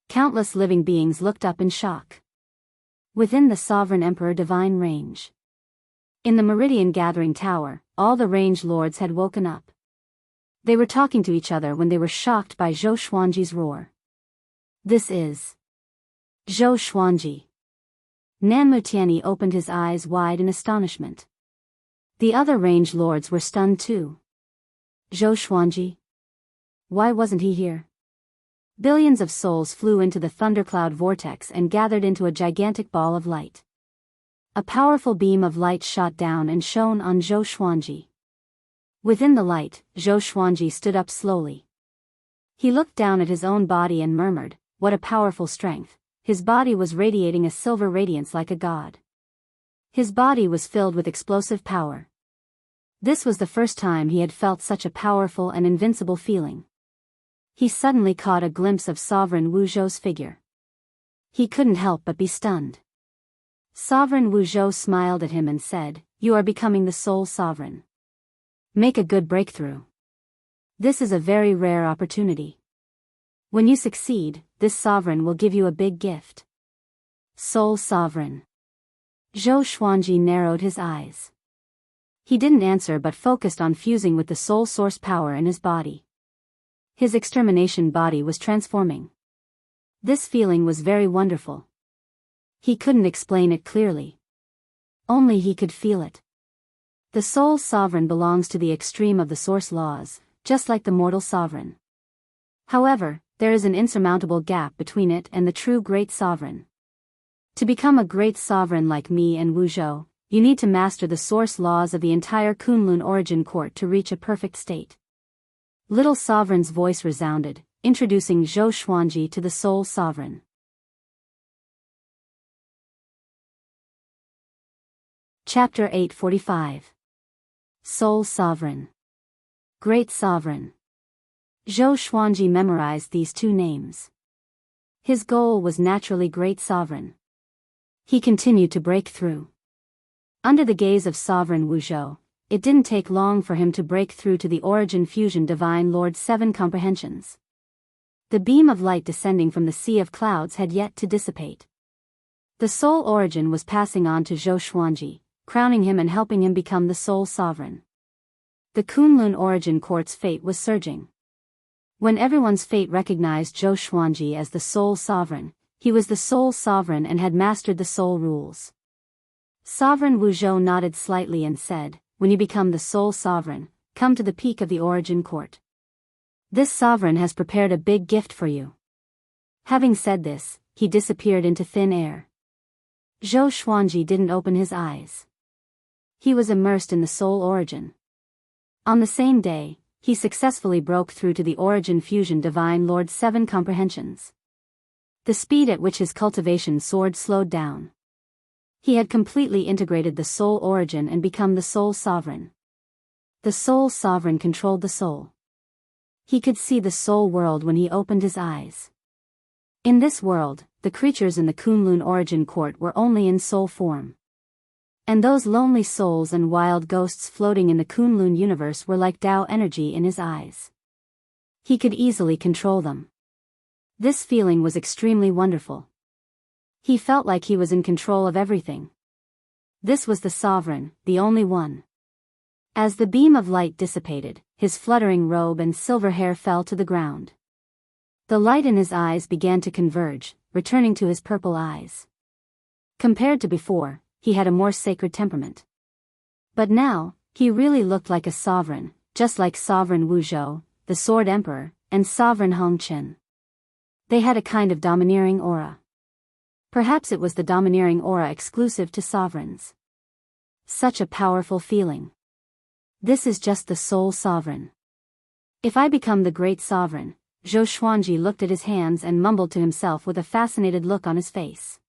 Countless living beings looked up in shock. Within the Sovereign Emperor Divine Range. In the Meridian Gathering Tower, all the range lords had woken up. They were talking to each other when they were shocked by Zhou Xuanji's roar. This is Zhou Xuanji. Nanmu Tianyi opened his eyes wide in astonishment. The other range lords were stunned too. Zhou Xuanji? Why wasn't he here? Billions of souls flew into the thundercloud vortex and gathered into a gigantic ball of light. A powerful beam of light shot down and shone on Zhou Xuanji. Within the light, Zhou Xuanji stood up slowly. He looked down at his own body and murmured, "What a powerful strength." His body was radiating a silver radiance like a god. His body was filled with explosive power. This was the first time he had felt such a powerful and invincible feeling. He suddenly caught a glimpse of Sovereign Wuzhou's figure. He couldn't help but be stunned. Sovereign Wuzhou smiled at him and said, "You are becoming the Soul Sovereign. Make a good breakthrough. This is a very rare opportunity. When you succeed, this Sovereign will give you a big gift." Soul Sovereign. Zhou Xuanji narrowed his eyes. He didn't answer but focused on fusing with the soul source power in his body. His extermination body was transforming. This feeling was very wonderful. He couldn't explain it clearly. Only he could feel it. The soul sovereign belongs to the extreme of the source laws, just like the mortal sovereign. However, there is an insurmountable gap between it and the true great sovereign. To become a great sovereign like me and Wuzhou, you need to master the source laws of the entire Kunlun origin court to reach a perfect state. Little Sovereign's voice resounded, introducing Zhou Xuanji to the Soul Sovereign. Chapter 845. Soul Sovereign. Great Sovereign. Zhou Xuanji memorized these two names. His goal was naturally Great Sovereign. He continued to break through. Under the gaze of Sovereign Wuzhou, it didn't take long for him to break through to the Origin Fusion Divine Lord's 7 comprehensions. The beam of light descending from the sea of clouds had yet to dissipate. The Soul Origin was passing on to Zhou Xuanji, crowning him and helping him become the Soul Sovereign. The Kunlun Origin Court's fate was surging. When everyone's fate recognized Zhou Xuanji as the Soul Sovereign, he was the Soul Sovereign and had mastered the Soul rules. Sovereign Wuzhou nodded slightly and said, "When you become the Soul Sovereign, come to the peak of the Origin Court. This Sovereign has prepared a big gift for you." Having said this, he disappeared into thin air. Zhou Xuanji didn't open his eyes. He was immersed in the Soul Origin. On the same day, he successfully broke through to the Origin Fusion Divine Lord's 7 comprehensions. The speed at which his cultivation soared slowed down. He had completely integrated the Soul Origin and become the Soul Sovereign. The Soul Sovereign controlled the soul. He could see the soul world when he opened his eyes. In this world, the creatures in the Kunlun Origin Court were only in soul form. And those lonely souls and wild ghosts floating in the Kunlun universe were like Tao energy in his eyes. He could easily control them. This feeling was extremely wonderful. He felt like he was in control of everything. This was the Sovereign, the only one. As the beam of light dissipated, his fluttering robe and silver hair fell to the ground. The light in his eyes began to converge, returning to his purple eyes. Compared to before, he had a more sacred temperament. But now, he really looked like a sovereign, just like Sovereign Wuzhou, the Sword Emperor, and Sovereign Hongqian. They had a kind of domineering aura. Perhaps it was the domineering aura exclusive to sovereigns. Such a powerful feeling. This is just the sole sovereign. If I become the great sovereign, Zhou Xuanji looked at his hands and mumbled to himself with a fascinated look on his face.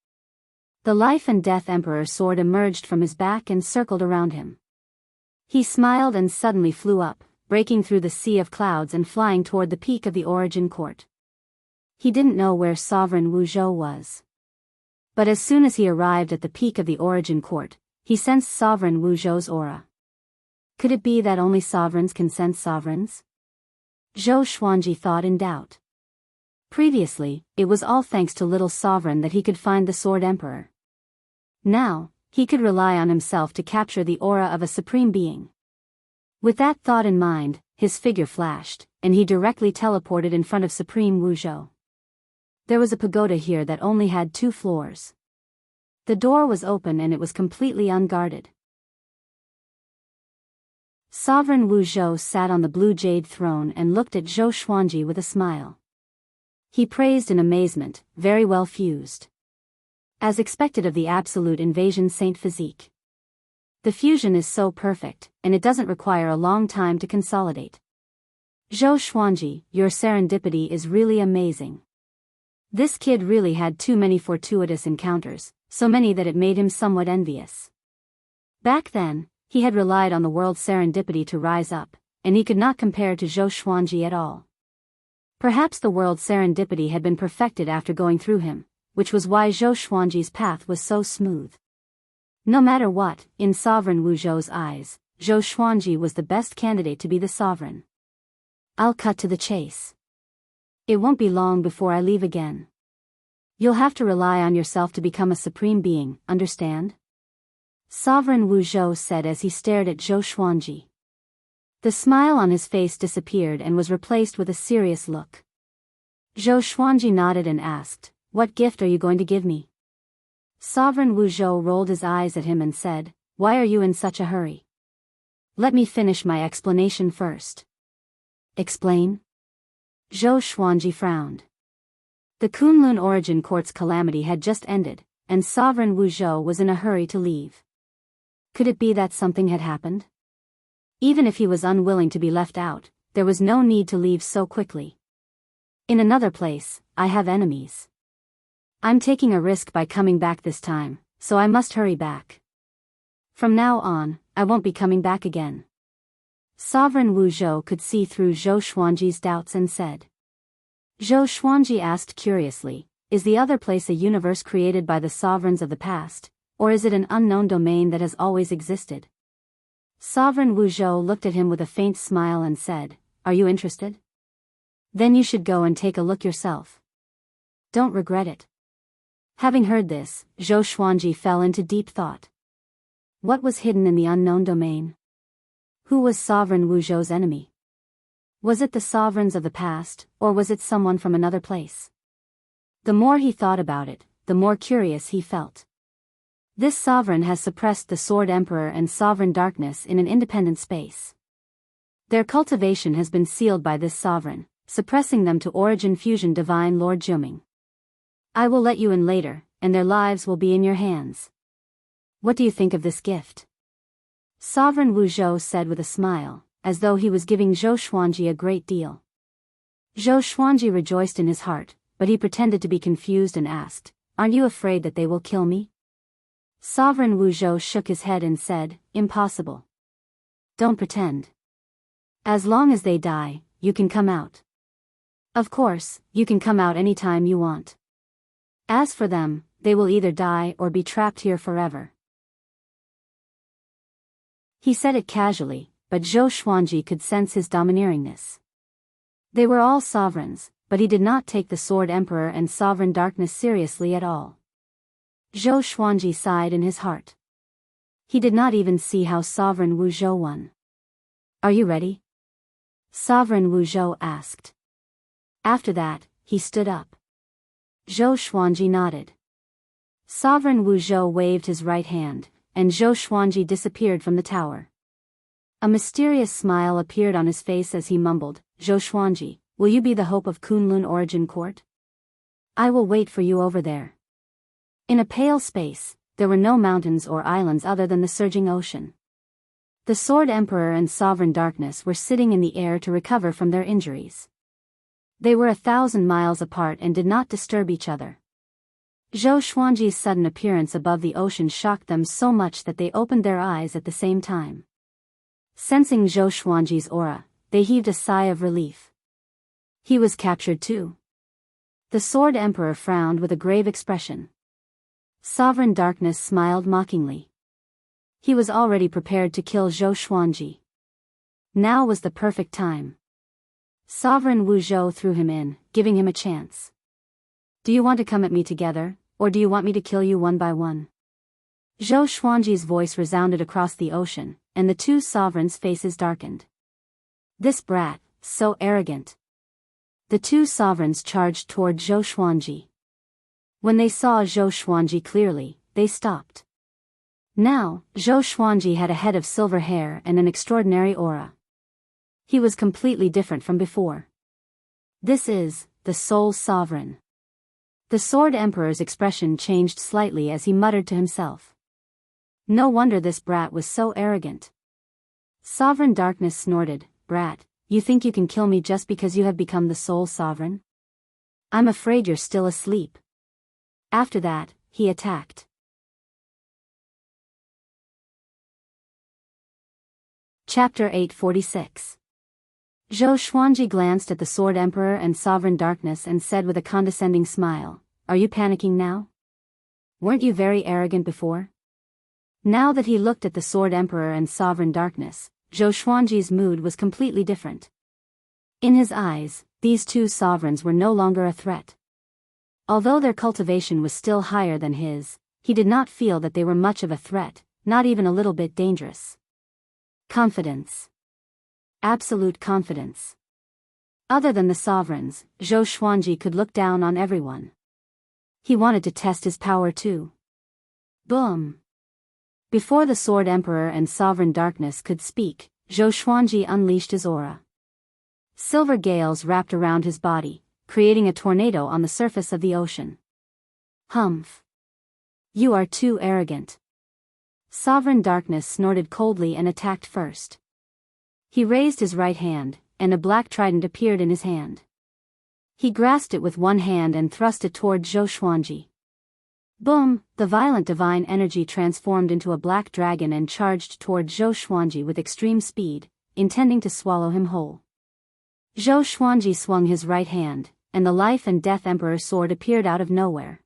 The life and death emperor sword emerged from his back and circled around him. He smiled and suddenly flew up, breaking through the sea of clouds and flying toward the peak of the origin court. He didn't know where Sovereign Wu Zhou was. But as soon as he arrived at the peak of the origin court, he sensed Sovereign Wu Zhou's aura. Could it be that only sovereigns can sense sovereigns? Zhou Xuanji thought in doubt. Previously, it was all thanks to Little Sovereign that he could find the Sword Emperor. Now, he could rely on himself to capture the aura of a supreme being. With that thought in mind, his figure flashed, and he directly teleported in front of Supreme Wu Zhou. There was a pagoda here that only had 2 floors. The door was open and it was completely unguarded. Sovereign Wu Zhou sat on the blue jade throne and looked at Zhou Xuanji with a smile. He praised in amazement, very well fused. As expected of the absolute invasion saint physique. The fusion is so perfect, and it doesn't require a long time to consolidate. Zhou Xuanji, your serendipity is really amazing. This kid really had too many fortuitous encounters, so many that it made him somewhat envious. Back then, he had relied on the world's serendipity to rise up, and he could not compare to Zhou Xuanji at all. Perhaps the world's serendipity had been perfected after going through him, which was why Zhou Xuanji's path was so smooth. No matter what, in Sovereign Wu Zhou's eyes, Zhou Xuanji was the best candidate to be the sovereign. I'll cut to the chase. It won't be long before I leave again. You'll have to rely on yourself to become a supreme being, understand? Sovereign Wu Zhou said as he stared at Zhou Xuanji. The smile on his face disappeared and was replaced with a serious look. Zhou Xuanji nodded and asked, "What gift are you going to give me?" Sovereign Wu Zhou rolled his eyes at him and said, "Why are you in such a hurry? Let me finish my explanation first." Explain? Zhou Xuanji frowned. The Kunlun Origin Court's calamity had just ended, and Sovereign Wu Zhou was in a hurry to leave. Could it be that something had happened? Even if he was unwilling to be left out, there was no need to leave so quickly. In another place, I have enemies. I'm taking a risk by coming back this time, so I must hurry back. From now on, I won't be coming back again. Sovereign Wu Zhou could see through Zhou Xuanji's doubts and said. Zhou Xuanji asked curiously, "Is the other place a universe created by the sovereigns of the past, or is it an unknown domain that has always existed?" Sovereign Wu Zhou looked at him with a faint smile and said, "Are you interested? Then you should go and take a look yourself. Don't regret it." Having heard this, Zhou Xuanji fell into deep thought. What was hidden in the unknown domain? Who was Sovereign Wu Zhou's enemy? Was it the sovereigns of the past, or was it someone from another place? The more he thought about it, the more curious he felt. This sovereign has suppressed the Sword Emperor and Sovereign Darkness in an independent space. Their cultivation has been sealed by this sovereign, suppressing them to Origin Fusion Divine Lord Juming. I will let you in later, and their lives will be in your hands. What do you think of this gift? Sovereign Wu Zhou said with a smile, as though he was giving Zhou Xuanji a great deal. Zhou Xuanji rejoiced in his heart, but he pretended to be confused and asked, "Aren't you afraid that they will kill me?" Sovereign Wu Zhou shook his head and said, "Impossible. Don't pretend. As long as they die, you can come out. Of course, you can come out any time you want. As for them, they will either die or be trapped here forever." He said it casually, but Zhou Xuanji could sense his domineeringness. They were all sovereigns, but he did not take the Sword Emperor and Sovereign Darkness seriously at all. Zhou Xuanji sighed in his heart. He did not even see how Sovereign Wu Zhou won. "Are you ready?" Sovereign Wu Zhou asked. After that, he stood up. Zhou Xuanji nodded. Sovereign Wu Zhou waved his right hand, and Zhou Xuanji disappeared from the tower. A mysterious smile appeared on his face as he mumbled, "Zhou Xuanji, will you be the hope of Kunlun Origin Court? I will wait for you over there." In a pale space, there were no mountains or islands other than the surging ocean. The Sword Emperor and Sovereign Darkness were sitting in the air to recover from their injuries. They were 1,000 miles apart and did not disturb each other. Zhou Xuanji's sudden appearance above the ocean shocked them so much that they opened their eyes at the same time. Sensing Zhou Xuanji's aura, they heaved a sigh of relief. He was captured too. The Sword Emperor frowned with a grave expression. Sovereign Darkness smiled mockingly. He was already prepared to kill Zhou Xuanji. Now was the perfect time. Sovereign Wu Zhou threw him in, giving him a chance. Do you want to come at me together, or do you want me to kill you one by one? Zhou Xuanji's voice resounded across the ocean, and the two sovereigns' faces darkened. This brat, so arrogant. The two sovereigns charged toward Zhou Xuanji. When they saw Zhou Xuanji clearly, they stopped. Now, Zhou Xuanji had a head of silver hair and an extraordinary aura. He was completely different from before. This is the sole sovereign. The Sword Emperor's expression changed slightly as he muttered to himself. No wonder this brat was so arrogant. Sovereign Darkness snorted, Brat, you think you can kill me just because you have become the sole sovereign? I'm afraid you're still asleep. After that, he attacked. Chapter 846. Zhou Xuanji glanced at the Sword Emperor and Sovereign Darkness and said with a condescending smile, Are you panicking now? Weren't you very arrogant before? Now that he looked at the Sword Emperor and Sovereign Darkness, Zhou Xuanji's mood was completely different. In his eyes, these two sovereigns were no longer a threat. Although their cultivation was still higher than his, he did not feel that they were much of a threat, not even a little bit dangerous. Confidence. Absolute confidence. Other than the sovereigns, Zhou Xuanji could look down on everyone. He wanted to test his power too. Boom! Before the Sword Emperor and Sovereign Darkness could speak, Zhou Xuanji unleashed his aura. Silver gales wrapped around his body, creating a tornado on the surface of the ocean. Humph! You are too arrogant. Sovereign Darkness snorted coldly and attacked first. He raised his right hand, and a black trident appeared in his hand. He grasped it with one hand and thrust it toward Zhou Xuanji. Boom! The violent divine energy transformed into a black dragon and charged toward Zhou Xuanji with extreme speed, intending to swallow him whole. Zhou Xuanji swung his right hand, and the Life and Death Emperor sword appeared out of nowhere.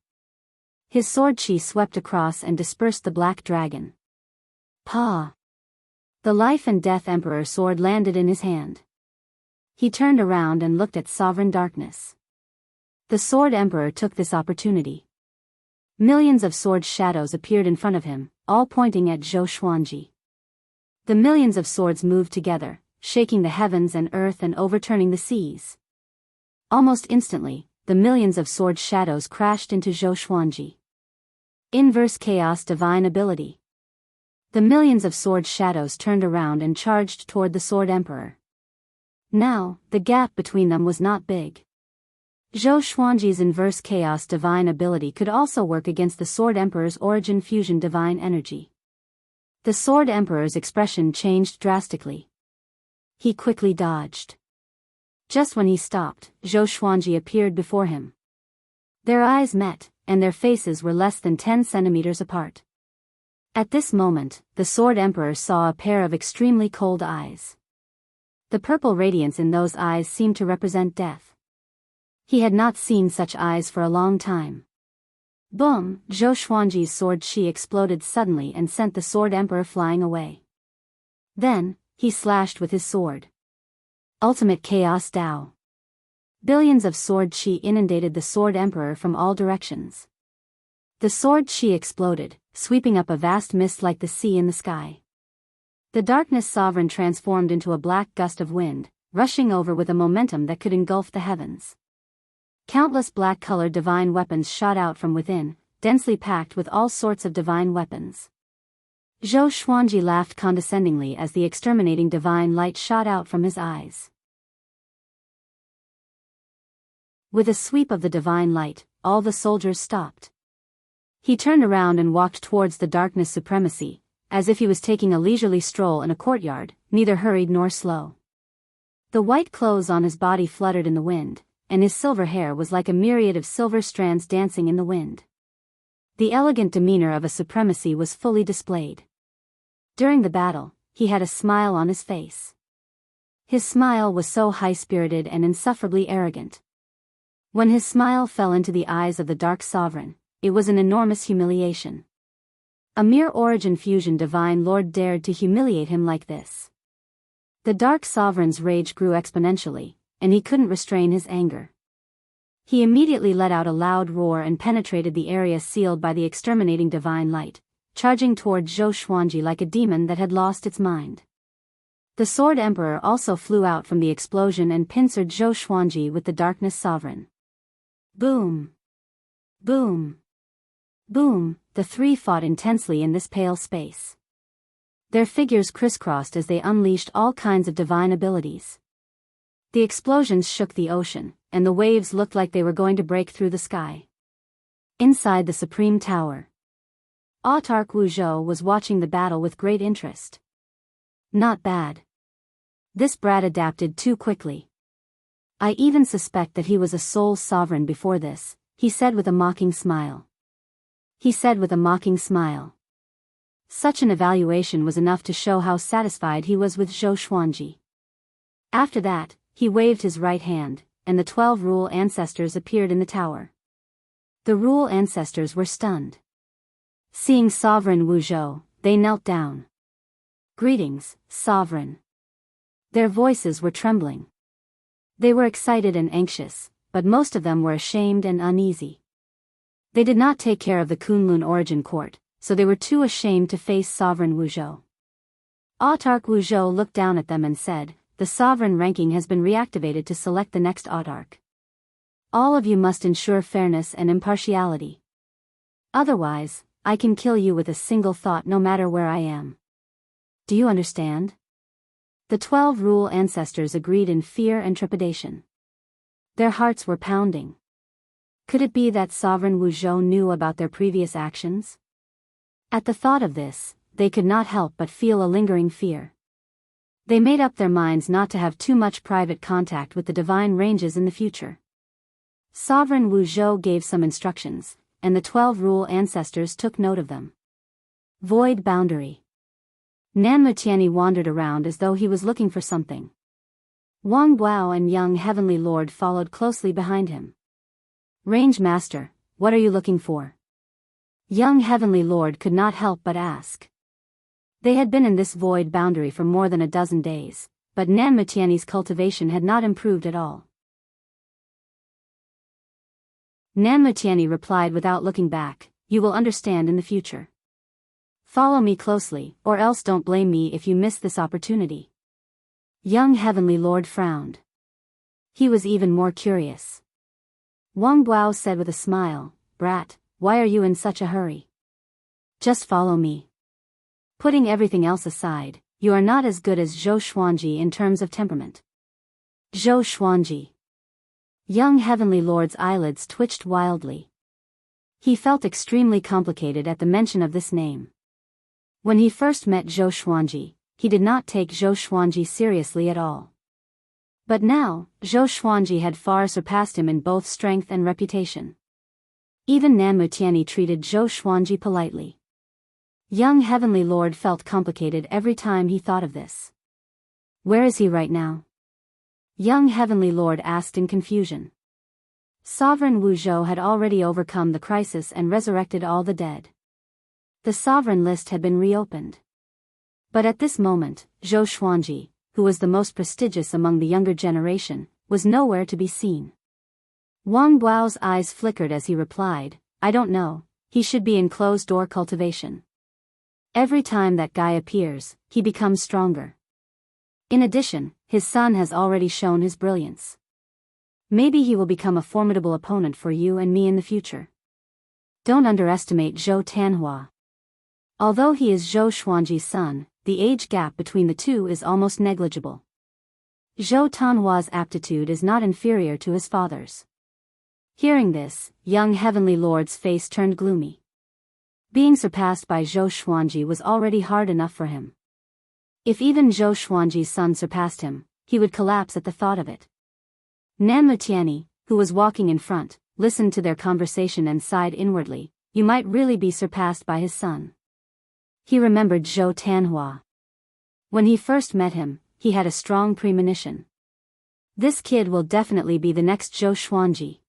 His sword chi swept across and dispersed the black dragon. Pa! The Life and Death Emperor sword landed in his hand. He turned around and looked at Sovereign Darkness. The Sword Emperor took this opportunity. Millions of sword shadows appeared in front of him, all pointing at Zhou Xuanji. The millions of swords moved together, shaking the heavens and earth and overturning the seas. Almost instantly, the millions of sword shadows crashed into Zhou Xuanji. Inverse Chaos Divine Ability. The millions of sword shadows turned around and charged toward the Sword Emperor. Now, the gap between them was not big. Zhou Xuanji's Inverse Chaos Divine Ability could also work against the Sword Emperor's Origin Fusion Divine Energy. The Sword Emperor's expression changed drastically. He quickly dodged. Just when he stopped, Zhou Xuanji appeared before him. Their eyes met, and their faces were less than 10 centimeters apart. At this moment, the Sword Emperor saw a pair of extremely cold eyes. The purple radiance in those eyes seemed to represent death. He had not seen such eyes for a long time. Boom! Zhou Xuanji's sword chi exploded suddenly and sent the Sword Emperor flying away. Then, he slashed with his sword. Ultimate Chaos Dao. Billions of sword chi inundated the Sword Emperor from all directions. The sword chi exploded, sweeping up a vast mist like the sea in the sky. The Darkness Sovereign transformed into a black gust of wind, rushing over with a momentum that could engulf the heavens. Countless black-colored divine weapons shot out from within, densely packed with all sorts of divine weapons. Zhou Xuanji laughed condescendingly as the exterminating divine light shot out from his eyes. With a sweep of the divine light, all the soldiers stopped. He turned around and walked towards the Darkness Supremacy, as if he was taking a leisurely stroll in a courtyard, neither hurried nor slow. The white clothes on his body fluttered in the wind, and his silver hair was like a myriad of silver strands dancing in the wind. The elegant demeanor of a supremacy was fully displayed. During the battle, he had a smile on his face. His smile was so high-spirited and insufferably arrogant. When his smile fell into the eyes of the Dark Sovereign, it was an enormous humiliation. A mere origin fusion divine lord dared to humiliate him like this. The Dark Sovereign's rage grew exponentially, and he couldn't restrain his anger. He immediately let out a loud roar and penetrated the area sealed by the exterminating divine light, charging toward Zhou Xuanji like a demon that had lost its mind. The Sword Emperor also flew out from the explosion and pincered Zhou Xuanji with the Darkness Sovereign. Boom! Boom! Boom! The three fought intensely in this pale space. Their figures crisscrossed as they unleashed all kinds of divine abilities. The explosions shook the ocean, and the waves looked like they were going to break through the sky. Inside the Supreme Tower, Autarch Wu Zhou was watching the battle with great interest. Not bad. This brat adapted too quickly. I even suspect that he was a soul sovereign before this, he said with a mocking smile. Such an evaluation was enough to show how satisfied he was with Zhou Xuanji. After that, he waved his right hand, and the 12 Rule Ancestors appeared in the tower. The Rule Ancestors were stunned. Seeing Sovereign Wu Zhou, they knelt down. Greetings, Sovereign. Their voices were trembling. They were excited and anxious, but most of them were ashamed and uneasy. They did not take care of the Kunlun Origin Court, so they were too ashamed to face Sovereign Wu Zhou. Autarch Wu Zhou looked down at them and said, "The sovereign ranking has been reactivated to select the next autarch. All of you must ensure fairness and impartiality. Otherwise, I can kill you with a single thought no matter where I am. Do you understand?" The 12 Rule Ancestors agreed in fear and trepidation. Their hearts were pounding. Could it be that Sovereign Wu Zhou knew about their previous actions? At the thought of this, they could not help but feel a lingering fear. They made up their minds not to have too much private contact with the divine ranges in the future. Sovereign Wu Zhou gave some instructions, and the 12 Rule Ancestors took note of them. Void Boundary. Nan Mutiani wandered around as though he was looking for something. Wang Buao and Young Heavenly Lord followed closely behind him. Range Master, what are you looking for? Young Heavenly Lord could not help but ask. They had been in this void boundary for more than a dozen days, but Nan Mutiani's cultivation had not improved at all. Nan Mutiani replied without looking back, "You will understand in the future. Follow me closely, or else don't blame me if you miss this opportunity." Young Heavenly Lord frowned. He was even more curious. Wang Buao said with a smile, "Brat, why are you in such a hurry? Just follow me. Putting everything else aside, you are not as good as Zhou Xuanji in terms of temperament." Zhou Xuanji. Young Heavenly Lord's eyelids twitched wildly. He felt extremely complicated at the mention of this name. When he first met Zhou Xuanji, he did not take Zhou Xuanji seriously at all. But now, Zhou Xuanji had far surpassed him in both strength and reputation. Even Nan Mutiani treated Zhou Xuanji politely. Young Heavenly Lord felt complicated every time he thought of this. Where is he right now? Young Heavenly Lord asked in confusion. Sovereign Wu Zhou had already overcome the crisis and resurrected all the dead. The sovereign list had been reopened. But at this moment, Zhou Xuanji, who was the most prestigious among the younger generation, was nowhere to be seen. Wang Buao's eyes flickered as he replied, "I don't know, he should be in closed-door cultivation. Every time that guy appears, he becomes stronger. In addition, his son has already shown his brilliance. Maybe he will become a formidable opponent for you and me in the future. Don't underestimate Zhou Tanhua. Although he is Zhou Xuanji's son, the age gap between the two is almost negligible. Zhou Tanhua's aptitude is not inferior to his father's." Hearing this, Young Heavenly Lord's face turned gloomy. Being surpassed by Zhou Xuanji was already hard enough for him. If even Zhou Xuanji's son surpassed him, he would collapse at the thought of it. Nanmu Tianyi, who was walking in front, listened to their conversation and sighed inwardly. You might really be surpassed by his son. He remembered Zhou Tanhua. When he first met him, he had a strong premonition. This kid will definitely be the next Zhou Xuanji.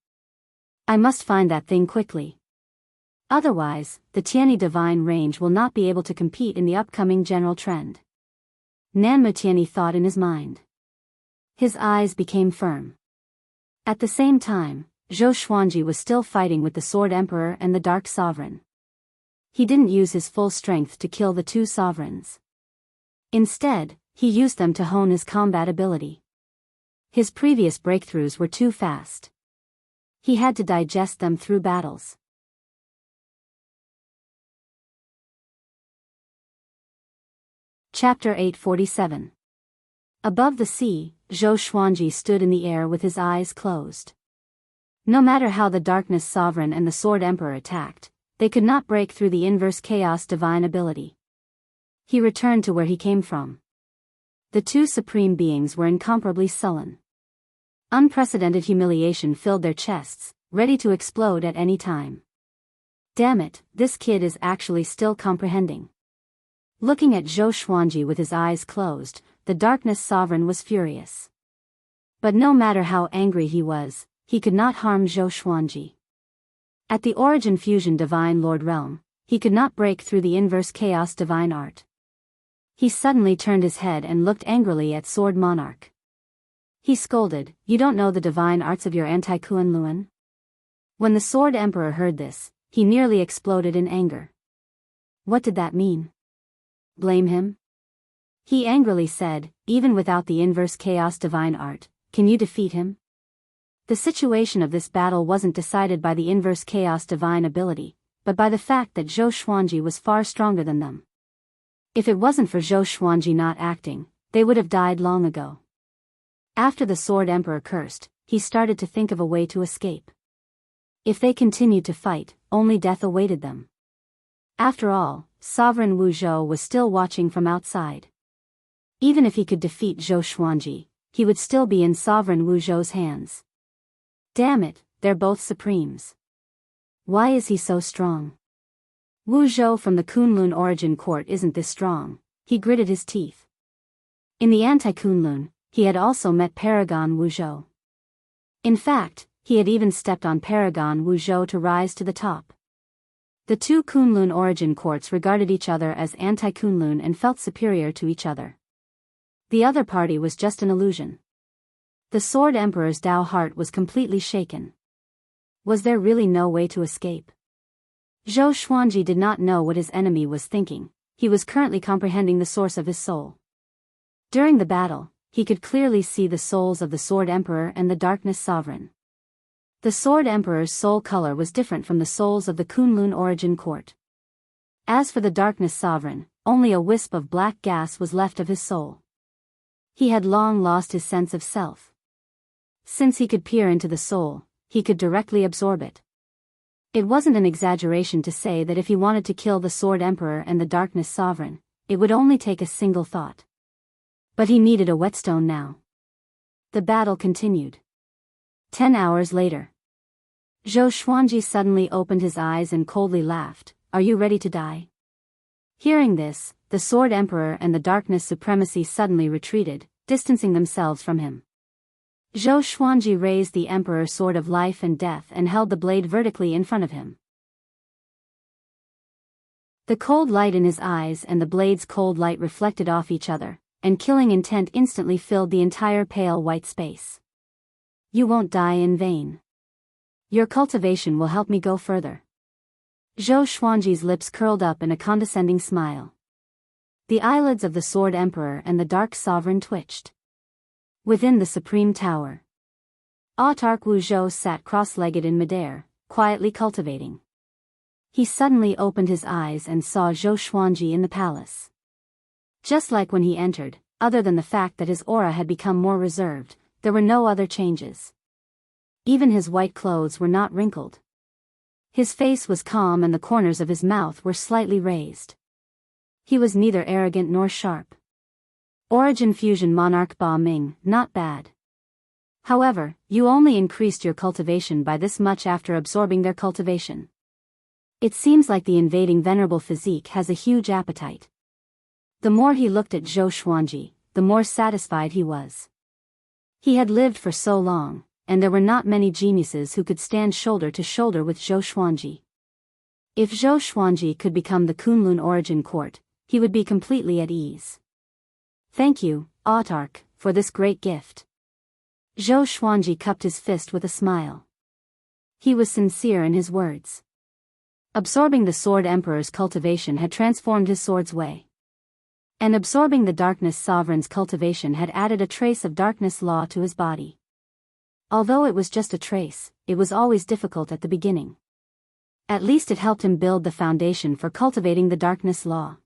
I must find that thing quickly. Otherwise, the Tianyi divine range will not be able to compete in the upcoming general trend. Nanmu Tianyi thought in his mind. His eyes became firm. At the same time, Zhou Xuanji was still fighting with the Sword Emperor and the Dark Sovereign. He didn't use his full strength to kill the two sovereigns. Instead, he used them to hone his combat ability. His previous breakthroughs were too fast. He had to digest them through battles. Chapter 847. Above the sea, Zhou Xuanji stood in the air with his eyes closed. No matter how the Darkness Sovereign and the Sword Emperor attacked, they could not break through the inverse chaos divine ability. He returned to where he came from. The two supreme beings were incomparably sullen. Unprecedented humiliation filled their chests, ready to explode at any time. Damn it, this kid is actually still comprehending. Looking at Zhou Xuanji with his eyes closed, the Darkness Sovereign was furious. But no matter how angry he was, he could not harm Zhou Xuanji. At the Origin Fusion Divine Lord Realm, he could not break through the inverse chaos divine art. He suddenly turned his head and looked angrily at Sword Monarch. He scolded, "You don't know the divine arts of your anti-Kunlun?" When the Sword Emperor heard this, he nearly exploded in anger. What did that mean? Blame him? He angrily said, "Even without the inverse chaos divine art, can you defeat him?" The situation of this battle wasn't decided by the inverse chaos divine ability, but by the fact that Zhou Xuanji was far stronger than them. If it wasn't for Zhou Xuanji not acting, they would have died long ago. After the Sword Emperor cursed, he started to think of a way to escape. If they continued to fight, only death awaited them. After all, Sovereign Wu Zhou was still watching from outside. Even if he could defeat Zhou Xuanji, he would still be in Sovereign Wu Zhou's hands. Damn it, they're both supremes. Why is he so strong? Wu Zhou from the Kunlun Origin Court isn't this strong, he gritted his teeth. In the anti-Kunlun, he had also met Paragon Wu Zhou. In fact, he had even stepped on Paragon Wu Zhou to rise to the top. The two Kunlun Origin Courts regarded each other as anti-Kunlun and felt superior to each other. The other party was just an illusion. The Sword Emperor's Tao heart was completely shaken. Was there really no way to escape? Zhou Xuanji did not know what his enemy was thinking. He was currently comprehending the source of his soul. During the battle, he could clearly see the souls of the Sword Emperor and the Darkness Sovereign. The Sword Emperor's soul color was different from the souls of the Kunlun Origin Court. As for the Darkness Sovereign, only a wisp of black gas was left of his soul. He had long lost his sense of self. Since he could peer into the soul, he could directly absorb it. It wasn't an exaggeration to say that if he wanted to kill the Sword Emperor and the Darkness Sovereign, it would only take a single thought. But he needed a whetstone now. The battle continued. 10 hours later. Zhou Xuanji suddenly opened his eyes and coldly laughed. "Are you ready to die?" Hearing this, the Sword Emperor and the Darkness Supremacy suddenly retreated, distancing themselves from him. Zhou Xuanji raised the Emperor's Sword of Life and Death and held the blade vertically in front of him. The cold light in his eyes and the blade's cold light reflected off each other, and killing intent instantly filled the entire pale white space. "You won't die in vain. Your cultivation will help me go further." Zhou Xuanji's lips curled up in a condescending smile. The eyelids of the Sword Emperor and the Dark Sovereign twitched. Within the Supreme Tower, Autarch Wu Zhou sat cross-legged in midair, quietly cultivating. He suddenly opened his eyes and saw Zhou Xuanji in the palace. Just like when he entered, other than the fact that his aura had become more reserved, there were no other changes. Even his white clothes were not wrinkled. His face was calm and the corners of his mouth were slightly raised. He was neither arrogant nor sharp. Origin Fusion Monarch Ba Ming, not bad. However, you only increased your cultivation by this much after absorbing their cultivation. It seems like the invading venerable physique has a huge appetite. The more he looked at Zhou Xuanji, the more satisfied he was. He had lived for so long, and there were not many geniuses who could stand shoulder to shoulder with Zhou Xuanji. If Zhou Xuanji could become the Kunlun Origin Court, he would be completely at ease. Thank you, Autarch, for this great gift. Zhou Xuanji cupped his fist with a smile. He was sincere in his words. Absorbing the Sword Emperor's cultivation had transformed his sword's way. And absorbing the Darkness Sovereign's cultivation had added a trace of Darkness Law to his body. Although it was just a trace, it was always difficult at the beginning. At least it helped him build the foundation for cultivating the Darkness Law.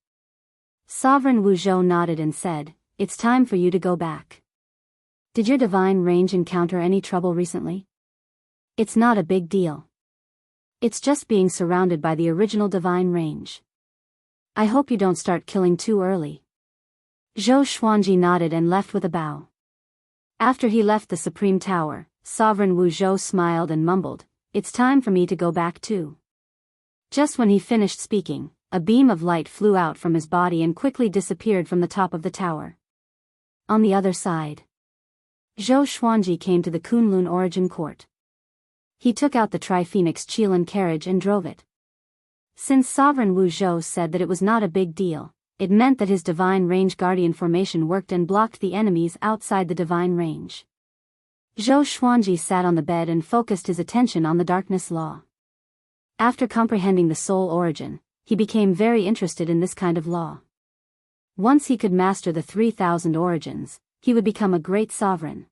Sovereign Wu Zhou nodded and said, "It's time for you to go back. Did your divine range encounter any trouble recently?" "It's not a big deal. It's just being surrounded by the original divine range. I hope you don't start killing too early." Zhou Xuanji nodded and left with a bow. After he left the Supreme Tower, Sovereign Wu Zhou smiled and mumbled, "It's time for me to go back too." Just when he finished speaking, a beam of light flew out from his body and quickly disappeared from the top of the tower. On the other side, Zhou Xuanji came to the Kunlun Origin Court. He took out the Tri-Phoenix Qilin carriage and drove it. Since Sovereign Wu Zhou said that it was not a big deal, it meant that his divine range guardian formation worked and blocked the enemies outside the divine range. Zhou Xuanji sat on the bed and focused his attention on the Darkness Law. After comprehending the soul origin, he became very interested in this kind of law. Once he could master the 3,000 origins, he would become a great sovereign.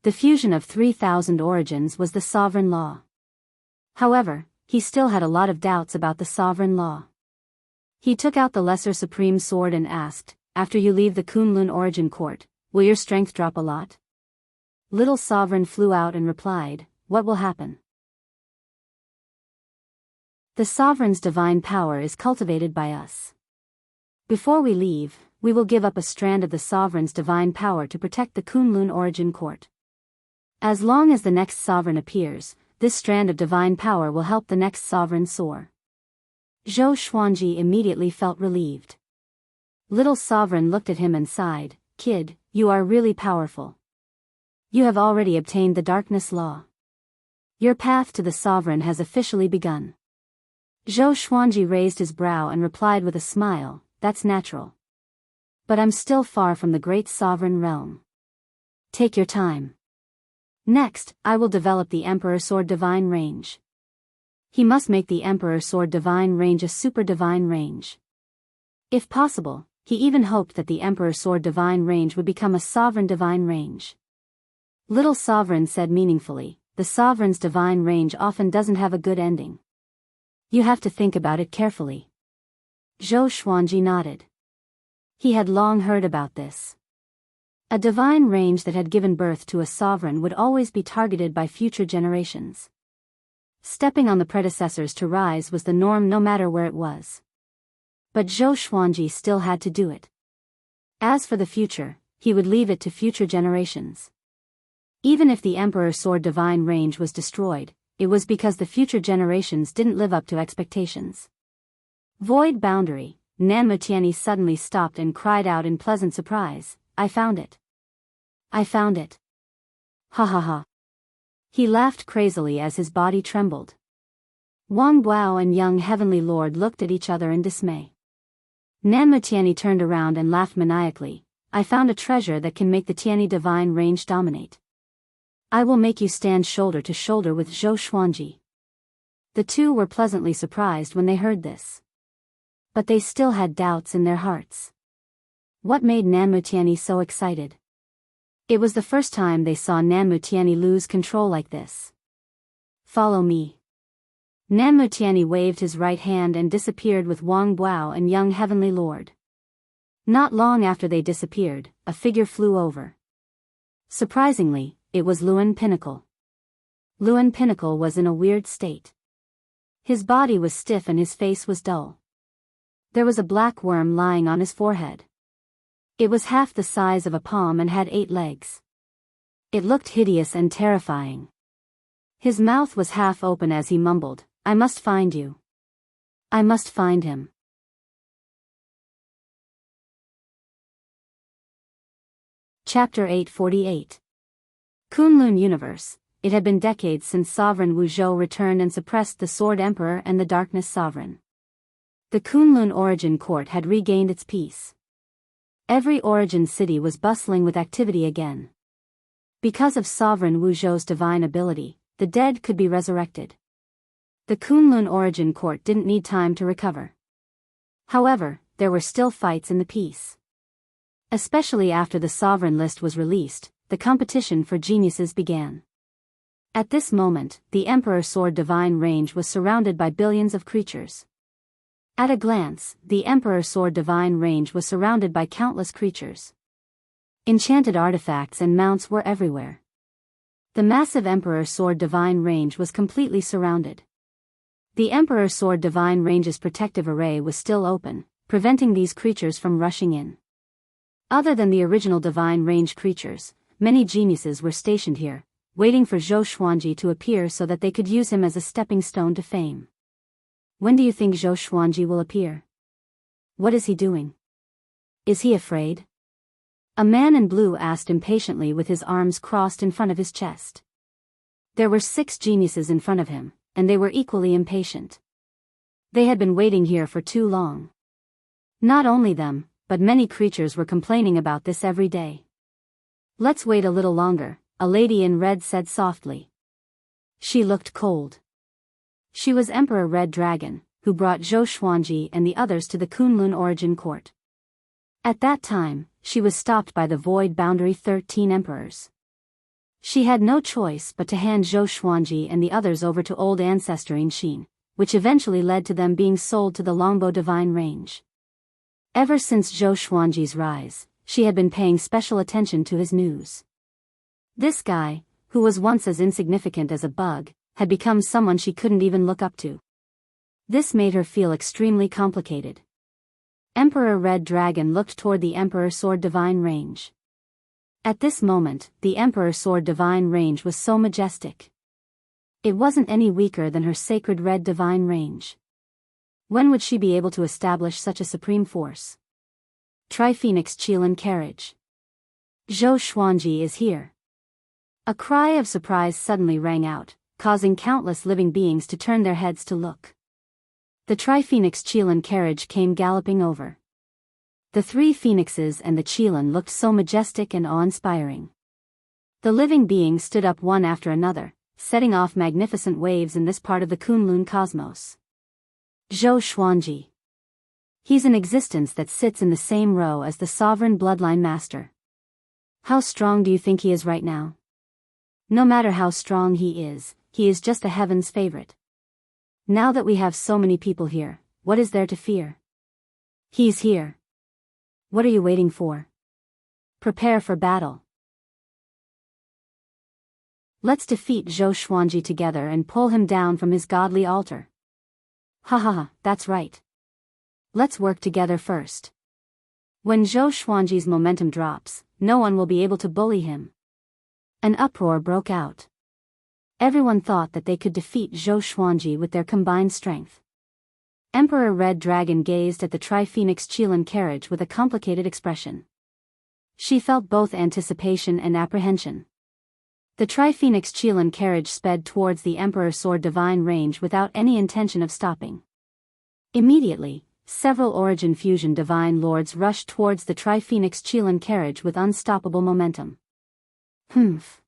The fusion of 3,000 origins was the sovereign law. However, he still had a lot of doubts about the sovereign law. He took out the Lesser Supreme Sword and asked, "After you leave the Kunlun Origin Court, will your strength drop a lot?" Little Sovereign flew out and replied, "What will happen? The Sovereign's divine power is cultivated by us. Before we leave, we will give up a strand of the Sovereign's divine power to protect the Kunlun Origin Court. As long as the next Sovereign appears, this strand of divine power will help the next Sovereign soar." Zhou Xuanji immediately felt relieved. Little Sovereign looked at him and sighed, "Kid, you are really powerful. You have already obtained the Darkness Law. Your path to the Sovereign has officially begun." Zhou Xuanji raised his brow and replied with a smile, "That's natural. But I'm still far from the great Sovereign realm. Take your time. Next, I will develop the Emperor Sword Divine Range." He must make the Emperor Sword Divine Range a super divine range. If possible, he even hoped that the Emperor Sword Divine Range would become a Sovereign Divine Range. Little Sovereign said meaningfully, "The Sovereign's divine range often doesn't have a good ending. You have to think about it carefully." Zhou Xuanji nodded. He had long heard about this. A divine range that had given birth to a sovereign would always be targeted by future generations. Stepping on the predecessors to rise was the norm no matter where it was. But Zhou Xuanji still had to do it. As for the future, he would leave it to future generations. Even if the Emperor Sword Divine Range was destroyed, it was because the future generations didn't live up to expectations. Void Boundary, Nanmutiani suddenly stopped and cried out in pleasant surprise, "I found it. I found it. Ha ha ha." He laughed crazily as his body trembled. Wang Buao and young Heavenly Lord looked at each other in dismay. Nanmutiani turned around and laughed maniacally, "I found a treasure that can make the Tiani Divine Range dominate. I will make you stand shoulder to shoulder with Zhou Xuanji." The two were pleasantly surprised when they heard this. But they still had doubts in their hearts. What made Nanmutiani so excited? It was the first time they saw Nanmutiani lose control like this. "Follow me." Nanmutiani waved his right hand and disappeared with Wang Buao and young Heavenly Lord. Not long after they disappeared, a figure flew over. Surprisingly, it was Luan Pinnacle. Luan Pinnacle was in a weird state. His body was stiff and his face was dull. There was a black worm lying on his forehead. It was half the size of a palm and had 8 legs. It looked hideous and terrifying. His mouth was half open as he mumbled, "I must find you. I must find him." Chapter 848. Kunlun Universe. It had been decades since Sovereign Wu Zhou returned and suppressed the Sword Emperor and the Darkness Sovereign. The Kunlun Origin Court had regained its peace. Every origin city was bustling with activity again. Because of Sovereign Wu Zhou's divine ability, the dead could be resurrected. The Kunlun Origin Court didn't need time to recover. However, there were still fights in the peace. Especially after the Sovereign list was released, the competition for geniuses began. At this moment, the Emperor Sword Divine Range was surrounded by billions of creatures. At a glance, the Emperor Sword Divine Range was surrounded by countless creatures. Enchanted artifacts and mounts were everywhere. The massive Emperor Sword Divine Range was completely surrounded. The Emperor Sword Divine Range's protective array was still open, preventing these creatures from rushing in. Other than the original Divine Range creatures, many geniuses were stationed here, waiting for Zhou Xuanji to appear so that they could use him as a stepping stone to fame. When do you think Zhou Xuanji will appear? What is he doing? Is he afraid? A man in blue asked impatiently with his arms crossed in front of his chest. There were 6 geniuses in front of him, and they were equally impatient. They had been waiting here for too long. Not only them, but many creatures were complaining about this every day. "Let's wait a little longer," a lady in red said softly. She looked cold. She was Emperor Red Dragon, who brought Zhou Xuanji and the others to the Kunlun Origin Court. At that time, she was stopped by the Void Boundary 13 Emperors. She had no choice but to hand Zhou Xuanji and the others over to Old Ancestor Xin, which eventually led to them being sold to the Longbow Divine Range. Ever since Zhou Xuanji's rise, she had been paying special attention to his news. This guy, who was once as insignificant as a bug, had become someone she couldn't even look up to. This made her feel extremely complicated. Emperor Red Dragon looked toward the Emperor Sword Divine Range. At this moment, the Emperor Sword Divine Range was so majestic. It wasn't any weaker than her sacred Red Divine Range. When would she be able to establish such a supreme force? Tri-Phoenix Qilin Carriage. Zhou Xuanji is here. A cry of surprise suddenly rang out, causing countless living beings to turn their heads to look. The Tri-Phoenix Qilin carriage came galloping over. The 3 phoenixes and the Qilin looked so majestic and awe-inspiring. The living beings stood up one after another, setting off magnificent waves in this part of the Kunlun cosmos. Zhou Xuanji. He's an existence that sits in the same row as the sovereign bloodline master. How strong do you think he is right now? No matter how strong he is just a heaven's favorite. Now that we have so many people here, what is there to fear? He's here. What are you waiting for? Prepare for battle. Let's defeat Zhou Xuanji together and pull him down from his godly altar. Ha ha ha, that's right. Let's work together first. When Zhou Xuanji's momentum drops, no one will be able to bully him. An uproar broke out. Everyone thought that they could defeat Zhou Xuanji with their combined strength. Emperor Red Dragon gazed at the Tri-Phoenix Qilin carriage with a complicated expression. She felt both anticipation and apprehension. The Tri-Phoenix Qilin carriage sped towards the Emperor Sword Divine Range without any intention of stopping. Immediately, several Origin Fusion Divine Lords rushed towards the Tri-Phoenix Qilin carriage with unstoppable momentum. Humph.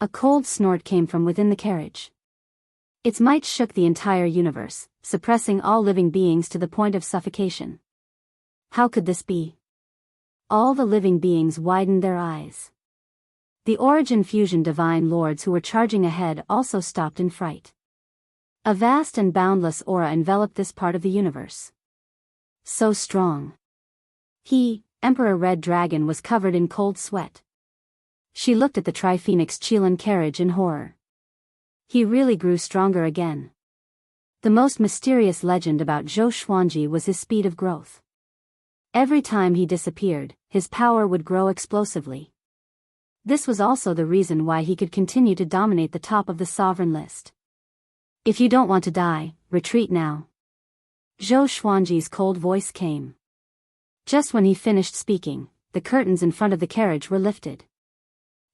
A cold snort came from within the carriage. Its might shook the entire universe, suppressing all living beings to the point of suffocation. How could this be? All the living beings widened their eyes. The Origin Fusion Divine Lords who were charging ahead also stopped in fright. A vast and boundless aura enveloped this part of the universe. So strong. He, Emperor Red Dragon, was covered in cold sweat. She looked at the Tri-Phoenix Qilin carriage in horror. He really grew stronger again. The most mysterious legend about Zhou Xuanji was his speed of growth. Every time he disappeared, his power would grow explosively. This was also the reason why he could continue to dominate the top of the sovereign list. If you don't want to die, retreat now. Zhou Xuanji's cold voice came. Just when he finished speaking, the curtains in front of the carriage were lifted.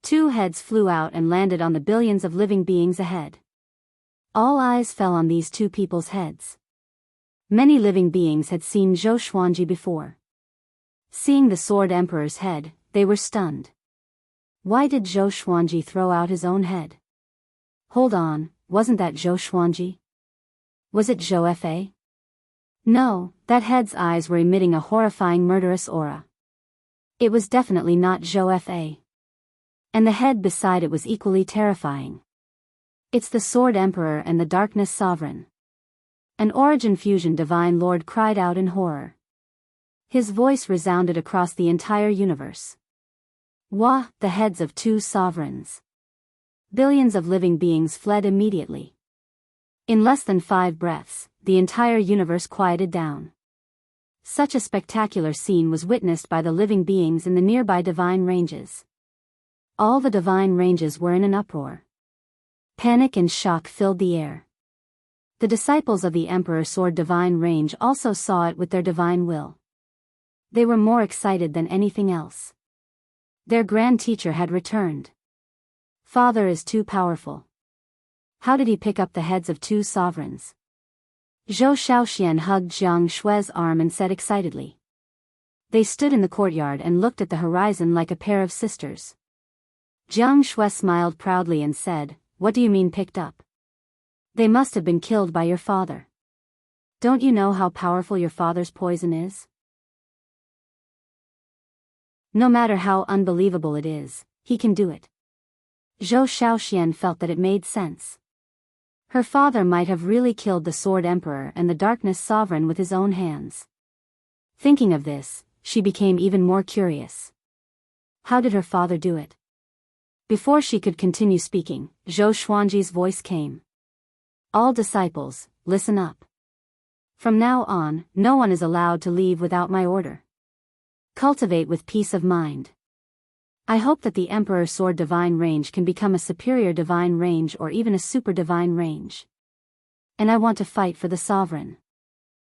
Two heads flew out and landed on the billions of living beings ahead. All eyes fell on these two people's heads. Many living beings had seen Zhou Xuanji before. Seeing the Sword Emperor's head, they were stunned. Why did Zhou Xuanji throw out his own head? Hold on, wasn't that Zhou Xuanji? Was it Zhou Fa? No, that head's eyes were emitting a horrifying murderous aura. It was definitely not Zhou Fa. And the head beside it was equally terrifying. It's the Sword Emperor and the Darkness Sovereign. An Origin Fusion Divine Lord cried out in horror. His voice resounded across the entire universe. Wah, the heads of two sovereigns. Billions of living beings fled immediately. In less than 5 breaths, the entire universe quieted down. Such a spectacular scene was witnessed by the living beings in the nearby divine ranges. All the divine ranges were in an uproar. Panic and shock filled the air. The disciples of the Emperor Sword Divine Range also saw it with their divine will. They were more excited than anything else. Their grand teacher had returned. Father is too powerful. How did he pick up the heads of two sovereigns? Zhou Shaoxian hugged Jiang Shui's arm and said excitedly. They stood in the courtyard and looked at the horizon like a pair of sisters. Jiang Shui smiled proudly and said, "What do you mean picked up? They must have been killed by your father. Don't you know how powerful your father's poison is? No matter how unbelievable it is, he can do it." Zhou Shaoxian felt that it made sense. Her father might have really killed the Sword Emperor and the Darkness Sovereign with his own hands. Thinking of this, she became even more curious. How did her father do it? Before she could continue speaking, Zhou Xuanji's voice came. All disciples, listen up. From now on, no one is allowed to leave without my order. Cultivate with peace of mind. I hope that the Emperor Sword Divine Range can become a superior divine range or even a super divine range. And I want to fight for the sovereign.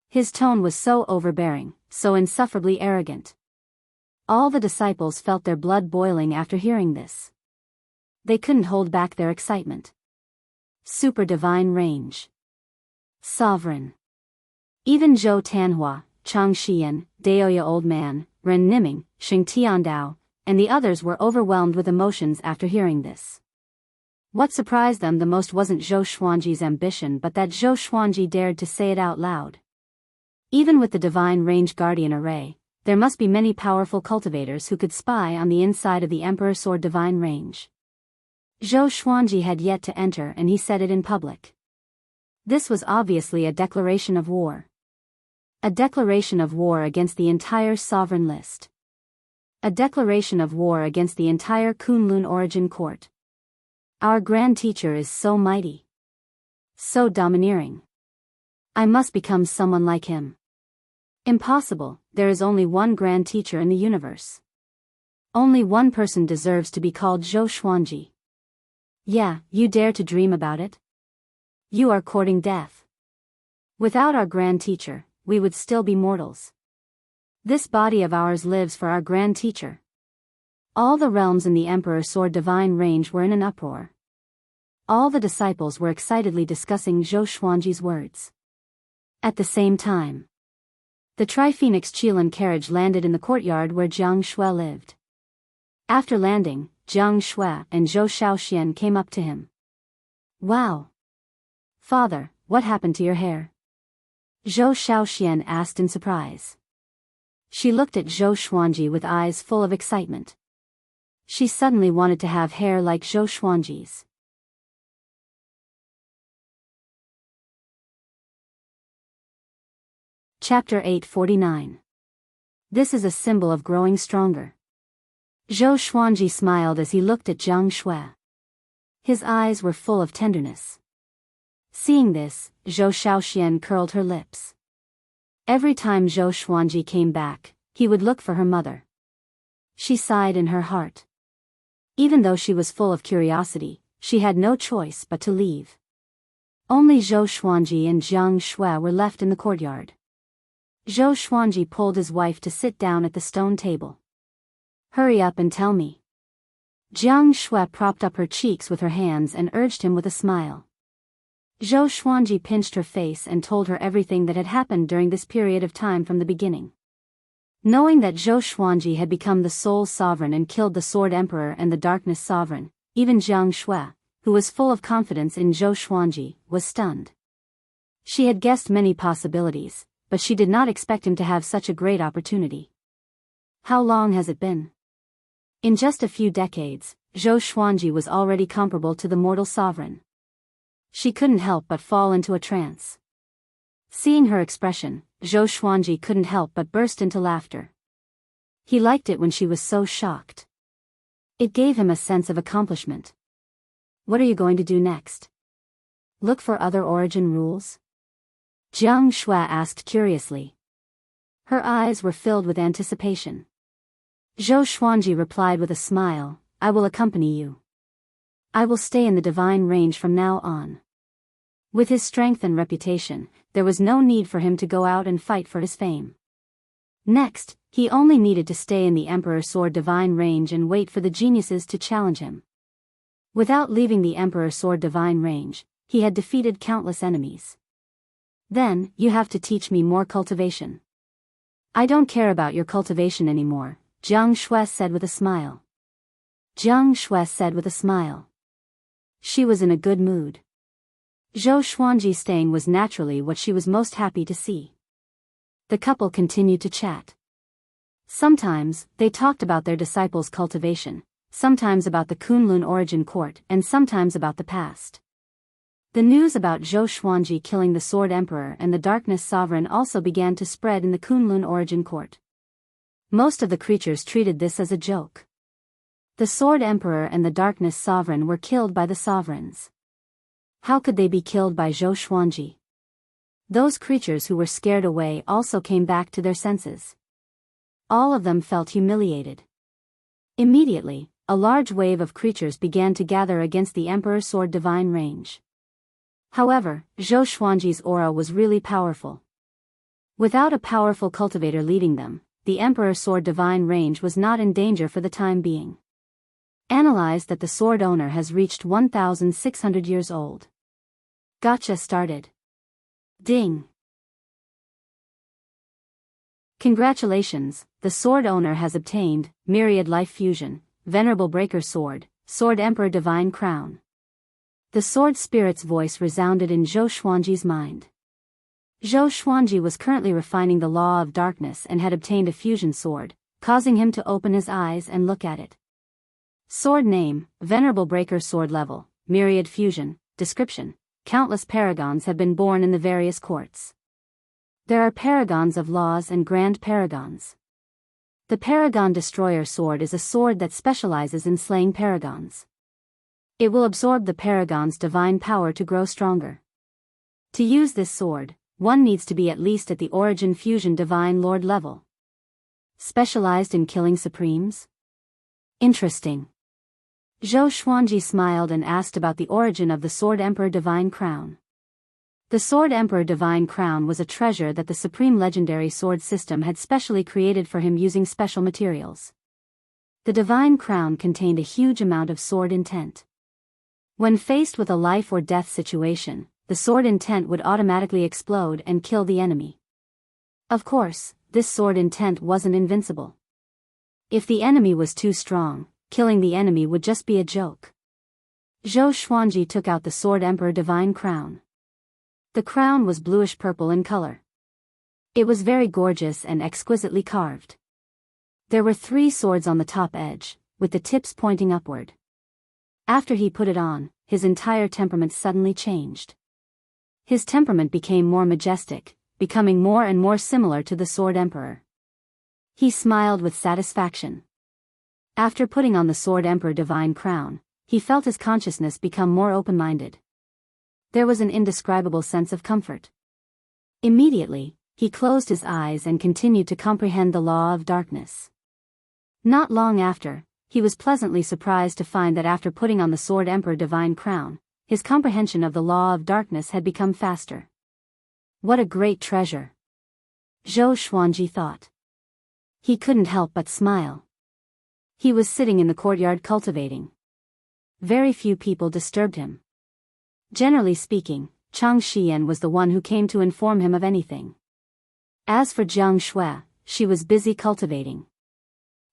His tone was so overbearing, so insufferably arrogant. All the disciples felt their blood boiling after hearing this. They couldn't hold back their excitement. Super divine range. Sovereign. Even Zhou Tanhua, Chang Xian, Daoya Old Man, Ren Niming, Xing Tiandao, and the others were overwhelmed with emotions after hearing this. What surprised them the most wasn't Zhou Xuanji's ambition but that Zhou Xuanji dared to say it out loud. Even with the Divine Range Guardian Array, there must be many powerful cultivators who could spy on the inside of the Emperor Sword Divine Range. Zhou Xuanji had yet to enter and he said it in public. This was obviously a declaration of war. A declaration of war against the entire sovereign list. A declaration of war against the entire Kunlun Origin Court. Our Grand Teacher is so mighty. So domineering. I must become someone like him. Impossible, there is only one Grand Teacher in the universe. Only one person deserves to be called Zhou Xuanji. Yeah, you dare to dream about it? You are courting death. Without our Grand Teacher, we would still be mortals. This body of ours lives for our Grand Teacher. All the realms in the Emperor Sword Divine Range were in an uproar. All the disciples were excitedly discussing Zhou Xuanji's words. At the same time, the Tri-Phoenix Qilin carriage landed in the courtyard where Jiang Shui lived. After landing, Jiang Shui and Zhou Shaoxian came up to him. Wow! Father, what happened to your hair? Zhou Shaoxian asked in surprise. She looked at Zhou Xuanji with eyes full of excitement. She suddenly wanted to have hair like Zhou Xuanji's. Chapter 849. This is a symbol of growing stronger. Zhou Xuanji smiled as he looked at Jiang Shui. His eyes were full of tenderness. Seeing this, Zhou Shaoxian curled her lips. Every time Zhou Xuanji came back, he would look for her mother. She sighed in her heart. Even though she was full of curiosity, she had no choice but to leave. Only Zhou Xuanji and Jiang Shui were left in the courtyard. Zhou Xuanji pulled his wife to sit down at the stone table. "Hurry up and tell me." Jiang Shui propped up her cheeks with her hands and urged him with a smile. Zhou Xuanji pinched her face and told her everything that had happened during this period of time from the beginning. Knowing that Zhou Xuanji had become the Soul Sovereign and killed the Sword Emperor and the Darkness Sovereign, even Jiang Shui, who was full of confidence in Zhou Xuanji, was stunned. She had guessed many possibilities, but she did not expect him to have such a great opportunity. How long has it been? In just a few decades, Zhou Xuanji was already comparable to the mortal sovereign. She couldn't help but fall into a trance. Seeing her expression, Zhou Xuanji couldn't help but burst into laughter. He liked it when she was so shocked. It gave him a sense of accomplishment. What are you going to do next? Look for other origin rules? Jiang Shui asked curiously. Her eyes were filled with anticipation. Zhou Xuanji replied with a smile, I will accompany you. I will stay in the divine range from now on. With his strength and reputation, there was no need for him to go out and fight for his fame. Next, he only needed to stay in the Emperor Sword Divine Range and wait for the geniuses to challenge him. Without leaving the Emperor Sword Divine Range, he had defeated countless enemies. Then, you have to teach me more cultivation. I don't care about your cultivation anymore, Jiang Shui said with a smile. Jiang Shui said with a smile. She was in a good mood. Zhou Xuanji's staying was naturally what she was most happy to see. The couple continued to chat. Sometimes, they talked about their disciples' cultivation, sometimes about the Kunlun origin court and sometimes about the past. The news about Zhou Xuanji killing the Sword Emperor and the Darkness Sovereign also began to spread in the Kunlun origin court. Most of the creatures treated this as a joke. The Sword Emperor and the Darkness Sovereign were killed by the sovereigns. How could they be killed by Zhou Xuanji? Those creatures who were scared away also came back to their senses. All of them felt humiliated. Immediately, a large wave of creatures began to gather against the Emperor Sword Divine Range. However, Zhou Xuanji's aura was really powerful. Without a powerful cultivator leading them, the Emperor Sword Divine Range was not in danger for the time being. Analyze that the sword owner has reached 1,600 years old. Gotcha started. Ding. Congratulations, the sword owner has obtained Myriad Life Fusion, Venerable Breaker Sword, Sword Emperor Divine Crown. The sword spirit's voice resounded in Zhou Xuanji's mind. Zhou Xuanji was currently refining the law of darkness and had obtained a fusion sword, causing him to open his eyes and look at it. Sword name, Venerable Breaker Sword level, Myriad Fusion, description. Countless paragons have been born in the various courts. There are paragons of laws and grand paragons. The Paragon Destroyer sword is a sword that specializes in slaying paragons. It will absorb the paragon's divine power to grow stronger. To use this sword, one needs to be at least at the Origin Fusion Divine Lord level. Specialized in killing supremes? Interesting. Zhou Xuanji smiled and asked about the origin of the Sword Emperor Divine Crown. The Sword Emperor Divine Crown was a treasure that the Supreme Legendary Sword System had specially created for him using special materials. The Divine Crown contained a huge amount of sword intent. When faced with a life or death situation, the sword intent would automatically explode and kill the enemy. Of course, this sword intent wasn't invincible. If the enemy was too strong, killing the enemy would just be a joke. Zhou Xuanji took out the Sword Emperor Divine Crown. The crown was bluish-purple in color. It was very gorgeous and exquisitely carved. There were 3 swords on the top edge, with the tips pointing upward. After he put it on, his entire temperament suddenly changed. His temperament became more majestic, becoming more and more similar to the Sword Emperor. He smiled with satisfaction. After putting on the Sword Emperor Divine Crown, he felt his consciousness become more open-minded. There was an indescribable sense of comfort. Immediately, he closed his eyes and continued to comprehend the law of darkness. Not long after, he was pleasantly surprised to find that after putting on the Sword Emperor Divine Crown, his comprehension of the law of darkness had become faster. What a great treasure! Zhou Xuanji thought. He couldn't help but smile. He was sitting in the courtyard cultivating. Very few people disturbed him. Generally speaking, Chang Xian was the one who came to inform him of anything. As for Jiang Shui, she was busy cultivating.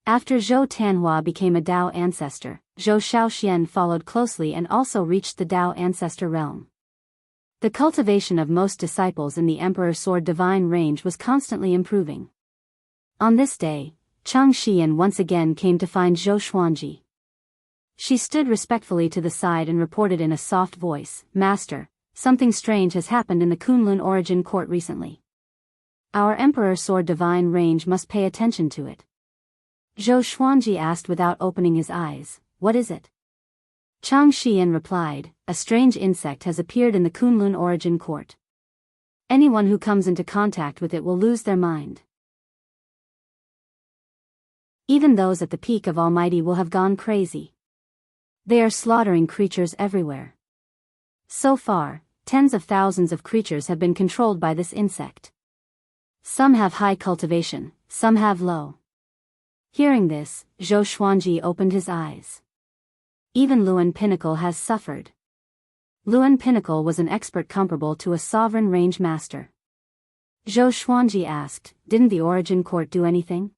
After Zhou Tanhua became a Dao ancestor, Zhou Shaoxian followed closely and also reached the Dao ancestor realm. The cultivation of most disciples in the Emperor Sword Divine range was constantly improving. On this day, Chang Xian once again came to find Zhou Xuanji. She stood respectfully to the side and reported in a soft voice, "Master, something strange has happened in the Kunlun Origin Court recently. Our Emperor Sword Divine range must pay attention to it." Zhou Xuanji asked without opening his eyes, "What is it?" Chang Xian replied, "A strange insect has appeared in the Kunlun Origin Court. Anyone who comes into contact with it will lose their mind. Even those at the peak of Almighty will have gone crazy. They are slaughtering creatures everywhere. So far, tens of thousands of creatures have been controlled by this insect. Some have high cultivation, some have low." Hearing this, Zhou Xuanji opened his eyes. Even Luan Pinnacle has suffered. Luan Pinnacle was an expert comparable to a sovereign range master. Zhou Xuanji asked, "Didn't the Origin Court do anything?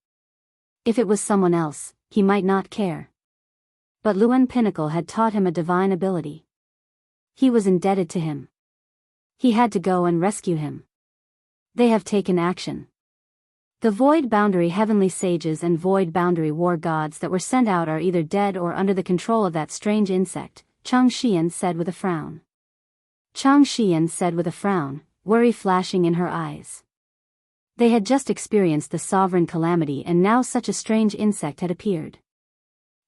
If it was someone else, he might not care. But Luan Pinnacle had taught him a divine ability. He was indebted to him. He had to go and rescue him. They have taken action. The Void Boundary Heavenly Sages and Void Boundary War Gods that were sent out are either dead or under the control of that strange insect," Chang Xian said with a frown. Chang Xian said with a frown, worry flashing in her eyes. They had just experienced the sovereign calamity and now such a strange insect had appeared.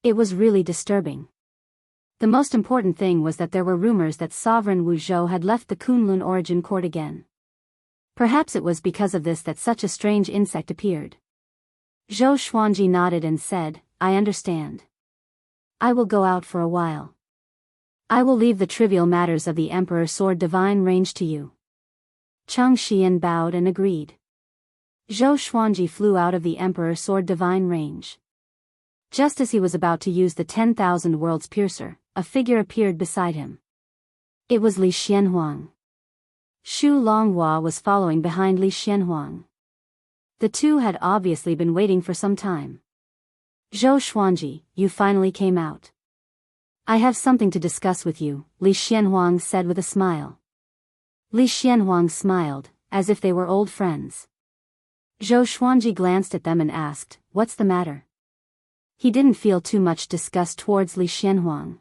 It was really disturbing. The most important thing was that there were rumors that Sovereign Wu Zhou had left the Kunlun Origin Court again. Perhaps it was because of this that such a strange insect appeared. Zhou Xuanji nodded and said, "I understand. I will go out for a while. I will leave the trivial matters of the Emperor Sword Divine range to you." Chang Xian bowed and agreed. Zhou Xuanji flew out of the Emperor Sword Divine range. Just as he was about to use the 10,000 Worlds Piercer, a figure appeared beside him. It was Li Xianhuang. Xu Longhua was following behind Li Xianhuang. The two had obviously been waiting for some time. "Zhou Xuanji, you finally came out. I have something to discuss with you," Li Xianhuang said with a smile. Li Xianhuang smiled, as if they were old friends. Zhou Xuanji glanced at them and asked, "What's the matter?" He didn't feel too much disgust towards Li Xianhuang.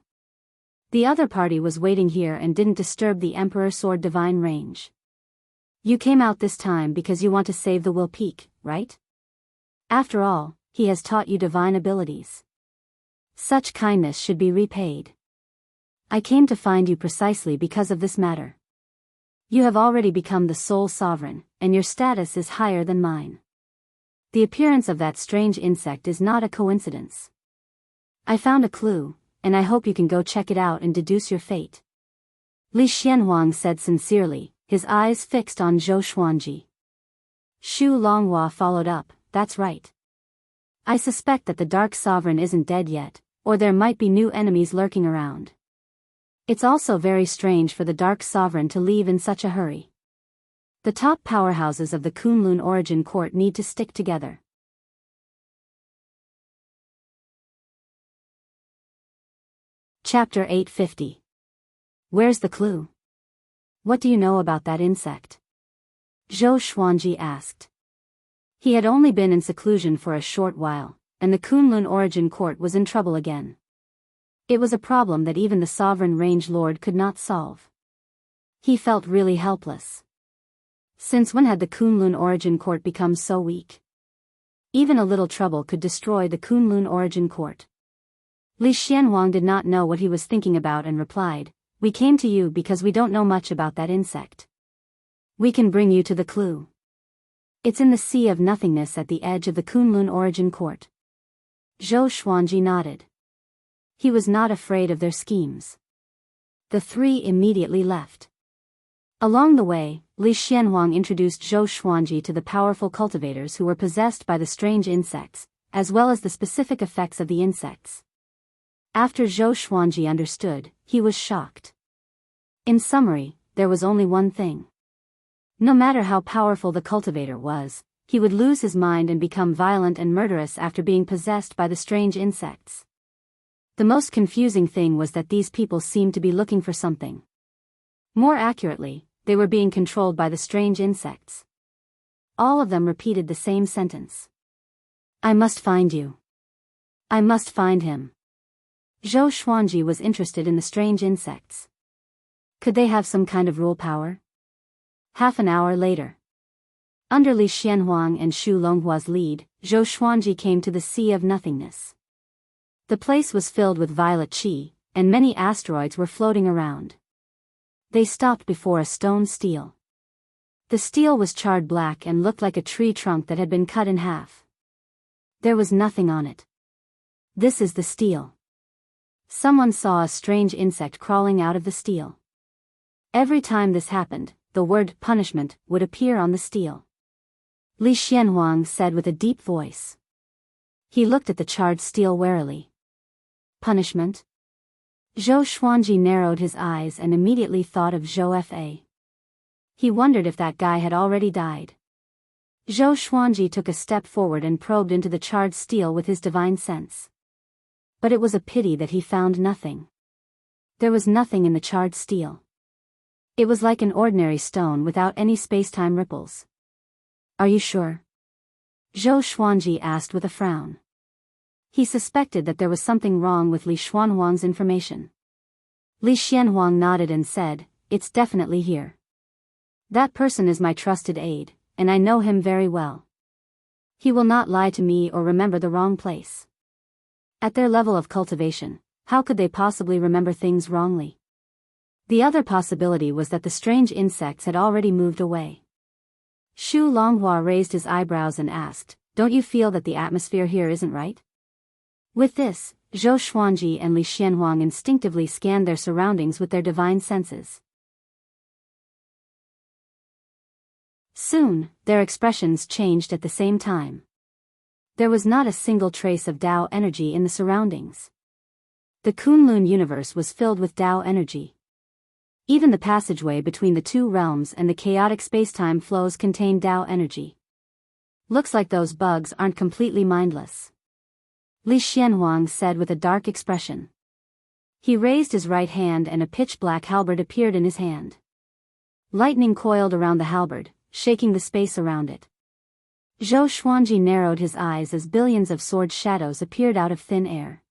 The other party was waiting here and didn't disturb the Emperor Sword Divine range. "You came out this time because you want to save the Will Peak, right? After all, he has taught you divine abilities. Such kindness should be repaid. I came to find you precisely because of this matter. You have already become the sole sovereign, and your status is higher than mine. The appearance of that strange insect is not a coincidence. I found a clue, and I hope you can go check it out and deduce your fate." Li Xianhuang said sincerely, his eyes fixed on Zhou Xuanji. Xu Longhua followed up, "That's right. I suspect that the Dark Sovereign isn't dead yet, or there might be new enemies lurking around. It's also very strange for the Dark Sovereign to leave in such a hurry. The top powerhouses of the Kunlun Origin Court need to stick together." Chapter 850. Where's the clue? What do you know about that insect? Zhou Xuanji asked. He had only been in seclusion for a short while, and the Kunlun Origin Court was in trouble again. It was a problem that even the Sovereign Range Lord could not solve. He felt really helpless. Since when had the Kunlun Origin Court become so weak? Even a little trouble could destroy the Kunlun Origin Court. Li Xianhuang did not know what he was thinking about and replied, we came to you because we don't know much about that insect. We can bring you to the clue. It's in the Sea of Nothingness at the edge of the Kunlun Origin Court. Zhou Xuanji nodded. He was not afraid of their schemes. The three immediately left. Along the way, Li Xianhuang introduced Zhou Xuanji to the powerful cultivators who were possessed by the strange insects, as well as the specific effects of the insects. After Zhou Xuanji understood, he was shocked. In summary, there was only one thing. No matter how powerful the cultivator was, he would lose his mind and become violent and murderous after being possessed by the strange insects. The most confusing thing was that these people seemed to be looking for something. More accurately, they were being controlled by the strange insects. All of them repeated the same sentence. I must find you. I must find him. Zhou Xuanji was interested in the strange insects. Could they have some kind of rule power? Half an hour later. Under Li Xianhuang and Xu Longhua's lead, Zhou Xuanji came to the Sea of Nothingness. The place was filled with violet qi, and many asteroids were floating around. They stopped before a stone stele. The stele was charred black and looked like a tree trunk that had been cut in half. There was nothing on it. This is the stele. Someone saw a strange insect crawling out of the stele. Every time this happened, the word punishment would appear on the stele. Li Xianhuang said with a deep voice. He looked at the charred stele warily. Punishment? Zhou Xuanji narrowed his eyes and immediately thought of Zhou Fa. He wondered if that guy had already died. Zhou Xuanji took a step forward and probed into the charred stele with his divine sense. But it was a pity that he found nothing. There was nothing in the charred stele. It was like an ordinary stone without any space-time ripples. Are you sure? Zhou Xuanji asked with a frown. He suspected that there was something wrong with Li Xianhuang's information. Li Xianhuang nodded and said, It's definitely here. That person is my trusted aide, and I know him very well. He will not lie to me or remember the wrong place. At their level of cultivation, how could they possibly remember things wrongly? The other possibility was that the strange insects had already moved away. Xu Longhua raised his eyebrows and asked, Don't you feel that the atmosphere here isn't right? With this, Zhou Xuanji and Li Xianhuang instinctively scanned their surroundings with their divine senses. Soon, their expressions changed at the same time. There was not a single trace of Tao energy in the surroundings. The Kunlun universe was filled with Tao energy. Even the passageway between the two realms and the chaotic spacetime flows contained Tao energy. Looks like those bugs aren't completely mindless. Li Xianhuang said with a dark expression. He raised his right hand and a pitch-black halberd appeared in his hand. Lightning coiled around the halberd, shaking the space around it. Zhou Xuanji narrowed his eyes as billions of sword shadows appeared out of thin air.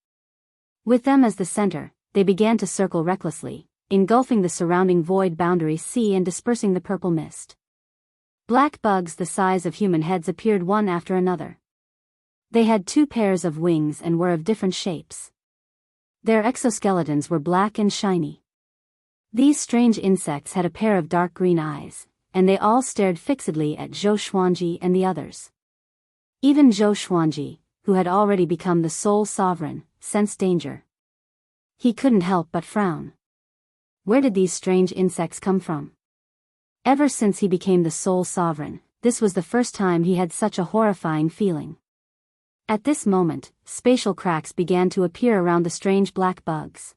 With them as the center, they began to circle recklessly, engulfing the surrounding void boundary sea and dispersing the purple mist. Black bugs the size of human heads appeared one after another. They had 2 pairs of wings and were of different shapes. Their exoskeletons were black and shiny. These strange insects had a pair of dark green eyes, and they all stared fixedly at Zhou Xuanji and the others. Even Zhou Xuanji, who had already become the sole sovereign, sensed danger. He couldn't help but frown. Where did these strange insects come from? Ever since he became the sole sovereign, this was the first time he had such a horrifying feeling. At this moment, spatial cracks began to appear around the strange black bugs.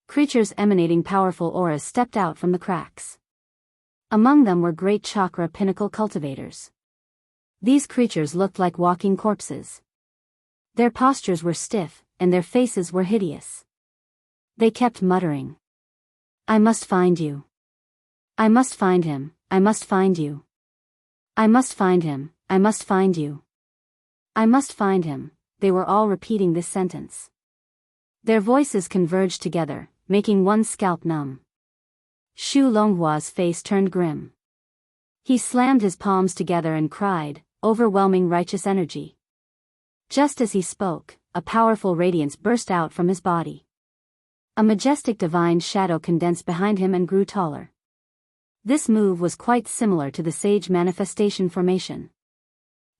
Creatures emanating powerful auras stepped out from the cracks. Among them were great chakra pinnacle cultivators. These creatures looked like walking corpses. Their postures were stiff, and their faces were hideous. They kept muttering. I must find you. I must find him, I must find you. I must find him, I must find you. I must find him, they were all repeating this sentence. Their voices converged together, making one's scalp numb. Xu Longhua's face turned grim. He slammed his palms together and cried, overwhelming righteous energy. Just as he spoke, a powerful radiance burst out from his body. A majestic divine shadow condensed behind him and grew taller. This move was quite similar to the sage manifestation formation.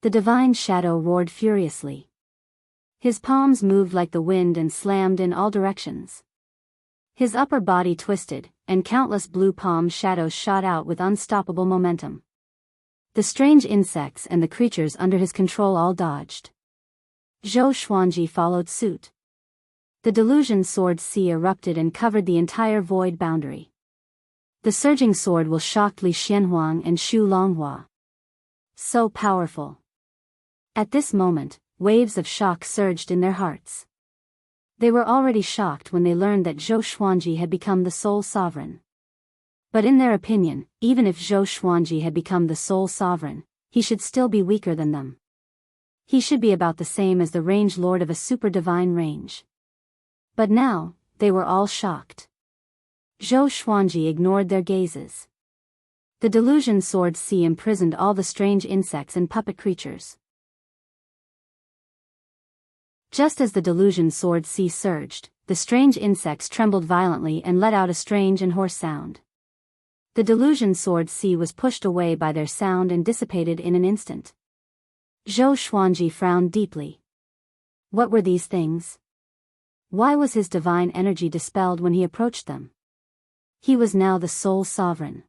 The divine shadow roared furiously. His palms moved like the wind and slammed in all directions. His upper body twisted, and countless blue palm shadows shot out with unstoppable momentum. The strange insects and the creatures under his control all dodged. Zhou Xuanji followed suit. The delusion sword sea erupted and covered the entire void boundary. The surging sword will shock Li Xianhuang and Xu Longhua. So powerful. At this moment, waves of shock surged in their hearts. They were already shocked when they learned that Zhou Xuanji had become the sole sovereign. But in their opinion, even if Zhou Xuanji had become the sole sovereign, he should still be weaker than them. He should be about the same as the range lord of a super divine range. But now, they were all shocked. Zhou Xuanji ignored their gazes. The delusion sword sea imprisoned all the strange insects and puppet creatures. Just as the delusion sword sea surged, the strange insects trembled violently and let out a strange and hoarse sound. The delusion sword sea was pushed away by their sound and dissipated in an instant. Zhou Xuanji frowned deeply. What were these things? Why was his divine energy dispelled when he approached them? He was now the sole sovereign.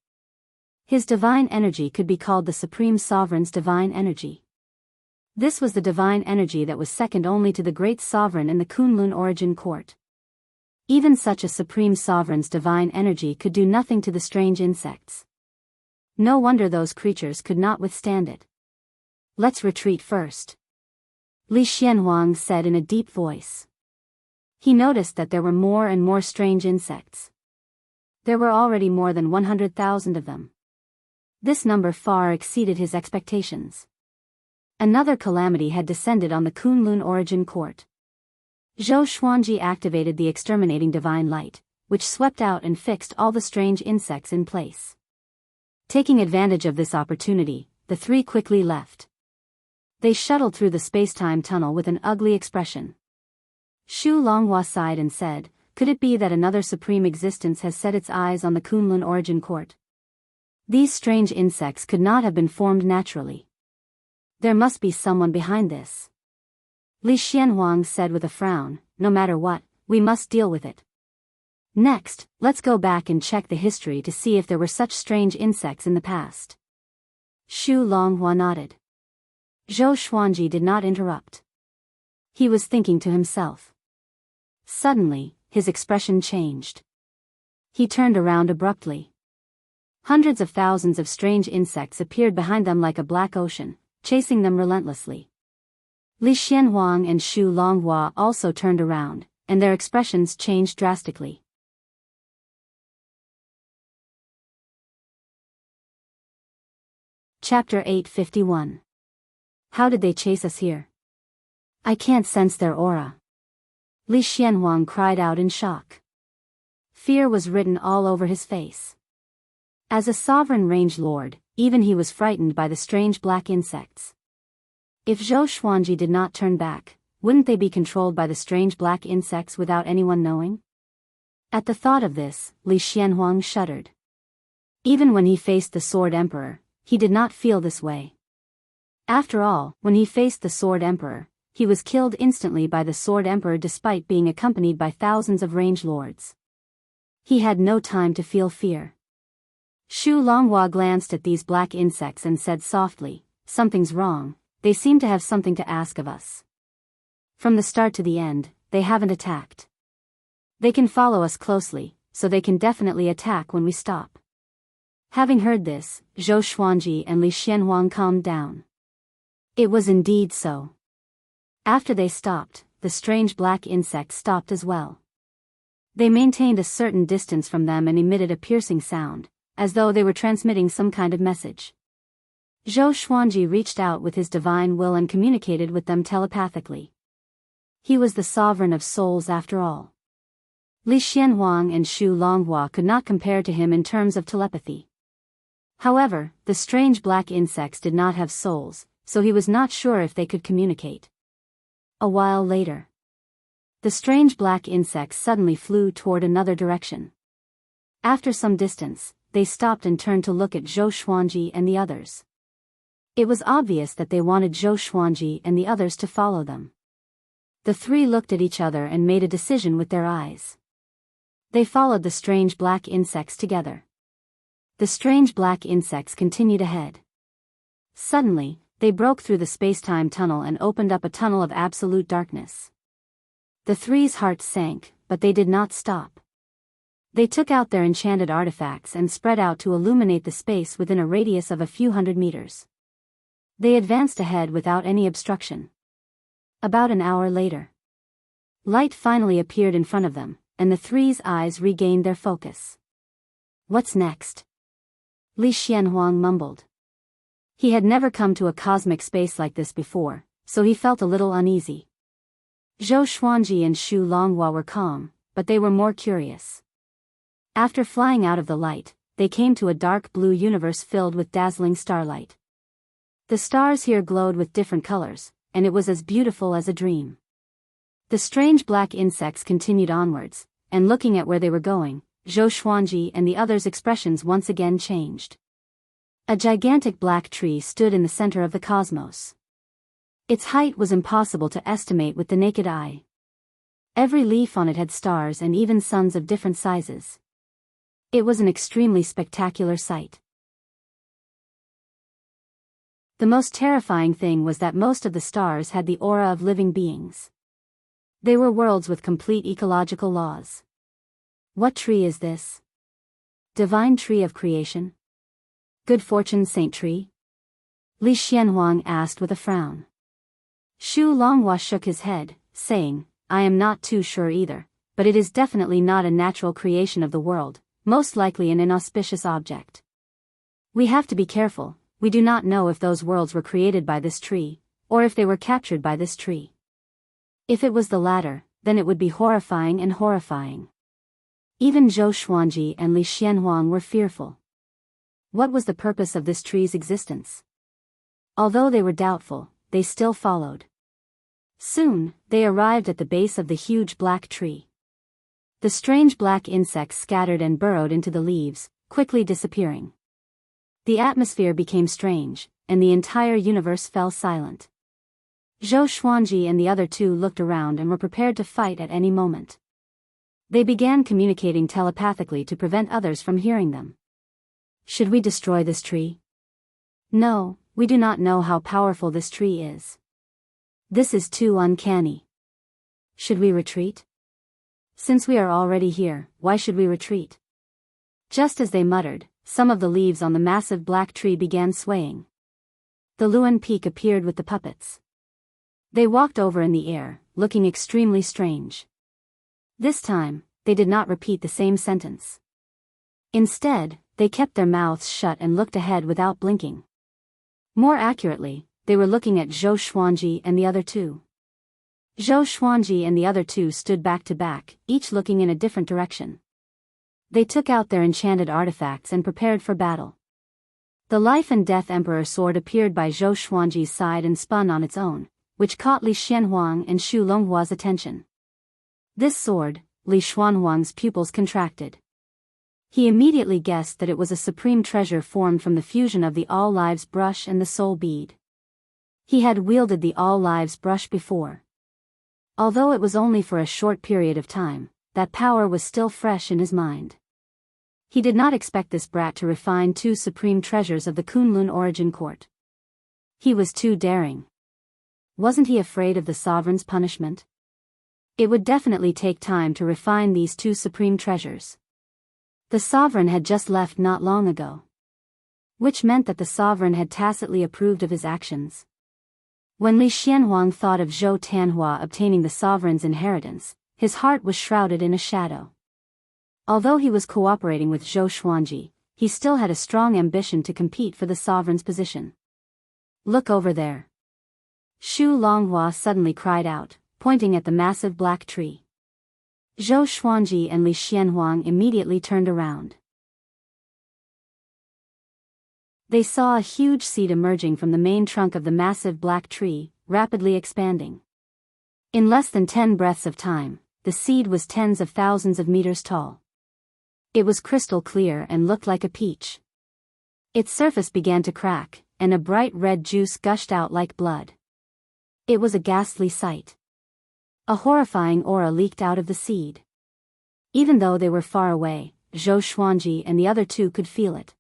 His divine energy could be called the Supreme Sovereign's divine energy. This was the divine energy that was second only to the great sovereign in the Kunlun origin court. Even such a supreme sovereign's divine energy could do nothing to the strange insects. No wonder those creatures could not withstand it. Let's retreat first, Li Xianhuang said in a deep voice. He noticed that there were more and more strange insects. There were already more than 100,000 of them. This number far exceeded his expectations. Another calamity had descended on the Kunlun origin court. Zhou Xuanji activated the exterminating divine light, which swept out and fixed all the strange insects in place. Taking advantage of this opportunity, the three quickly left. They shuttled through the space-time tunnel with an ugly expression. Xu Longhua sighed and said, "Could it be that another supreme existence has set its eyes on the Kunlun origin court? These strange insects could not have been formed naturally. There must be someone behind this." Li Xianhuang said with a frown, "No matter what, we must deal with it. Next, let's go back and check the history to see if there were such strange insects in the past." Xu Longhua nodded. Zhou Xuanji did not interrupt. He was thinking to himself. Suddenly, his expression changed. He turned around abruptly. Hundreds of thousands of strange insects appeared behind them like a black ocean, chasing them relentlessly. Li Xianhuang and Xu Longhua also turned around, and their expressions changed drastically. Chapter 851. How did they chase us here? I can't sense their aura. Li Xianhuang cried out in shock. Fear was written all over his face. As a sovereign range lord, even he was frightened by the strange black insects. If Zhou Xuanji did not turn back, wouldn't they be controlled by the strange black insects without anyone knowing? At the thought of this, Li Xianhuang shuddered. Even when he faced the Sword Emperor, he did not feel this way. After all, when he faced the Sword Emperor, he was killed instantly by the Sword Emperor despite being accompanied by thousands of range lords. He had no time to feel fear. Xu Longhua glanced at these black insects and said softly, "Something's wrong, they seem to have something to ask of us. From the start to the end, they haven't attacked. They can follow us closely, so they can definitely attack when we stop." Having heard this, Zhou Xuanji and Li Xianhuang calmed down. It was indeed so. After they stopped, the strange black insects stopped as well. They maintained a certain distance from them and emitted a piercing sound, as though they were transmitting some kind of message. Zhou Xuanji reached out with his divine will and communicated with them telepathically. He was the sovereign of souls after all. Li Xianhuang and Xu Longhua could not compare to him in terms of telepathy. However, the strange black insects did not have souls, so he was not sure if they could communicate. A while later, The strange black insects suddenly flew toward another direction. After some distance, they stopped and turned to look at Zhou Xuanji and the others. It was obvious that they wanted Zhou Xuanji and the others to follow them. The three looked at each other and made a decision with their eyes. They followed the strange black insects together. The strange black insects continued ahead. Suddenly, they broke through the space-time tunnel and opened up a tunnel of absolute darkness. The three's hearts sank, but they did not stop. They took out their enchanted artifacts and spread out to illuminate the space within a radius of a few hundred meters. They advanced ahead without any obstruction. About an hour later, light finally appeared in front of them, and the three's eyes regained their focus. "What's next?" Li Xianhuang mumbled. He had never come to a cosmic space like this before, so he felt a little uneasy. Zhou Xuanji and Xu Longhua were calm, but they were more curious. After flying out of the light, they came to a dark blue universe filled with dazzling starlight. The stars here glowed with different colors, and it was as beautiful as a dream. The strange black insects continued onwards, and looking at where they were going, Zhou Xuanji and the others' expressions once again changed. A gigantic black tree stood in the center of the cosmos. Its height was impossible to estimate with the naked eye. Every leaf on it had stars and even suns of different sizes. It was an extremely spectacular sight. The most terrifying thing was that most of the stars had the aura of living beings. They were worlds with complete ecological laws. What tree is this? Divine tree of creation? Good fortune saint tree? Li Xianhuang asked with a frown. Xu Longhua shook his head, saying, "I am not too sure either, but it is definitely not a natural creation of the world, most likely an inauspicious object. We have to be careful, we do not know if those worlds were created by this tree, or if they were captured by this tree. If it was the latter, then it would be horrifying and horrifying." Even Zhou Xuanji and Li Xianhuang were fearful. What was the purpose of this tree's existence? Although they were doubtful, they still followed. Soon, they arrived at the base of the huge black tree. The strange black insects scattered and burrowed into the leaves, quickly disappearing. The atmosphere became strange, and the entire universe fell silent. Zhou Xuanji and the other two looked around and were prepared to fight at any moment. They began communicating telepathically to prevent others from hearing them. "Should we destroy this tree?" "No, we do not know how powerful this tree is. This is too uncanny." "Should we retreat?" "Since we are already here, why should we retreat?" Just as they muttered, some of the leaves on the massive black tree began swaying. The Luan Peak appeared with the puppets. They walked over in the air, looking extremely strange. This time, they did not repeat the same sentence. Instead, they kept their mouths shut and looked ahead without blinking. More accurately, they were looking at Zhou Xuanji and the other two. Zhou Xuanji and the other two stood back to back, each looking in a different direction. They took out their enchanted artifacts and prepared for battle. The Life and Death Emperor sword appeared by Zhou Xuanji's side and spun on its own, which caught Li Xianhuang and Xu Longhua's attention. This sword, Li Xianhuang's pupils contracted. He immediately guessed that it was a supreme treasure formed from the fusion of the All Lives brush and the soul bead. He had wielded the All Lives brush before. Although it was only for a short period of time, that power was still fresh in his mind. He did not expect this brat to refine two supreme treasures of the Kunlun origin court. He was too daring. Wasn't he afraid of the sovereign's punishment? It would definitely take time to refine these two supreme treasures. The sovereign had just left not long ago, which meant that the sovereign had tacitly approved of his actions. When Li Xianhuang thought of Zhou Tanhua obtaining the sovereign's inheritance, his heart was shrouded in a shadow. Although he was cooperating with Zhou Xuanji, he still had a strong ambition to compete for the sovereign's position. "Look over there!" Xu Longhua suddenly cried out, pointing at the massive black tree. Zhou Xuanji and Li Xianhuang immediately turned around. They saw a huge seed emerging from the main trunk of the massive black tree, rapidly expanding. In less than 10 breaths of time, the seed was tens of thousands of meters tall. It was crystal clear and looked like a peach. Its surface began to crack, and a bright red juice gushed out like blood. It was a ghastly sight. A horrifying aura leaked out of the seed. Even though they were far away, Zhou Xuanji and the other two could feel it.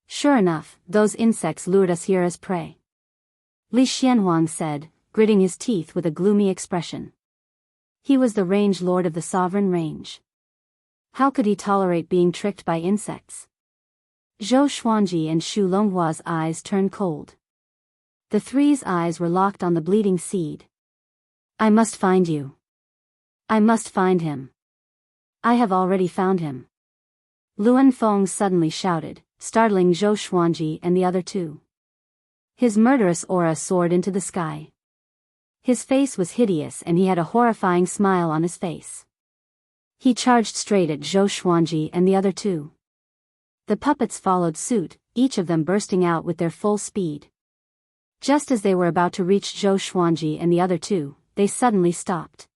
Sure enough, those insects lured us here as prey, Li Xianhuang said, gritting his teeth with a gloomy expression. He was the range lord of the sovereign range. How could he tolerate being tricked by insects? Zhou Xuanji and Shu Longhua's eyes turned cold. The three's eyes were locked on the bleeding seed. I must find you. I must find him. I have already found him. Luan Feng suddenly shouted, startling Zhou Xuanji and the other two. His murderous aura soared into the sky. His face was hideous and he had a horrifying smile on his face. He charged straight at Zhou Xuanji and the other two. The puppets followed suit, each of them bursting out with their full speed. Just as they were about to reach Zhou Xuanji and the other two, they suddenly stopped.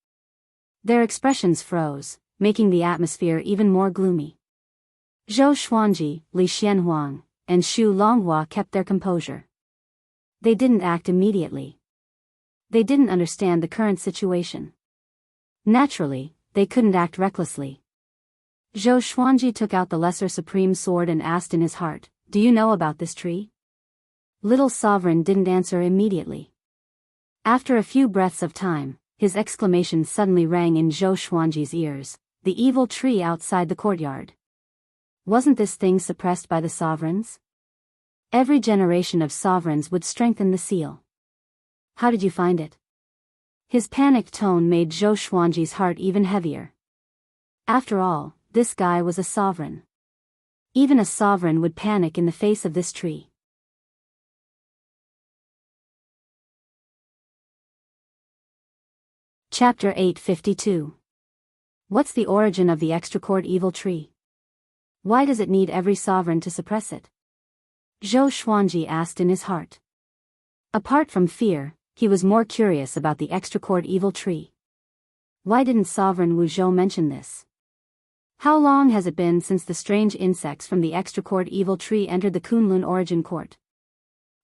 Their expressions froze, making the atmosphere even more gloomy. Zhou Xuanji, Li Xianhuang, and Shu Longhua kept their composure. They didn't act immediately. They didn't understand the current situation. Naturally, they couldn't act recklessly. Zhou Xuanji took out the lesser supreme sword and asked in his heart, "Do you know about this tree?" Little Sovereign didn't answer immediately. After a few breaths of time, his exclamation suddenly rang in Zhou Xuanji's ears, "The evil tree outside the courtyard. Wasn't this thing suppressed by the sovereigns? Every generation of sovereigns would strengthen the seal. How did you find it?" His panicked tone made Zhou Xuanji's heart even heavier. After all, this guy was a sovereign. Even a sovereign would panic in the face of this tree. Chapter 852. What's the origin of the extra-court evil tree? Why does it need every sovereign to suppress it? Zhou Xuanji asked in his heart. Apart from fear, he was more curious about the extra-court evil tree. Why didn't Sovereign Wu Zhou mention this? How long has it been since the strange insects from the extra-court evil tree entered the Kunlun origin court?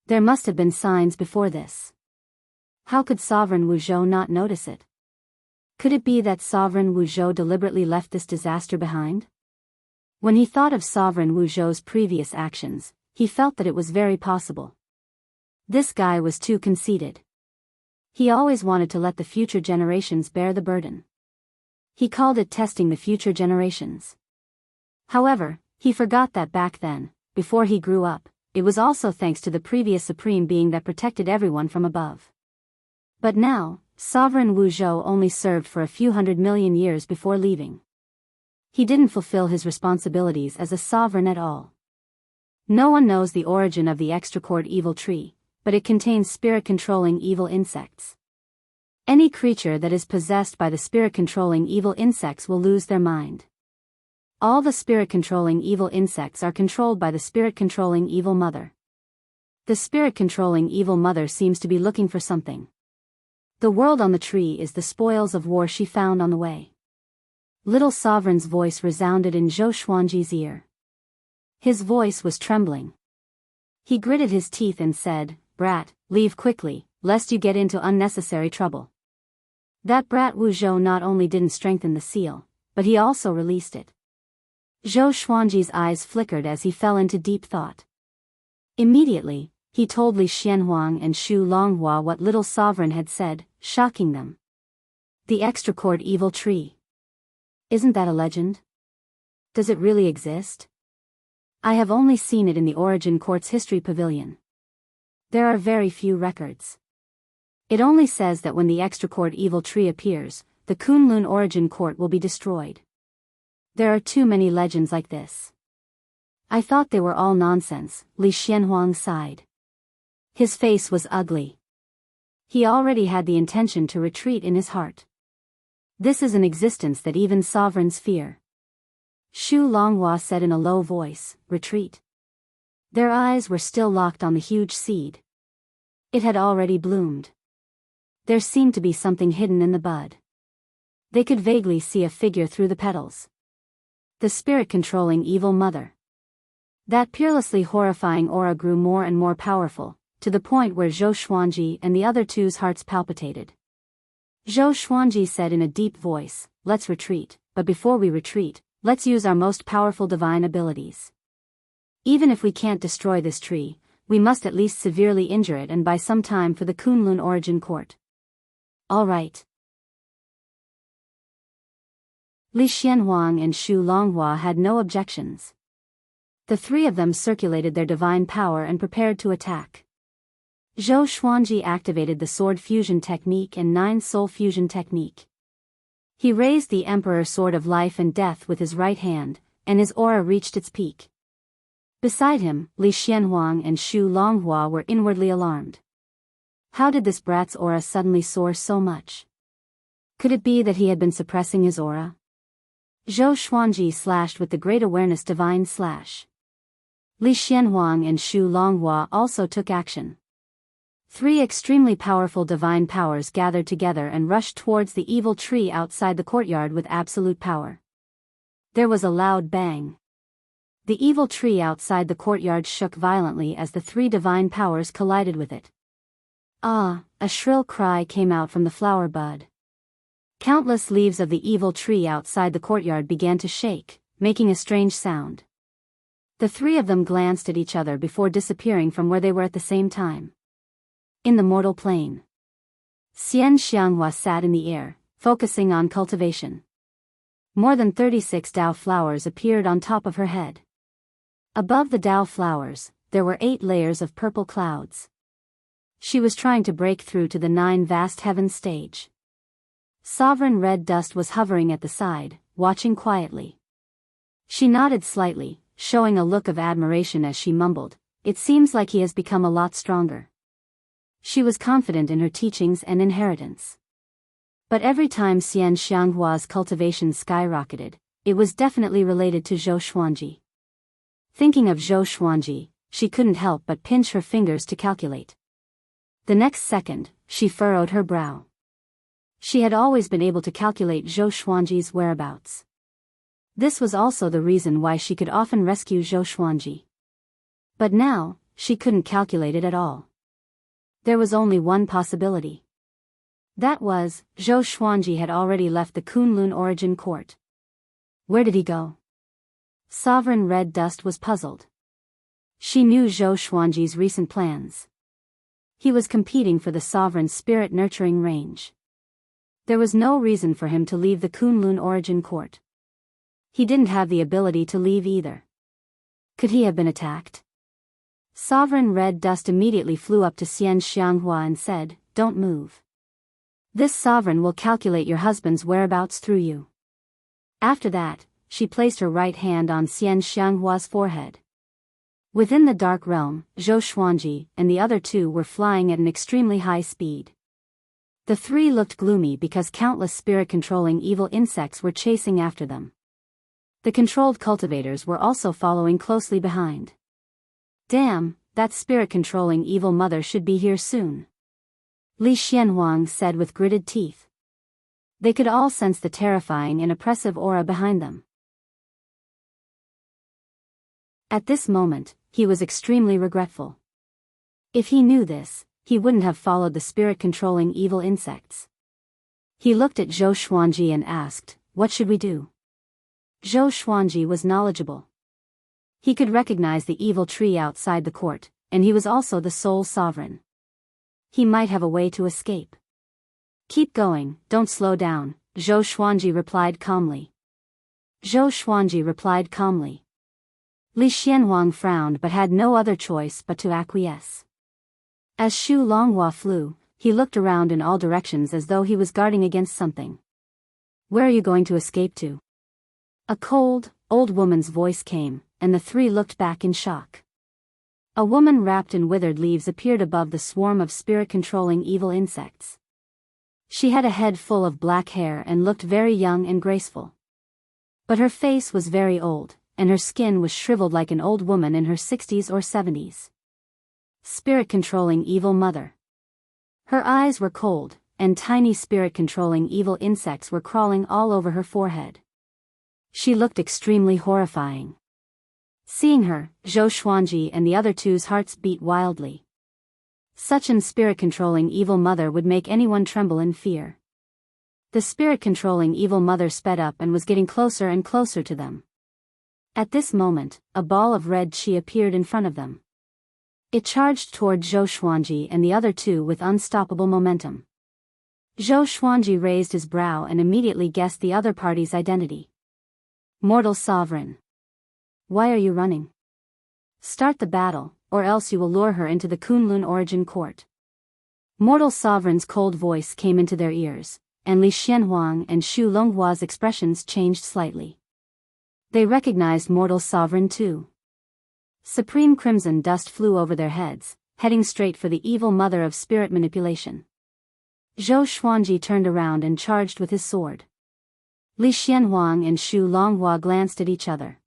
There must have been signs before this. How could Sovereign Wu Zhou not notice it? Could it be that Sovereign Wu Zhou deliberately left this disaster behind? When he thought of Sovereign Wu Zhou's previous actions, he felt that it was very possible. This guy was too conceited. He always wanted to let the future generations bear the burden. He called it testing the future generations. However, he forgot that back then, before he grew up, it was also thanks to the previous supreme being that protected everyone from above. But now, Sovereign Wu Zhou only served for a few 100 million years before leaving. He didn't fulfill his responsibilities as a sovereign at all. No one knows the origin of the extra-court evil tree, but it contains spirit-controlling evil insects. Any creature that is possessed by the spirit-controlling evil insects will lose their mind. All the spirit-controlling evil insects are controlled by the spirit-controlling evil mother. The spirit-controlling evil mother seems to be looking for something. The world on the tree is the spoils of war she found on the way. Little Sovereign's voice resounded in Zhou Xuanji's ear. His voice was trembling. He gritted his teeth and said, "Brat, leave quickly, lest you get into unnecessary trouble." That brat Wu Zhou not only didn't strengthen the seal, but he also released it. Zhou Xuanji's eyes flickered as he fell into deep thought. Immediately, he told Li Xianhuang and Shu Longhua what Little Sovereign had said, shocking them. The extra-court evil tree. Isn't that a legend? Does it really exist? I have only seen it in the Origin Court's History Pavilion. There are very few records. It only says that when the extra-court evil tree appears, the Kunlun Origin Court will be destroyed. There are too many legends like this. I thought they were all nonsense, Li Xianhuang sighed. His face was ugly. He already had the intention to retreat in his heart. This is an existence that even sovereigns fear. Shu Longhua said in a low voice, "Retreat." Their eyes were still locked on the huge seed. It had already bloomed. there seemed to be something hidden in the bud. They could vaguely see a figure through the petals. The spirit-controlling evil mother. That peerlessly horrifying aura grew more and more powerful, to the point where Zhou Xuanji and the other two's hearts palpitated. Zhou Xuanji said in a deep voice, "Let's retreat, but before we retreat, let's use our most powerful divine abilities. Even if we can't destroy this tree, we must at least severely injure it and buy some time for the Kunlun origin court." "All right." Li Xianhuang and Xu Longhua had no objections. The three of them circulated their divine power and prepared to attack. Zhou Xuanji activated the sword fusion technique and 9 soul fusion technique. He raised the Emperor Sword of Life and Death with his right hand, and his aura reached its peak. Beside him, Li Xianhuang and Xu Longhua were inwardly alarmed. How did this brat's aura suddenly soar so much? Could it be that he had been suppressing his aura? Zhou Xuanji slashed with the Great Awareness Divine Slash. Li Xianhuang and Xu Longhua also took action. 3 extremely powerful divine powers gathered together and rushed towards the evil tree outside the courtyard with absolute power. There was a loud bang. The evil tree outside the courtyard shook violently as the 3 divine powers collided with it. "Ah!" a shrill cry came out from the flower bud. Countless leaves of the evil tree outside the courtyard began to shake, making a strange sound. The 3 of them glanced at each other before disappearing from where they were at the same time. In the mortal plane. Xian Xianghua sat in the air, focusing on cultivation. More than 36 Dao flowers appeared on top of her head. Above the Dao flowers, there were 8 layers of purple clouds. She was trying to break through to the 9 vast heavens stage. Sovereign red dust was hovering at the side, watching quietly. She nodded slightly, showing a look of admiration as she mumbled, "It seems like he has become a lot stronger." She was confident in her teachings and inheritance. But every time Xian Xianghua's cultivation skyrocketed, it was definitely related to Zhou Xuanji. Thinking of Zhou Xuanji, she couldn't help but pinch her fingers to calculate. The next second, she furrowed her brow. She had always been able to calculate Zhou Xuanji's whereabouts. This was also the reason why she could often rescue Zhou Xuanji. But now, she couldn't calculate it at all. There was only one possibility. That was, Zhou Xuanji had already left the Kunlun origin court. Where did he go? Sovereign Red Dust was puzzled. She knew Zhou Xuanji's recent plans. He was competing for the Sovereign Spirit Nurturing range. There was no reason for him to leave the Kunlun origin court. He didn't have the ability to leave either. Could he have been attacked? Sovereign Red Dust immediately flew up to Xian Xianghua and said, "Don't move. This sovereign will calculate your husband's whereabouts through you." After that, she placed her right hand on Xian Xianghua's forehead. Within the dark realm, Zhou Xuanji and the other 2 were flying at an extremely high speed. The 3 looked gloomy because countless spirit-controlling evil insects were chasing after them. The controlled cultivators were also following closely behind. "Damn, that spirit-controlling evil mother should be here soon," Li Xianhuang said with gritted teeth. They could all sense the terrifying and oppressive aura behind them. At this moment, he was extremely regretful. If he knew this, he wouldn't have followed the spirit-controlling evil insects. He looked at Zhou Xuanji and asked, "What should we do?" Zhou Xuanji was knowledgeable. He could recognize the evil tree outside the court, and he was also the sole sovereign. He might have a way to escape. "Keep going, don't slow down," Zhou Xuanji replied calmly. Zhou Xuanji replied calmly. Li Xianhuang frowned but had no other choice but to acquiesce. As Xu Longhua flew, he looked around in all directions as though he was guarding against something. "Where are you going to escape to?" A cold, old woman's voice came, and the 3 looked back in shock. A woman wrapped in withered leaves appeared above the swarm of spirit-controlling evil insects. She had a head full of black hair and looked very young and graceful. But her face was very old, and her skin was shriveled like an old woman in her 60s or 70s. Spirit-controlling evil mother. Her eyes were cold, and tiny spirit-controlling evil insects were crawling all over her forehead. She looked extremely horrifying. Seeing her, Zhou Xuanji and the other two's hearts beat wildly. Such an spirit-controlling evil mother would make anyone tremble in fear. The spirit-controlling evil mother sped up and was getting closer and closer to them. At this moment, a ball of red qi appeared in front of them. It charged toward Zhou Xuanji and the other two with unstoppable momentum. Zhou Xuanji raised his brow and immediately guessed the other party's identity. Mortal Sovereign. Why are you running? Start the battle, or else you will lure her into the Kunlun origin court. Mortal Sovereign's cold voice came into their ears, and Li Xianhuang and Xu Longhua's expressions changed slightly. They recognized Mortal Sovereign too. Supreme crimson dust flew over their heads, heading straight for the evil mother of spirit manipulation. Zhou Xuanji turned around and charged with his sword. Li Xianhuang and Xu Longhua glanced at each other.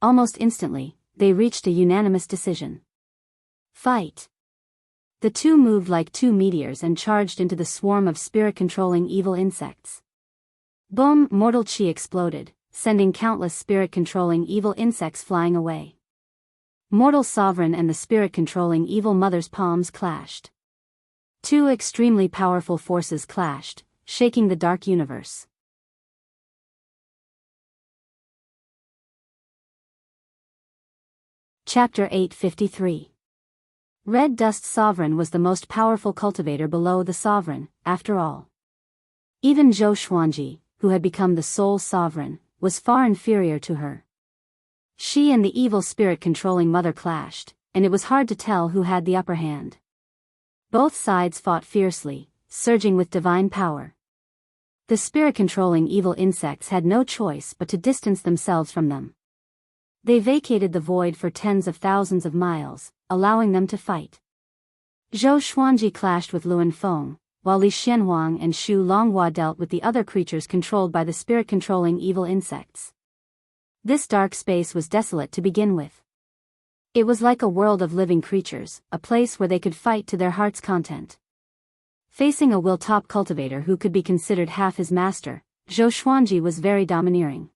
Almost instantly, they reached a unanimous decision. Fight! The two moved like two meteors and charged into the swarm of spirit-controlling evil insects. Boom! Mortal Qi exploded, sending countless spirit-controlling evil insects flying away. Mortal Sovereign and the spirit-controlling evil mother's palms clashed. Two extremely powerful forces clashed, shaking the dark universe. Chapter 853. Red Dust Sovereign was the most powerful cultivator below the Sovereign, after all. Even Zhou Xuanji, who had become the sole Sovereign, was far inferior to her. She and the evil spirit-controlling mother clashed, and it was hard to tell who had the upper hand. Both sides fought fiercely, surging with divine power. The spirit-controlling evil insects had no choice but to distance themselves from them. They vacated the void for tens of thousands of miles, allowing them to fight. Zhou Xuanji clashed with Luan Feng, while Li Xianhuang and Xu Longhua dealt with the other creatures controlled by the spirit-controlling evil insects. This dark space was desolate to begin with. It was like a world of living creatures, a place where they could fight to their heart's content. Facing a will-top cultivator who could be considered half his master, Zhou Xuanji was very domineering.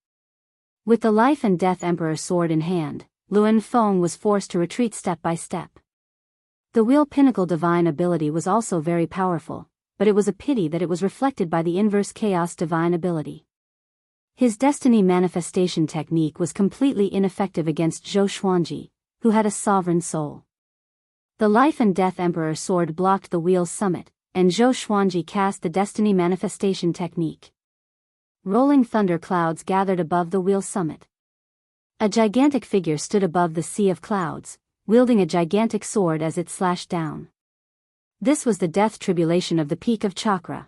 With the life and death emperor sword in hand, Luan Feng was forced to retreat step by step. The wheel pinnacle divine ability was also very powerful, but it was a pity that it was reflected by the inverse chaos divine ability. His destiny manifestation technique was completely ineffective against Zhou Xuanji, who had a sovereign soul. The life and death emperor sword blocked the wheel's summit, and Zhou Xuanji cast the destiny manifestation technique. Rolling thunder clouds gathered above the wheel's summit. A gigantic figure stood above the sea of clouds, wielding a gigantic sword as it slashed down. This was the death tribulation of the peak of chakra.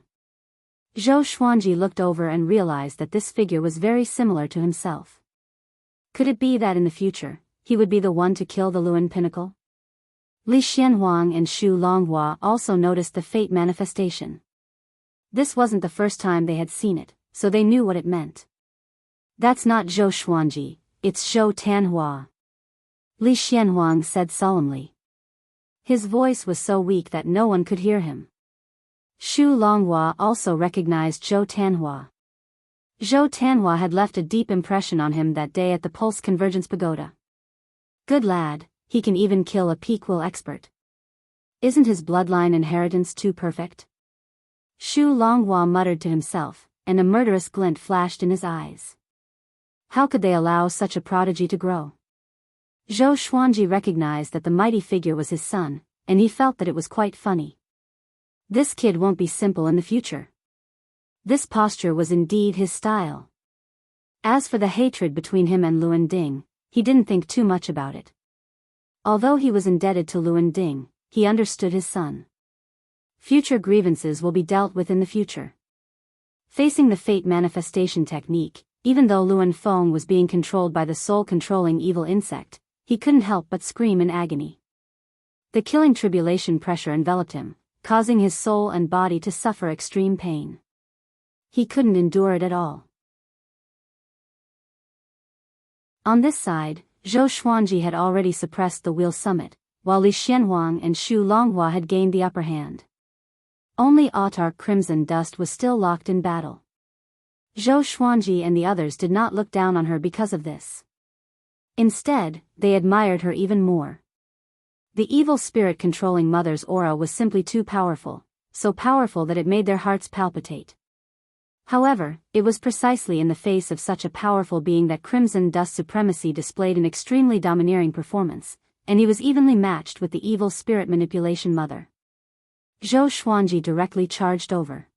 Zhou Xuanji looked over and realized that this figure was very similar to himself. Could it be that in the future, he would be the one to kill the Luan pinnacle? Li Xianhuang and Xu Longhua also noticed the fate manifestation. This wasn't the first time they had seen it, so they knew what it meant. That's not Zhou Xuanji, it's Zhou Tanhua. Li Xianhuang said solemnly. His voice was so weak that no one could hear him. Xu Longhua also recognized Zhou Tanhua. Zhou Tanhua had left a deep impression on him that day at the Pulse Convergence Pagoda. Good lad, he can even kill a peak will expert. Isn't his bloodline inheritance too perfect? Xu Longhua muttered to himself, and a murderous glint flashed in his eyes. How could they allow such a prodigy to grow? Zhou Xuanji recognized that the mighty figure was his son, and he felt that it was quite funny. This kid won't be simple in the future. This posture was indeed his style. As for the hatred between him and Luan Ding, he didn't think too much about it. Although he was indebted to Luan Ding, he understood his son. Future grievances will be dealt with in the future. Facing the fate manifestation technique, even though Luan Feng was being controlled by the soul-controlling evil insect, he couldn't help but scream in agony. The killing tribulation pressure enveloped him, causing his soul and body to suffer extreme pain. He couldn't endure it at all. On this side, Zhou Xuanji had already suppressed the wheel summit, while Li Xianhuang and Xu Longhua had gained the upper hand. Only Autark Crimson Dust was still locked in battle. Zhou Xuanji and the others did not look down on her because of this. Instead, they admired her even more. The evil spirit controlling Mother's aura was simply too powerful, so powerful that it made their hearts palpitate. However, it was precisely in the face of such a powerful being that Crimson Dust's supremacy displayed an extremely domineering performance, and he was evenly matched with the evil spirit manipulation Mother. Zhou Xuanji directly charged over.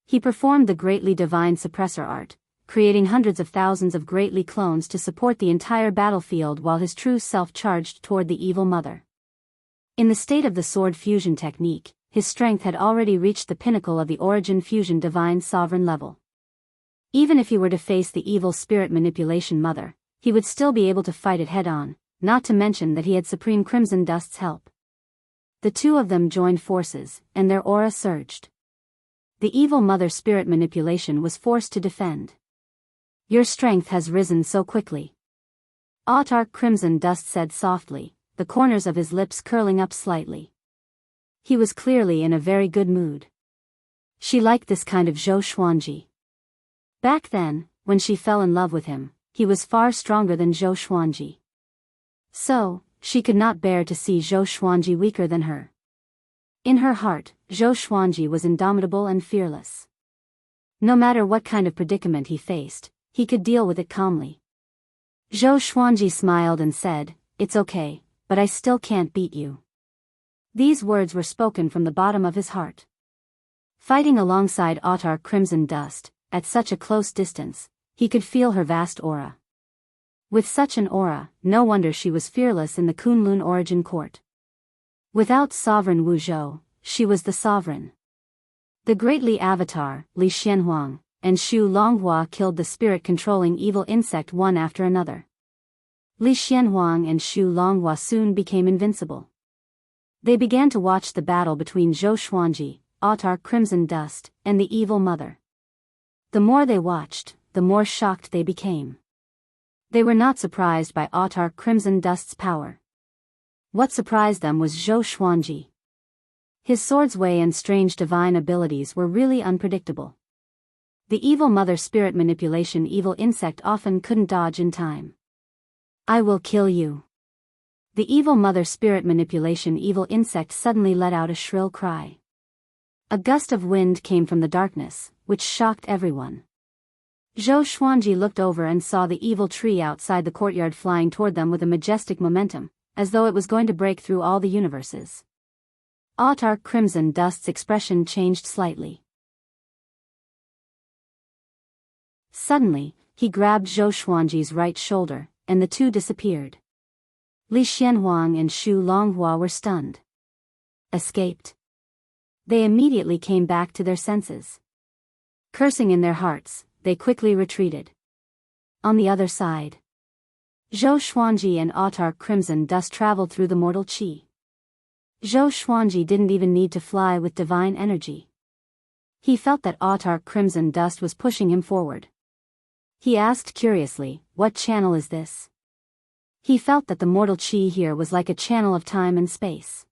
He performed the greatly divine suppressor art, creating hundreds of thousands of greatly clones to support the entire battlefield while his true self charged toward the evil Mother. In the state of the sword fusion technique, his strength had already reached the pinnacle of the origin fusion divine sovereign level. Even if he were to face the evil spirit manipulation Mother, he would still be able to fight it head-on, not to mention that he had Supreme Crimson Dust's help. The two of them joined forces, and their aura surged. The evil Mother spirit manipulation was forced to defend. Your strength has risen so quickly. Autark Crimson Dust said softly, the corners of his lips curling up slightly. He was clearly in a very good mood. She liked this kind of Zhou Xuanji. Back then, when she fell in love with him, he was far stronger than Zhou Xuanji. So, she could not bear to see Zhou Xuanji weaker than her. In her heart, Zhou Xuanji was indomitable and fearless. No matter what kind of predicament he faced, he could deal with it calmly. Zhou Xuanji smiled and said, "It's okay, but I still can't beat you." These words were spoken from the bottom of his heart. Fighting alongside Autark Crimson Dust, at such a close distance, he could feel her vast aura. With such an aura, no wonder she was fearless in the Kunlun origin court. Without Sovereign Wu Zhou, she was the sovereign. The greatly avatar, Li Xianhuang, and Xu Longhua killed the spirit-controlling evil insect one after another. Li Xianhuang and Xu Longhua soon became invincible. They began to watch the battle between Zhou Xuanji, Autark Crimson Dust, and the evil Mother. The more they watched, the more shocked they became. They were not surprised by Autark Crimson Dust's power. What surprised them was Zhou Xuanji. His sword's way and strange divine abilities were really unpredictable. The evil Mother spirit manipulation evil insect often couldn't dodge in time. "I will kill you." The evil Mother spirit manipulation evil insect suddenly let out a shrill cry. A gust of wind came from the darkness, which shocked everyone. Zhou Xuanji looked over and saw the evil tree outside the courtyard flying toward them with a majestic momentum, as though it was going to break through all the universes. Autark Crimson Dust's expression changed slightly. Suddenly, he grabbed Zhou Xuanji's right shoulder, and the two disappeared. Li Xianhuang and Xu Longhua were stunned. Escaped. They immediately came back to their senses. Cursing in their hearts, they quickly retreated. On the other side, Zhou Xuanji and Autark Crimson Dust traveled through the mortal qi. Zhou Xuanji didn't even need to fly with divine energy. He felt that Autark Crimson Dust was pushing him forward. He asked curiously, "What channel is this?" He felt that the mortal qi here was like a channel of time and space.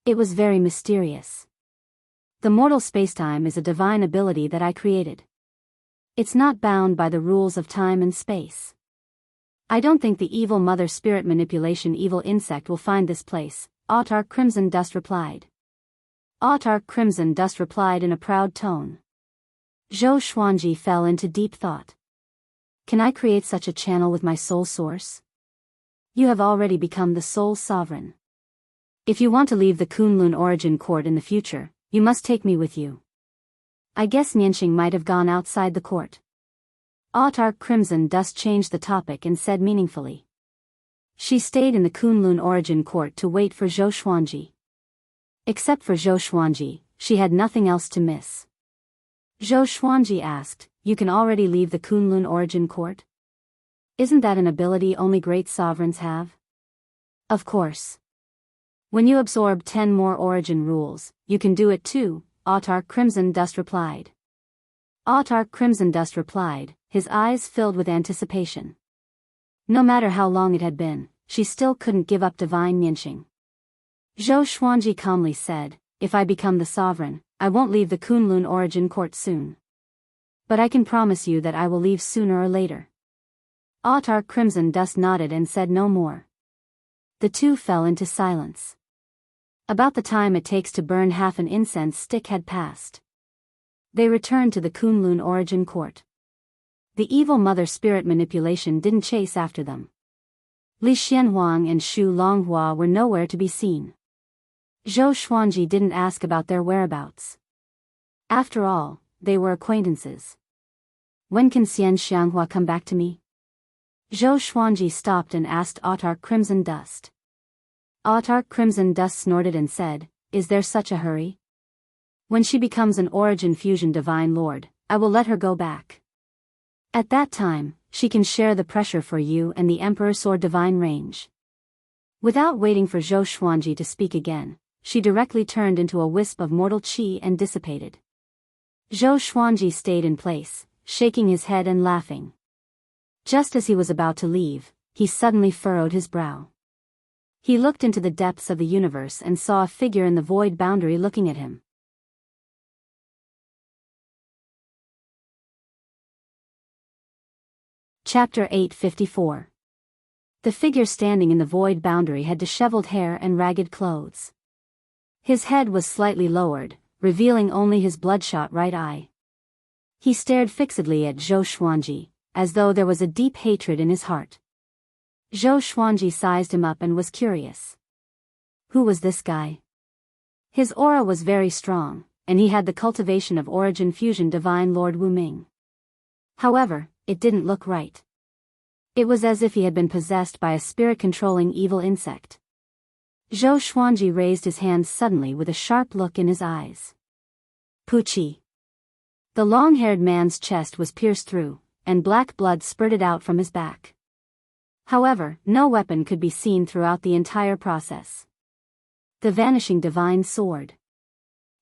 It was very mysterious. "The mortal spacetime is a divine ability that I created. It's not bound by the rules of time and space. I don't think the evil Mother spirit manipulation evil insect will find this place," Autark Crimson Dust replied. Autark Crimson Dust replied in a proud tone. Zhou Xuanji fell into deep thought. "Can I create such a channel with my soul source? You have already become the sole sovereign. If you want to leave the Kunlun origin court in the future, you must take me with you." I guess Nianxing might have gone outside the court. Autark Crimson Dust changed the topic and said meaningfully. She stayed in the Kunlun origin court to wait for Zhou Xuanji. Except for Zhou Xuanji, she had nothing else to miss. Zhou Xuanji asked, "You can already leave the Kunlun origin court? Isn't that an ability only great sovereigns have?" "Of course. When you absorb 10 more origin rules, you can do it too," Autark Crimson Dust replied. Autark Crimson Dust replied, his eyes filled with anticipation. No matter how long it had been, she still couldn't give up divine Nianxing. Zhou Xuanji calmly said, if I become the sovereign, I won't leave the Kunlun origin court soon. But I can promise you that I will leave sooner or later. Autarch Crimson Dust nodded and said no more. The two fell into silence. About the time it takes to burn half an incense stick had passed. They returned to the Kunlun origin court. The evil mother spirit manipulation didn't chase after them. Li Xianhuang and Xu Longhua were nowhere to be seen. Zhou Xuanji didn't ask about their whereabouts. After all, they were acquaintances. When can Xian Xianghua come back to me? Zhou Xuanji stopped and asked Autarch Crimson Dust. Autarch Crimson Dust snorted and said, "Is there such a hurry? When she becomes an Origin Fusion Divine Lord, I will let her go back. At that time, she can share the pressure for you and the Emperor Sword Divine Range." Without waiting for Zhou Xuanji to speak again, she directly turned into a wisp of mortal qi and dissipated. Zhou Xuanji stayed in place, shaking his head and laughing. Just as he was about to leave, he suddenly furrowed his brow. He looked into the depths of the universe and saw a figure in the void boundary looking at him. Chapter 854. The figure standing in the void boundary had disheveled hair and ragged clothes. His head was slightly lowered, revealing only his bloodshot right eye. He stared fixedly at Zhou Xuanji, as though there was a deep hatred in his heart. Zhou Xuanji sized him up and was curious. Who was this guy? His aura was very strong, and he had the cultivation of Origin Fusion Divine Lord Wu Ming. However, it didn't look right. It was as if he had been possessed by a spirit-controlling evil insect. Zhou Xuanji raised his hands suddenly with a sharp look in his eyes. Puchi. The long-haired man's chest was pierced through, and black blood spurted out from his back. However, no weapon could be seen throughout the entire process. The vanishing divine sword.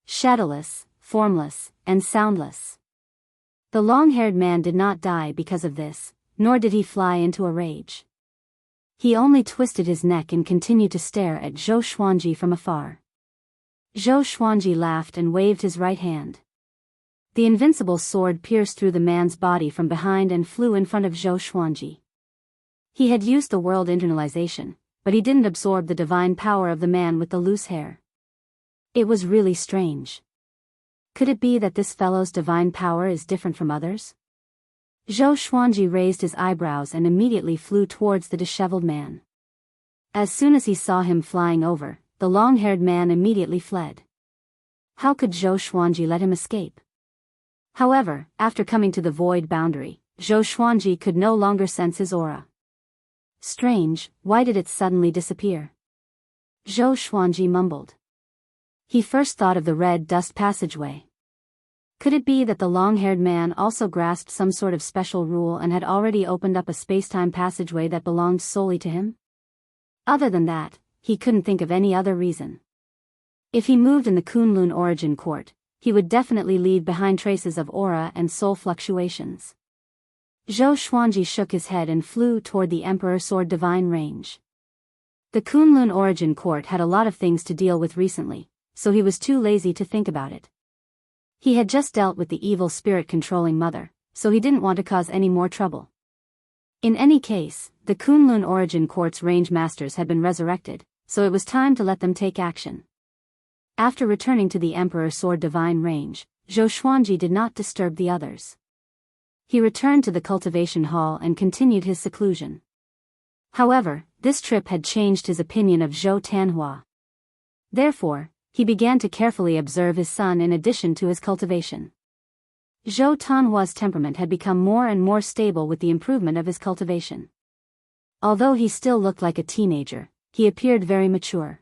Shadowless, formless, and soundless. The long-haired man did not die because of this, nor did he fly into a rage. He only twisted his neck and continued to stare at Zhou Xuanji from afar. Zhou Xuanji laughed and waved his right hand. The invincible sword pierced through the man's body from behind and flew in front of Zhou Xuanji. He had used the world internalization, but he didn't absorb the divine power of the man with the loose hair. It was really strange. Could it be that this fellow's divine power is different from others? Zhou Xuanji raised his eyebrows and immediately flew towards the disheveled man. As soon as he saw him flying over, the long-haired man immediately fled. How could Zhou Xuanji let him escape? However, after coming to the void boundary, Zhou Xuanji could no longer sense his aura. Strange, why did it suddenly disappear? Zhou Xuanji mumbled. He first thought of the red dust passageway. Could it be that the long-haired man also grasped some sort of special rule and had already opened up a space-time passageway that belonged solely to him? Other than that, he couldn't think of any other reason. If he moved in the Kunlun origin court, he would definitely leave behind traces of aura and soul fluctuations. Zhou Xuanji shook his head and flew toward the Emperor Sword Divine Range. The Kunlun origin court had a lot of things to deal with recently, so he was too lazy to think about it. He had just dealt with the evil spirit-controlling mother, so he didn't want to cause any more trouble. In any case, the Kunlun origin court's range masters had been resurrected, so it was time to let them take action. After returning to the Emperor Sword Divine Range, Zhou Xuanji did not disturb the others. He returned to the cultivation hall and continued his seclusion. However, this trip had changed his opinion of Zhou Tanhua. Therefore, he began to carefully observe his son in addition to his cultivation. Zhou Tanhua's temperament had become more and more stable with the improvement of his cultivation. Although he still looked like a teenager, he appeared very mature.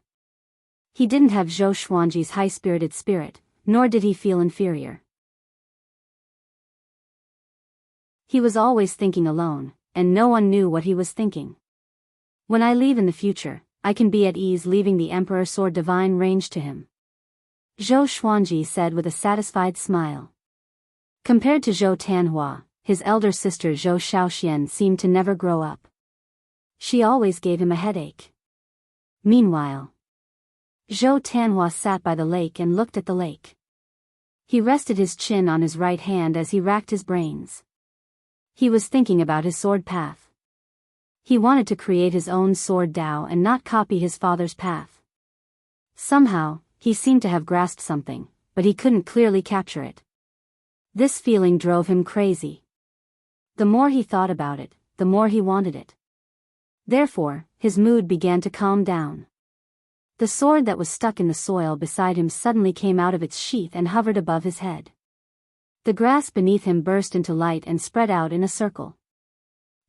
He didn't have Zhou Xuanji's high-spirited spirit, nor did he feel inferior. He was always thinking alone, and no one knew what he was thinking. When I leave in the future, I can be at ease leaving the Emperor Sword Divine Range to him. Zhou Xuanji said with a satisfied smile. Compared to Zhou Tanhua, his elder sister Zhou Shaoxian seemed to never grow up. She always gave him a headache. Meanwhile, Zhou Tanhua sat by the lake and looked at the lake. He rested his chin on his right hand as he racked his brains. He was thinking about his sword path. He wanted to create his own sword Dao and not copy his father's path. Somehow, he seemed to have grasped something, but he couldn't clearly capture it. This feeling drove him crazy. The more he thought about it, the more he wanted it. Therefore, his mood began to calm down. The sword that was stuck in the soil beside him suddenly came out of its sheath and hovered above his head. The grass beneath him burst into light and spread out in a circle.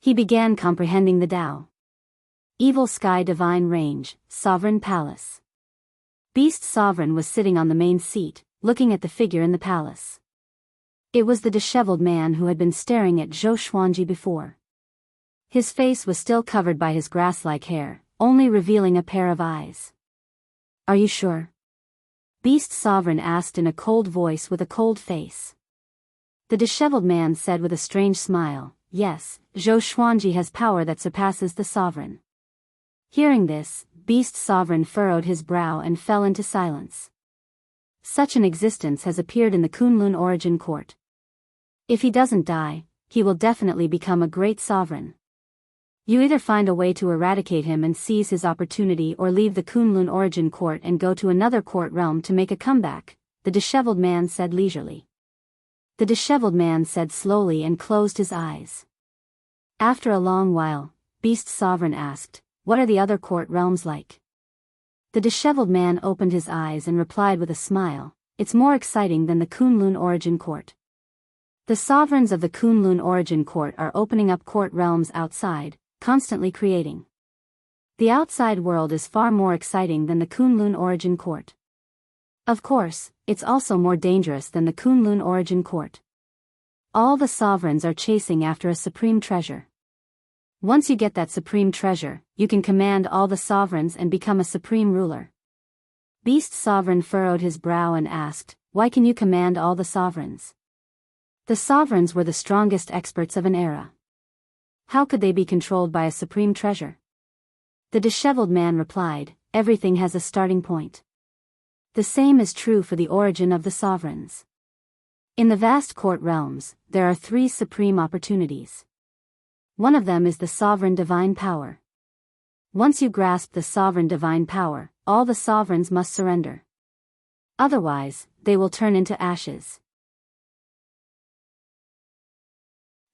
He began comprehending the Tao. Evil Sky Divine Range, Sovereign Palace. Beast Sovereign was sitting on the main seat, looking at the figure in the palace. It was the disheveled man who had been staring at Zhou Xuanji before. His face was still covered by his grass-like hair, only revealing a pair of eyes. "Are you sure?" Beast Sovereign asked in a cold voice with a cold face. The disheveled man said with a strange smile, "Yes, Zhou Xuanji has power that surpasses the sovereign." Hearing this, Beast Sovereign furrowed his brow and fell into silence. Such an existence has appeared in the Kunlun Origin Court. If he doesn't die, he will definitely become a great sovereign. You either find a way to eradicate him and seize his opportunity or leave the Kunlun Origin Court and go to another court realm to make a comeback, the disheveled man said leisurely. The disheveled man said slowly and closed his eyes. After a long while, Beast Sovereign asked, "What are the other court realms like?" The disheveled man opened his eyes and replied with a smile, "It's more exciting than the Kunlun Origin Court. The sovereigns of the Kunlun Origin Court are opening up court realms outside, constantly creating. The outside world is far more exciting than the Kunlun Origin Court. Of course, it's also more dangerous than the Kunlun Origin Court. All the sovereigns are chasing after a supreme treasure. Once you get that supreme treasure, you can command all the sovereigns and become a supreme ruler." Beast Sovereign furrowed his brow and asked, "Why can you command all the sovereigns?" The sovereigns were the strongest experts of an era. How could they be controlled by a supreme treasure? The disheveled man replied, "Everything has a starting point. The same is true for the origin of the sovereigns. In the vast court realms, there are 3 supreme opportunities. One of them is the sovereign divine power. Once you grasp the sovereign divine power, all the sovereigns must surrender. Otherwise, they will turn into ashes.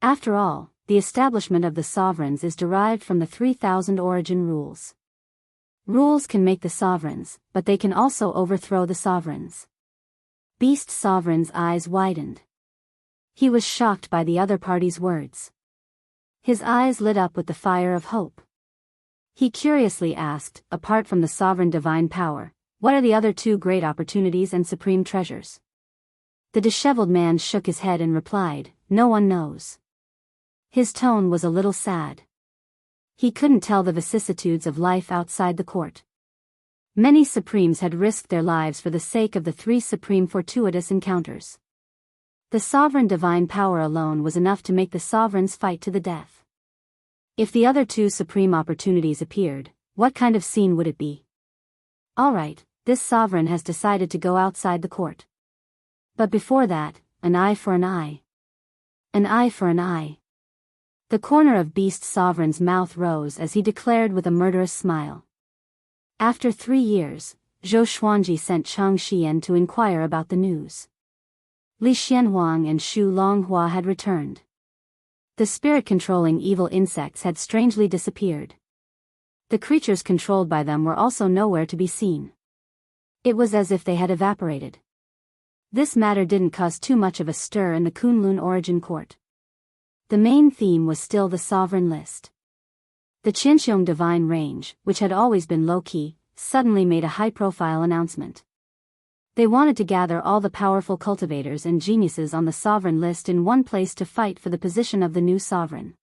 After all, the establishment of the sovereigns is derived from the 3,000 origin rules. Rules can make the sovereigns, but they can also overthrow the sovereigns." Beast Sovereign's eyes widened. He was shocked by the other party's words. His eyes lit up with the fire of hope. He curiously asked, "Apart from the sovereign divine power, what are the other 2 great opportunities and supreme treasures?" The disheveled man shook his head and replied, "No one knows." His tone was a little sad. He couldn't tell the vicissitudes of life outside the court. Many supremes had risked their lives for the sake of the 3 supreme fortuitous encounters. The sovereign divine power alone was enough to make the sovereigns fight to the death. If the other 2 supreme opportunities appeared, what kind of scene would it be? All right, this sovereign has decided to go outside the court. But before that, an eye for an eye. An eye for an eye. The corner of Beast Sovereign's mouth rose as he declared with a murderous smile. After 3 years, Zhou Xuanji sent Chang Xian to inquire about the news. Li Xianhuang and Xu Longhua had returned. The spirit-controlling evil insects had strangely disappeared. The creatures controlled by them were also nowhere to be seen. It was as if they had evaporated. This matter didn't cause too much of a stir in the Kunlun Origin Court. The main theme was still the sovereign list. The Qinxiong Divine Range, which had always been low-key, suddenly made a high-profile announcement. They wanted to gather all the powerful cultivators and geniuses on the sovereign list in one place to fight for the position of the new sovereign.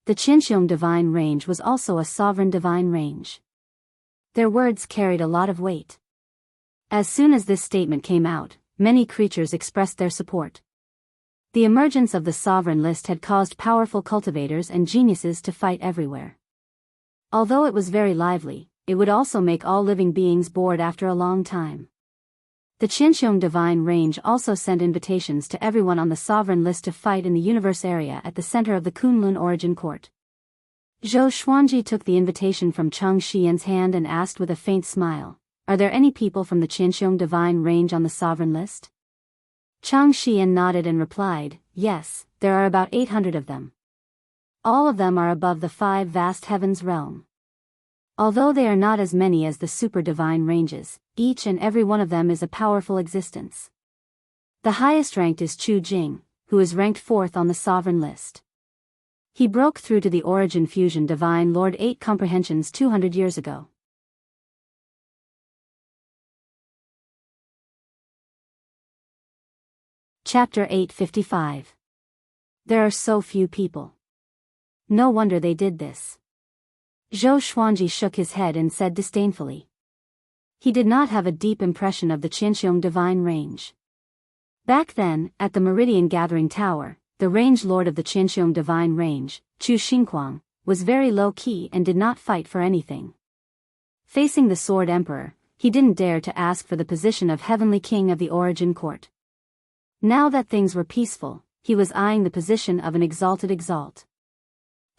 The Qinxiong Divine Range was also a sovereign divine range. Their words carried a lot of weight. As soon as this statement came out, many creatures expressed their support. The emergence of the sovereign list had caused powerful cultivators and geniuses to fight everywhere. Although it was very lively, it would also make all living beings bored after a long time. The Qianxiong Divine Range also sent invitations to everyone on the sovereign list to fight in the universe area at the center of the Kunlun Origin Court. Zhou Xuanji took the invitation from Cheng Xian's hand and asked with a faint smile, "Are there any people from the Qianxiong Divine Range on the sovereign list?" Cheng Xian nodded and replied, "Yes, there are about 800 of them. All of them are above the 5 vast heavens realm. Although they are not as many as the super divine ranges, each and every one of them is a powerful existence. The highest ranked is Chu Jing, who is ranked 4th on the sovereign list. He broke through to the Origin Fusion Divine Lord 8 comprehensions 200 years ago." Chapter 855. There are so few people. No wonder they did this. Zhou Xuanji shook his head and said disdainfully. He did not have a deep impression of the Qianxiong Divine Range. Back then, at the Meridian Gathering Tower, the Range Lord of the Qianxiong Divine Range, Chu Xingquang, was very low-key and did not fight for anything. Facing the Sword Emperor, he didn't dare to ask for the position of Heavenly King of the Origin Court. Now that things were peaceful, he was eyeing the position of an exalted exalt.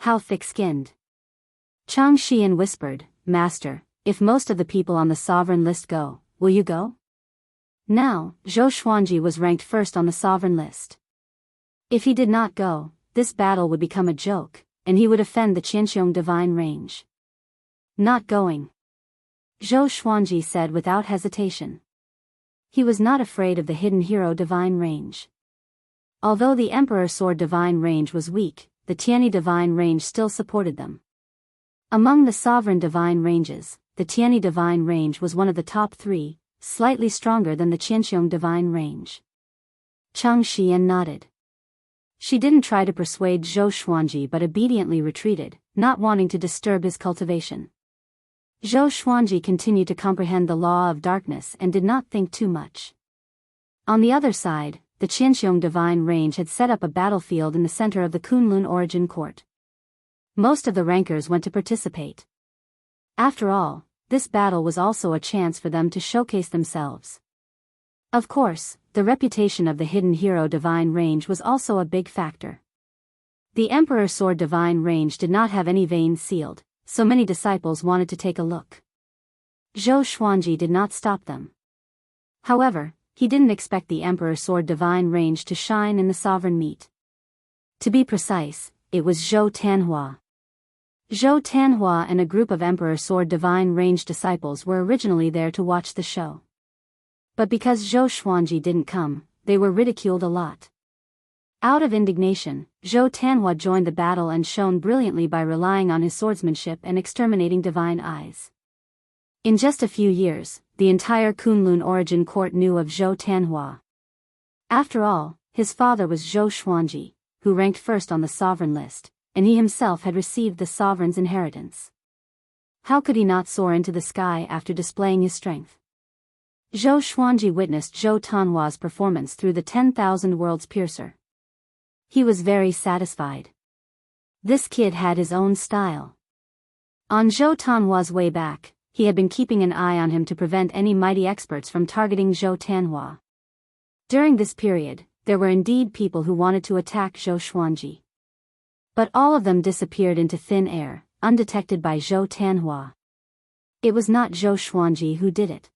How thick-skinned. Cheng Xian whispered, "Master, if most of the people on the sovereign list go, will you go?" Now, Zhou Xuanji was ranked 1st on the sovereign list. If he did not go, this battle would become a joke, and he would offend the Qianxiong Divine Range. "Not going," Zhou Xuanji said without hesitation. He was not afraid of the Hidden Hero Divine Range. Although the Emperor Sword Divine Range was weak, the Tianyi Divine Range still supported them. Among the sovereign divine ranges, the Tianyi Divine Range was one of the top 3, slightly stronger than the Qianxiong Divine Range. Cheng Xian nodded. She didn't try to persuade Zhou Xuanji but obediently retreated, not wanting to disturb his cultivation. Zhou Xuanji continued to comprehend the law of darkness and did not think too much. On the other side, the Qianxiong Divine Range had set up a battlefield in the center of the Kunlun Origin Court. Most of the rankers went to participate. After all, this battle was also a chance for them to showcase themselves. Of course, the reputation of the Hidden Hero Divine Range was also a big factor. The Emperor Sword Divine Range did not have any veins sealed, so many disciples wanted to take a look. Zhou Xuanji did not stop them. However, he didn't expect the Emperor Sword Divine Range to shine in the sovereign meet. To be precise, it was Zhou Tanhua. Zhou Tanhua and a group of Emperor Sword Divine Range disciples were originally there to watch the show. But because Zhou Xuanji didn't come, they were ridiculed a lot. Out of indignation, Zhou Tanhua joined the battle and shone brilliantly by relying on his swordsmanship and exterminating divine eyes. In just a few years, the entire Kunlun Origin Court knew of Zhou Tanhua. After all, his father was Zhou Xuanji, who ranked 1st on the sovereign list, and he himself had received the sovereign's inheritance. How could he not soar into the sky after displaying his strength? Zhou Xuanji witnessed Zhou Tanhua's performance through the 10,000 Worlds Piercer. He was very satisfied. This kid had his own style. On Zhou Tanhua's way back, he had been keeping an eye on him to prevent any mighty experts from targeting Zhou Tanhua. During this period, there were indeed people who wanted to attack Zhou Xuanji. But all of them disappeared into thin air, undetected by Zhou Tanhua. It was not Zhou Xuanji who did it.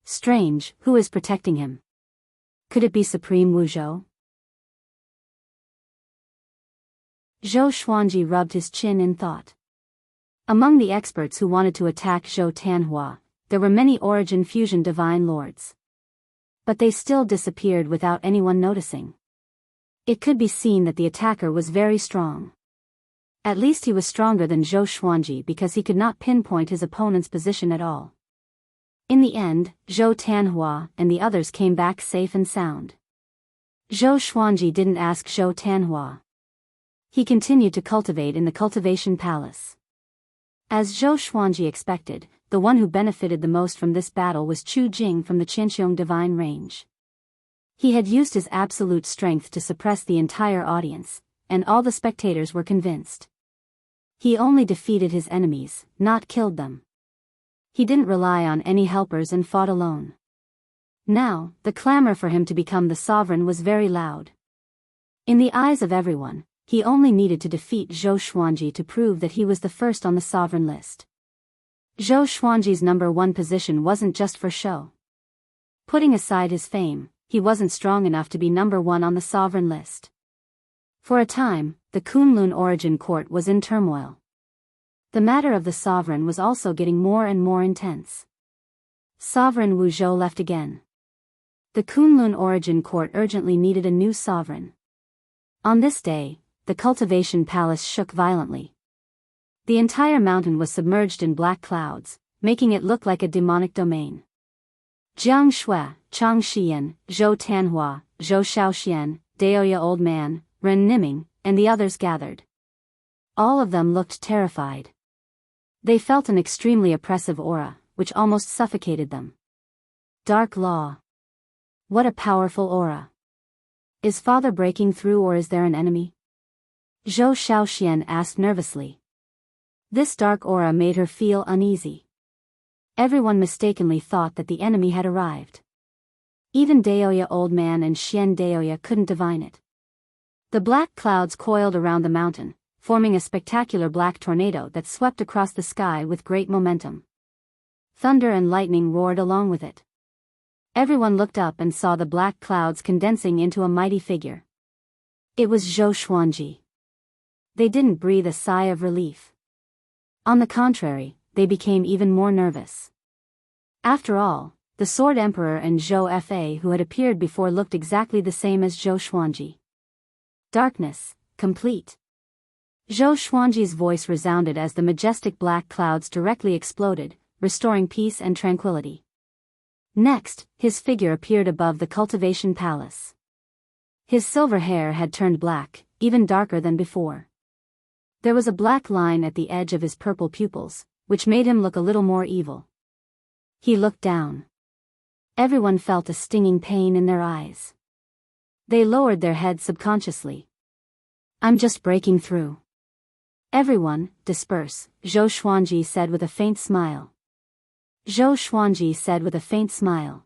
Strange, who is protecting him? Could it be Supreme Wuzhou? Zhou Xuanji rubbed his chin in thought. Among the experts who wanted to attack Zhou Tanhua, there were many Origin Fusion Divine Lords. But they still disappeared without anyone noticing. It could be seen that the attacker was very strong. At least he was stronger than Zhou Xuanji because he could not pinpoint his opponent's position at all. In the end, Zhou Tanhua and the others came back safe and sound. Zhou Xuanji didn't ask Zhou Tanhua. He continued to cultivate in the cultivation palace. As Zhou Xuanji expected, the one who benefited the most from this battle was Chu Jing from the Qianxiong Divine Range. He had used his absolute strength to suppress the entire audience, and all the spectators were convinced. He only defeated his enemies, not killed them. He didn't rely on any helpers and fought alone. Now, the clamor for him to become the sovereign was very loud. In the eyes of everyone, he only needed to defeat Zhou Xuanji to prove that he was the first on the sovereign list. Zhou Xuanji's #1 position wasn't just for show. Putting aside his fame, he wasn't strong enough to be #1 on the sovereign list. For a time, the Kunlun origin court was in turmoil. The matter of the sovereign was also getting more and more intense. Sovereign Wu Zhou left again. The Kunlun origin court urgently needed a new sovereign. On this day, the cultivation palace shook violently. The entire mountain was submerged in black clouds, making it look like a demonic domain. Jiang Shui, Chang Xian, Zhou Tanhua, Zhou Shaoxian, Daoya Old Man, Ren Niming, and the others gathered. All of them looked terrified. They felt an extremely oppressive aura, which almost suffocated them. Dark law. What a powerful aura. Is father breaking through or is there an enemy? Zhou Shaoxian asked nervously. This dark aura made her feel uneasy. Everyone mistakenly thought that the enemy had arrived. Even Daoya Old Man and Xian Daoya couldn't divine it. The black clouds coiled around the mountain, forming a spectacular black tornado that swept across the sky with great momentum. Thunder and lightning roared along with it. Everyone looked up and saw the black clouds condensing into a mighty figure. It was Zhou Xuanji. They didn't breathe a sigh of relief. On the contrary, they became even more nervous. After all, the Sword Emperor and Zhou Fa who had appeared before looked exactly the same as Zhou Xuanji. Darkness, complete. Zhou Xuanji's voice resounded as the majestic black clouds directly exploded, restoring peace and tranquility. Next, his figure appeared above the cultivation palace. His silver hair had turned black, even darker than before. There was a black line at the edge of his purple pupils, which made him look a little more evil. He looked down. Everyone felt a stinging pain in their eyes. They lowered their heads subconsciously. I'm just breaking through. Everyone, disperse, Zhou Xuanji said with a faint smile. Zhou Xuanji said with a faint smile.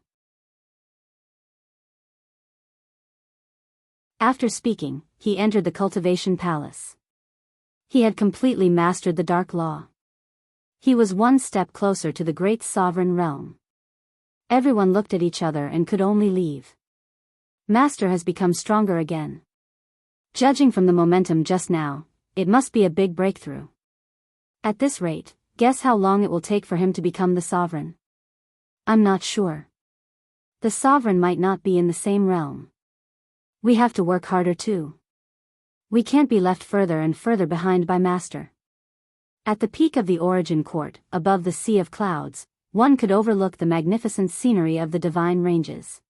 After speaking, he entered the cultivation palace. He had completely mastered the dark law. He was one step closer to the great sovereign realm. Everyone looked at each other and could only leave. Master has become stronger again. Judging from the momentum just now, it must be a big breakthrough. At this rate, guess how long it will take for him to become the sovereign? I'm not sure. The sovereign might not be in the same realm. We have to work harder too. We can't be left further and further behind by Master. At the peak of the origin court, above the sea of clouds, one could overlook the magnificent scenery of the divine ranges.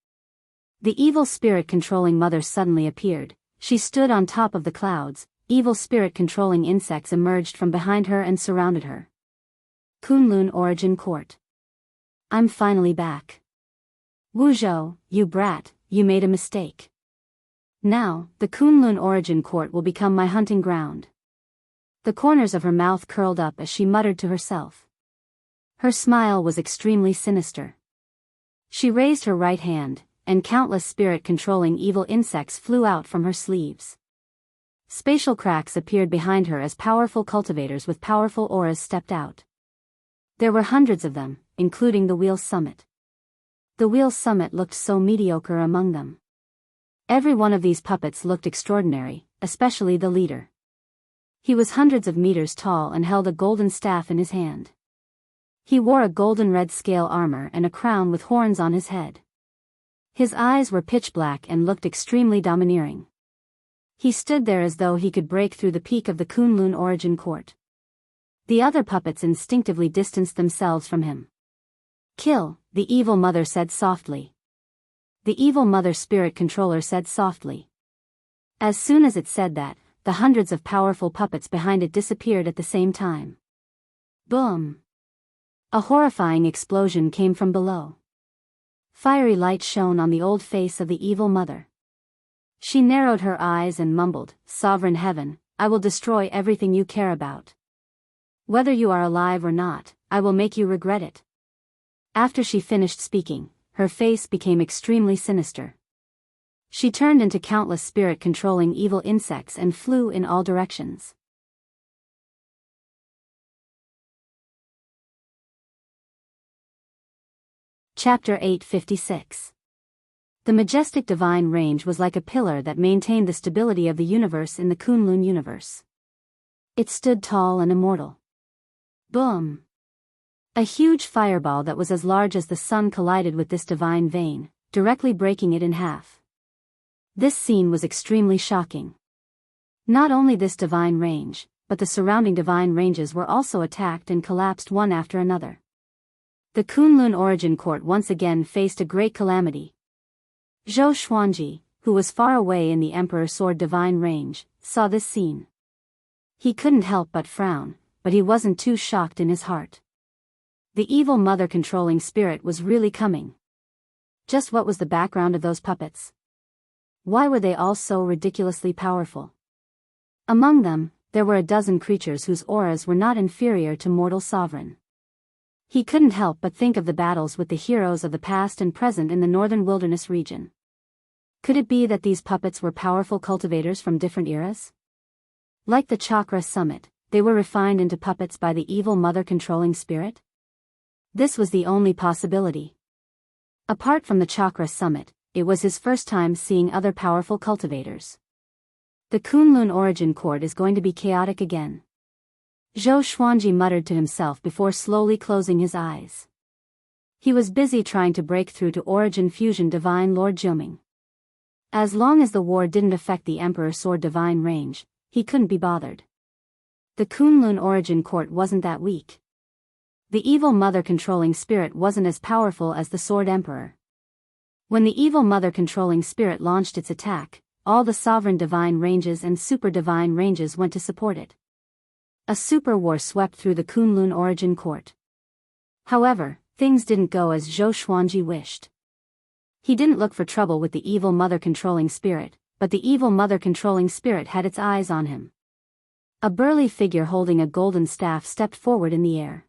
The evil spirit controlling mother suddenly appeared. She stood on top of the clouds. Evil spirit controlling insects emerged from behind her and surrounded her. Kunlun origin court. I'm finally back. Wu Zhou, you brat, you made a mistake. Now, the Kunlun origin court will become my hunting ground. The corners of her mouth curled up as she muttered to herself. Her smile was extremely sinister. She raised her right hand, and countless spirit-controlling evil insects flew out from her sleeves. Spatial cracks appeared behind her as powerful cultivators with powerful auras stepped out. There were hundreds of them, including the Wheel Summit. The Wheel Summit looked so mediocre among them. Every one of these puppets looked extraordinary, especially the leader. He was hundreds of meters tall and held a golden staff in his hand. He wore a golden red scale armor and a crown with horns on his head. His eyes were pitch black and looked extremely domineering. He stood there as though he could break through the peak of the Kunlun origin court. The other puppets instinctively distanced themselves from him. Kill, the evil mother said softly. The evil mother spirit controller said softly. As soon as it said that, the hundreds of powerful puppets behind it disappeared at the same time. Boom! A horrifying explosion came from below. Fiery light shone on the old face of the evil mother. She narrowed her eyes and mumbled, "Sovereign Heaven, I will destroy everything you care about. Whether you are alive or not, I will make you regret it." After she finished speaking, her face became extremely sinister. She turned into countless spirit-controlling evil insects and flew in all directions. Chapter 856. The majestic divine range was like a pillar that maintained the stability of the universe in the Kunlun universe. It stood tall and immortal. Boom! A huge fireball that was as large as the sun collided with this divine vein, directly breaking it in half. This scene was extremely shocking. Not only this divine range, but the surrounding divine ranges were also attacked and collapsed one after another. The Kunlun Origin Court once again faced a great calamity. Zhou Xuanji, who was far away in the Emperor Sword divine range, saw this scene. He couldn't help but frown, but he wasn't too shocked in his heart. The evil mother-controlling spirit was really coming. Just what was the background of those puppets? Why were they all so ridiculously powerful? Among them, there were a dozen creatures whose auras were not inferior to mortal sovereign. He couldn't help but think of the battles with the heroes of the past and present in the northern wilderness region. Could it be that these puppets were powerful cultivators from different eras? Like the Chakra Summit, they were refined into puppets by the evil mother-controlling spirit? This was the only possibility. Apart from the Chakra Summit, it was his first time seeing other powerful cultivators. The Kunlun Origin Court is going to be chaotic again. Zhou Xuanji muttered to himself before slowly closing his eyes. He was busy trying to break through to Origin Fusion Divine Lord Jiuming. As long as the war didn't affect the Emperor Sword divine range, he couldn't be bothered. The Kunlun Origin Court wasn't that weak. The evil mother-controlling spirit wasn't as powerful as the Sword Emperor. When the evil mother-controlling spirit launched its attack, all the sovereign divine ranges and super divine ranges went to support it. A super war swept through the Kunlun Origin Court. However, things didn't go as Zhou Xuanji wished. He didn't look for trouble with the evil mother-controlling spirit, but the evil mother-controlling spirit had its eyes on him. A burly figure holding a golden staff stepped forward in the air.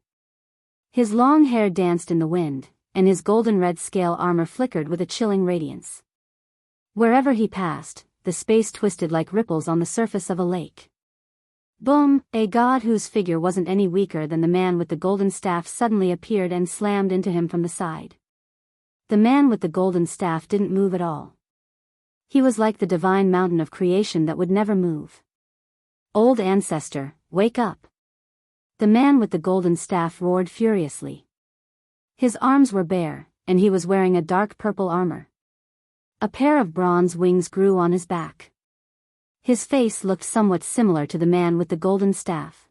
His long hair danced in the wind, and his golden red scale armor flickered with a chilling radiance. Wherever he passed, the space twisted like ripples on the surface of a lake. Boom! A god whose figure wasn't any weaker than the man with the golden staff suddenly appeared and slammed into him from the side. The man with the golden staff didn't move at all. He was like the divine mountain of creation that would never move. Old ancestor, wake up! The man with the golden staff roared furiously. His arms were bare, and he was wearing a dark purple armor. A pair of bronze wings grew on his back. His face looked somewhat similar to the man with the golden staff.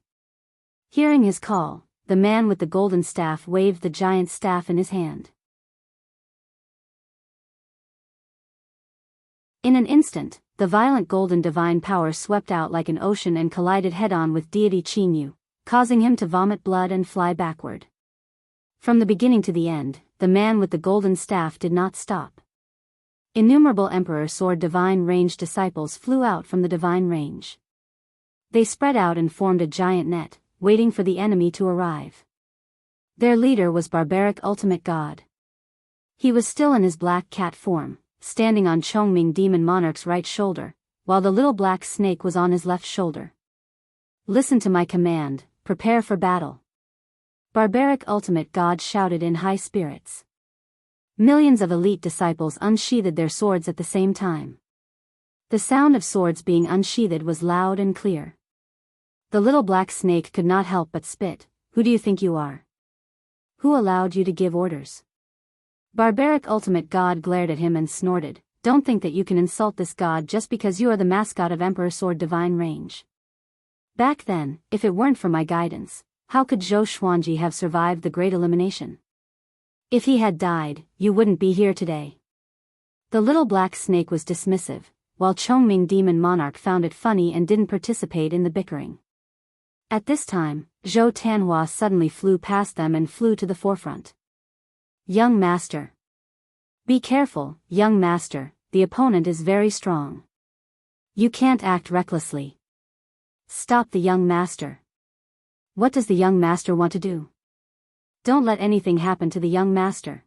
Hearing his call, the man with the golden staff waved the giant staff in his hand. In an instant, the violent golden divine power swept out like an ocean and collided head-on with deity Qinyu, causing him to vomit blood and fly backward. From the beginning to the end, the man with the golden staff did not stop. Innumerable Emperor Sword divine range disciples flew out from the divine range. They spread out and formed a giant net, waiting for the enemy to arrive. Their leader was barbaric ultimate god. He was still in his black cat form, standing on Chongming Demon Monarch's right shoulder, while the little black snake was on his left shoulder. Listen to my command, prepare for battle. Barbaric ultimate god shouted in high spirits. Millions of elite disciples unsheathed their swords at the same time. The sound of swords being unsheathed was loud and clear. The little black snake could not help but spit. Who do you think you are? Who allowed you to give orders? Barbaric ultimate god glared at him and snorted. Don't think that you can insult this god just because you are the mascot of Emperor Sword divine range. Back then, if it weren't for my guidance, how could Zhou Xuanji have survived the great elimination? If he had died, you wouldn't be here today. The little black snake was dismissive, while Chongming Demon Monarch found it funny and didn't participate in the bickering. At this time, Zhou Tanhua suddenly flew past them and flew to the forefront. Young master. Be careful, young master, the opponent is very strong. You can't act recklessly. Stop the young master. What does the young master want to do? Don't let anything happen to the young master."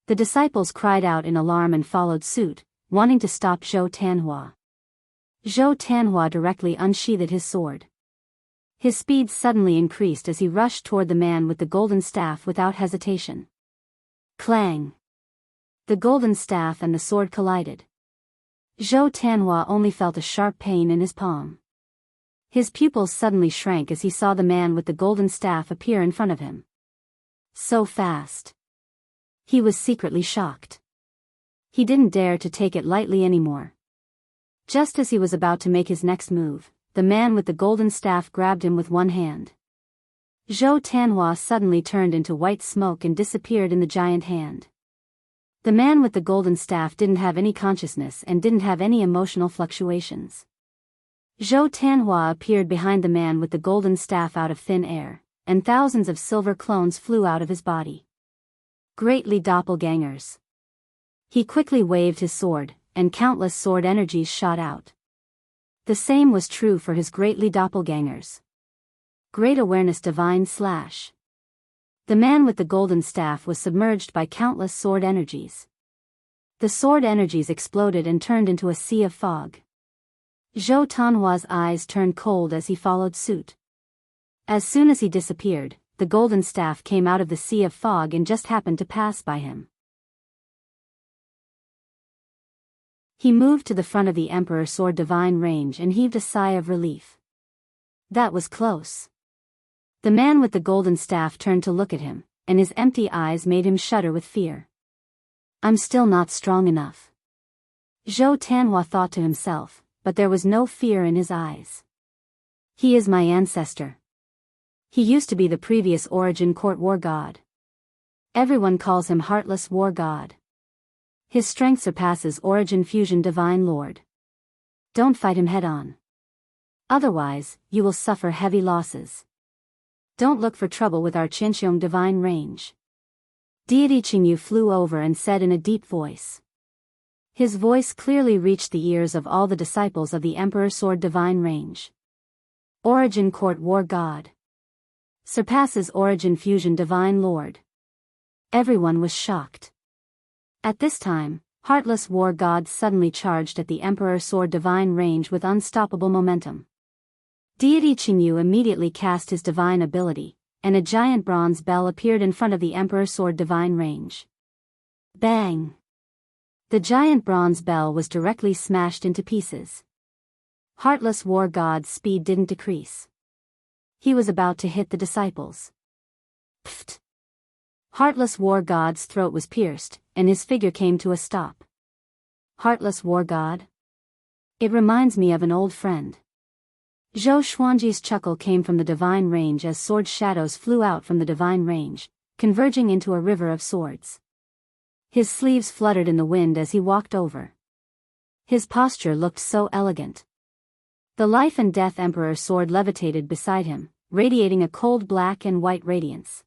The disciples cried out in alarm and followed suit, wanting to stop Zhou Tanhua. Zhou Tanhua directly unsheathed his sword. His speed suddenly increased as he rushed toward the man with the golden staff without hesitation. Clang! The golden staff and the sword collided. Zhou Tanhua only felt a sharp pain in his palm. His pupils suddenly shrank as he saw the man with the golden staff appear in front of him. So fast. He was secretly shocked. He didn't dare to take it lightly anymore. Just as he was about to make his next move, the man with the golden staff grabbed him with one hand. Zhou Tanhua suddenly turned into white smoke and disappeared in the giant hand. The man with the golden staff didn't have any consciousness and didn't have any emotional fluctuations. Zhou Tanhua appeared behind the man with the golden staff out of thin air, and thousands of silver clones flew out of his body. Greatly doppelgangers. He quickly waved his sword, and countless sword energies shot out. The same was true for his greatly doppelgangers. Great awareness divine slash. The man with the golden staff was submerged by countless sword energies. The sword energies exploded and turned into a sea of fog. Zhou Tanhua's eyes turned cold as he followed suit. As soon as he disappeared, the golden staff came out of the sea of fog and just happened to pass by him. He moved to the front of the Emperor's sword divine range and heaved a sigh of relief. That was close. The man with the golden staff turned to look at him, and his empty eyes made him shudder with fear. "I'm still not strong enough," Zhou Tanhua thought to himself, but there was no fear in his eyes. "He is my ancestor. He used to be the previous Origin Court War God. Everyone calls him Heartless War God. His strength surpasses Origin Fusion Divine Lord. Don't fight him head-on. Otherwise, you will suffer heavy losses. Don't look for trouble with our Chinxiong Divine Range." Deity Qingyu flew over and said in a deep voice. His voice clearly reached the ears of all the disciples of the Emperor's Sword Divine Range. Origin Court War God. Surpasses Origin Fusion Divine Lord. Everyone was shocked. At this time, Heartless War God suddenly charged at the Emperor's Sword Divine Range with unstoppable momentum. Deity Qingyu immediately cast his divine ability, and a giant bronze bell appeared in front of the Emperor's Sword Divine Range. Bang! The giant bronze bell was directly smashed into pieces. Heartless War God's speed didn't decrease. He was about to hit the disciples. Pfft! Heartless War God's throat was pierced, and his figure came to a stop. Heartless War God? It reminds me of an old friend. Zhou Xuanji's chuckle came from the divine range as sword shadows flew out from the divine range, converging into a river of swords. His sleeves fluttered in the wind as he walked over. His posture looked so elegant. The Life and Death Emperor's sword levitated beside him, radiating a cold black and white radiance.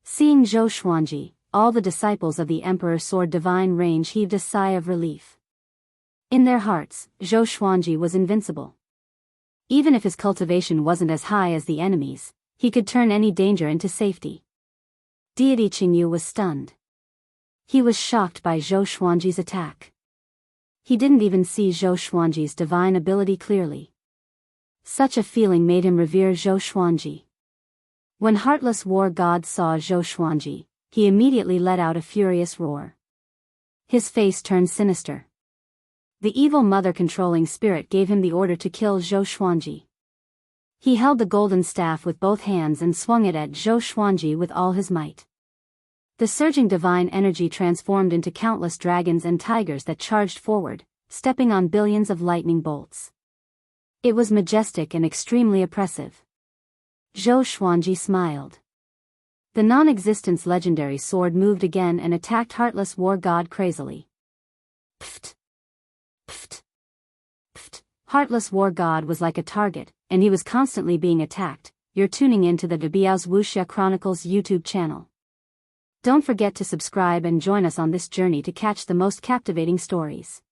Seeing Zhou Xuanji, all the disciples of the Emperor's Sword Divine Range heaved a sigh of relief. In their hearts, Zhou Xuanji was invincible. Even if his cultivation wasn't as high as the enemy's, he could turn any danger into safety. Deity Qingyu was stunned. He was shocked by Zhou Xuanji's attack. He didn't even see Zhou Xuanji's divine ability clearly. Such a feeling made him revere Zhou Xuanji. When Heartless War God saw Zhou Xuanji, he immediately let out a furious roar. His face turned sinister. The evil mother-controlling spirit gave him the order to kill Zhou Xuanji. He held the golden staff with both hands and swung it at Zhou Xuanji with all his might. The surging divine energy transformed into countless dragons and tigers that charged forward, stepping on billions of lightning bolts. It was majestic and extremely oppressive. Zhou Xuanji smiled. The non-existence legendary sword moved again and attacked Heartless War God crazily. Pfft! Pfft! Pfft! Heartless War God was like a target, and he was constantly being attacked. You're tuning in to the Biyao's Wuxia Chronicles YouTube channel. Don't forget to subscribe and join us on this journey to catch the most captivating stories.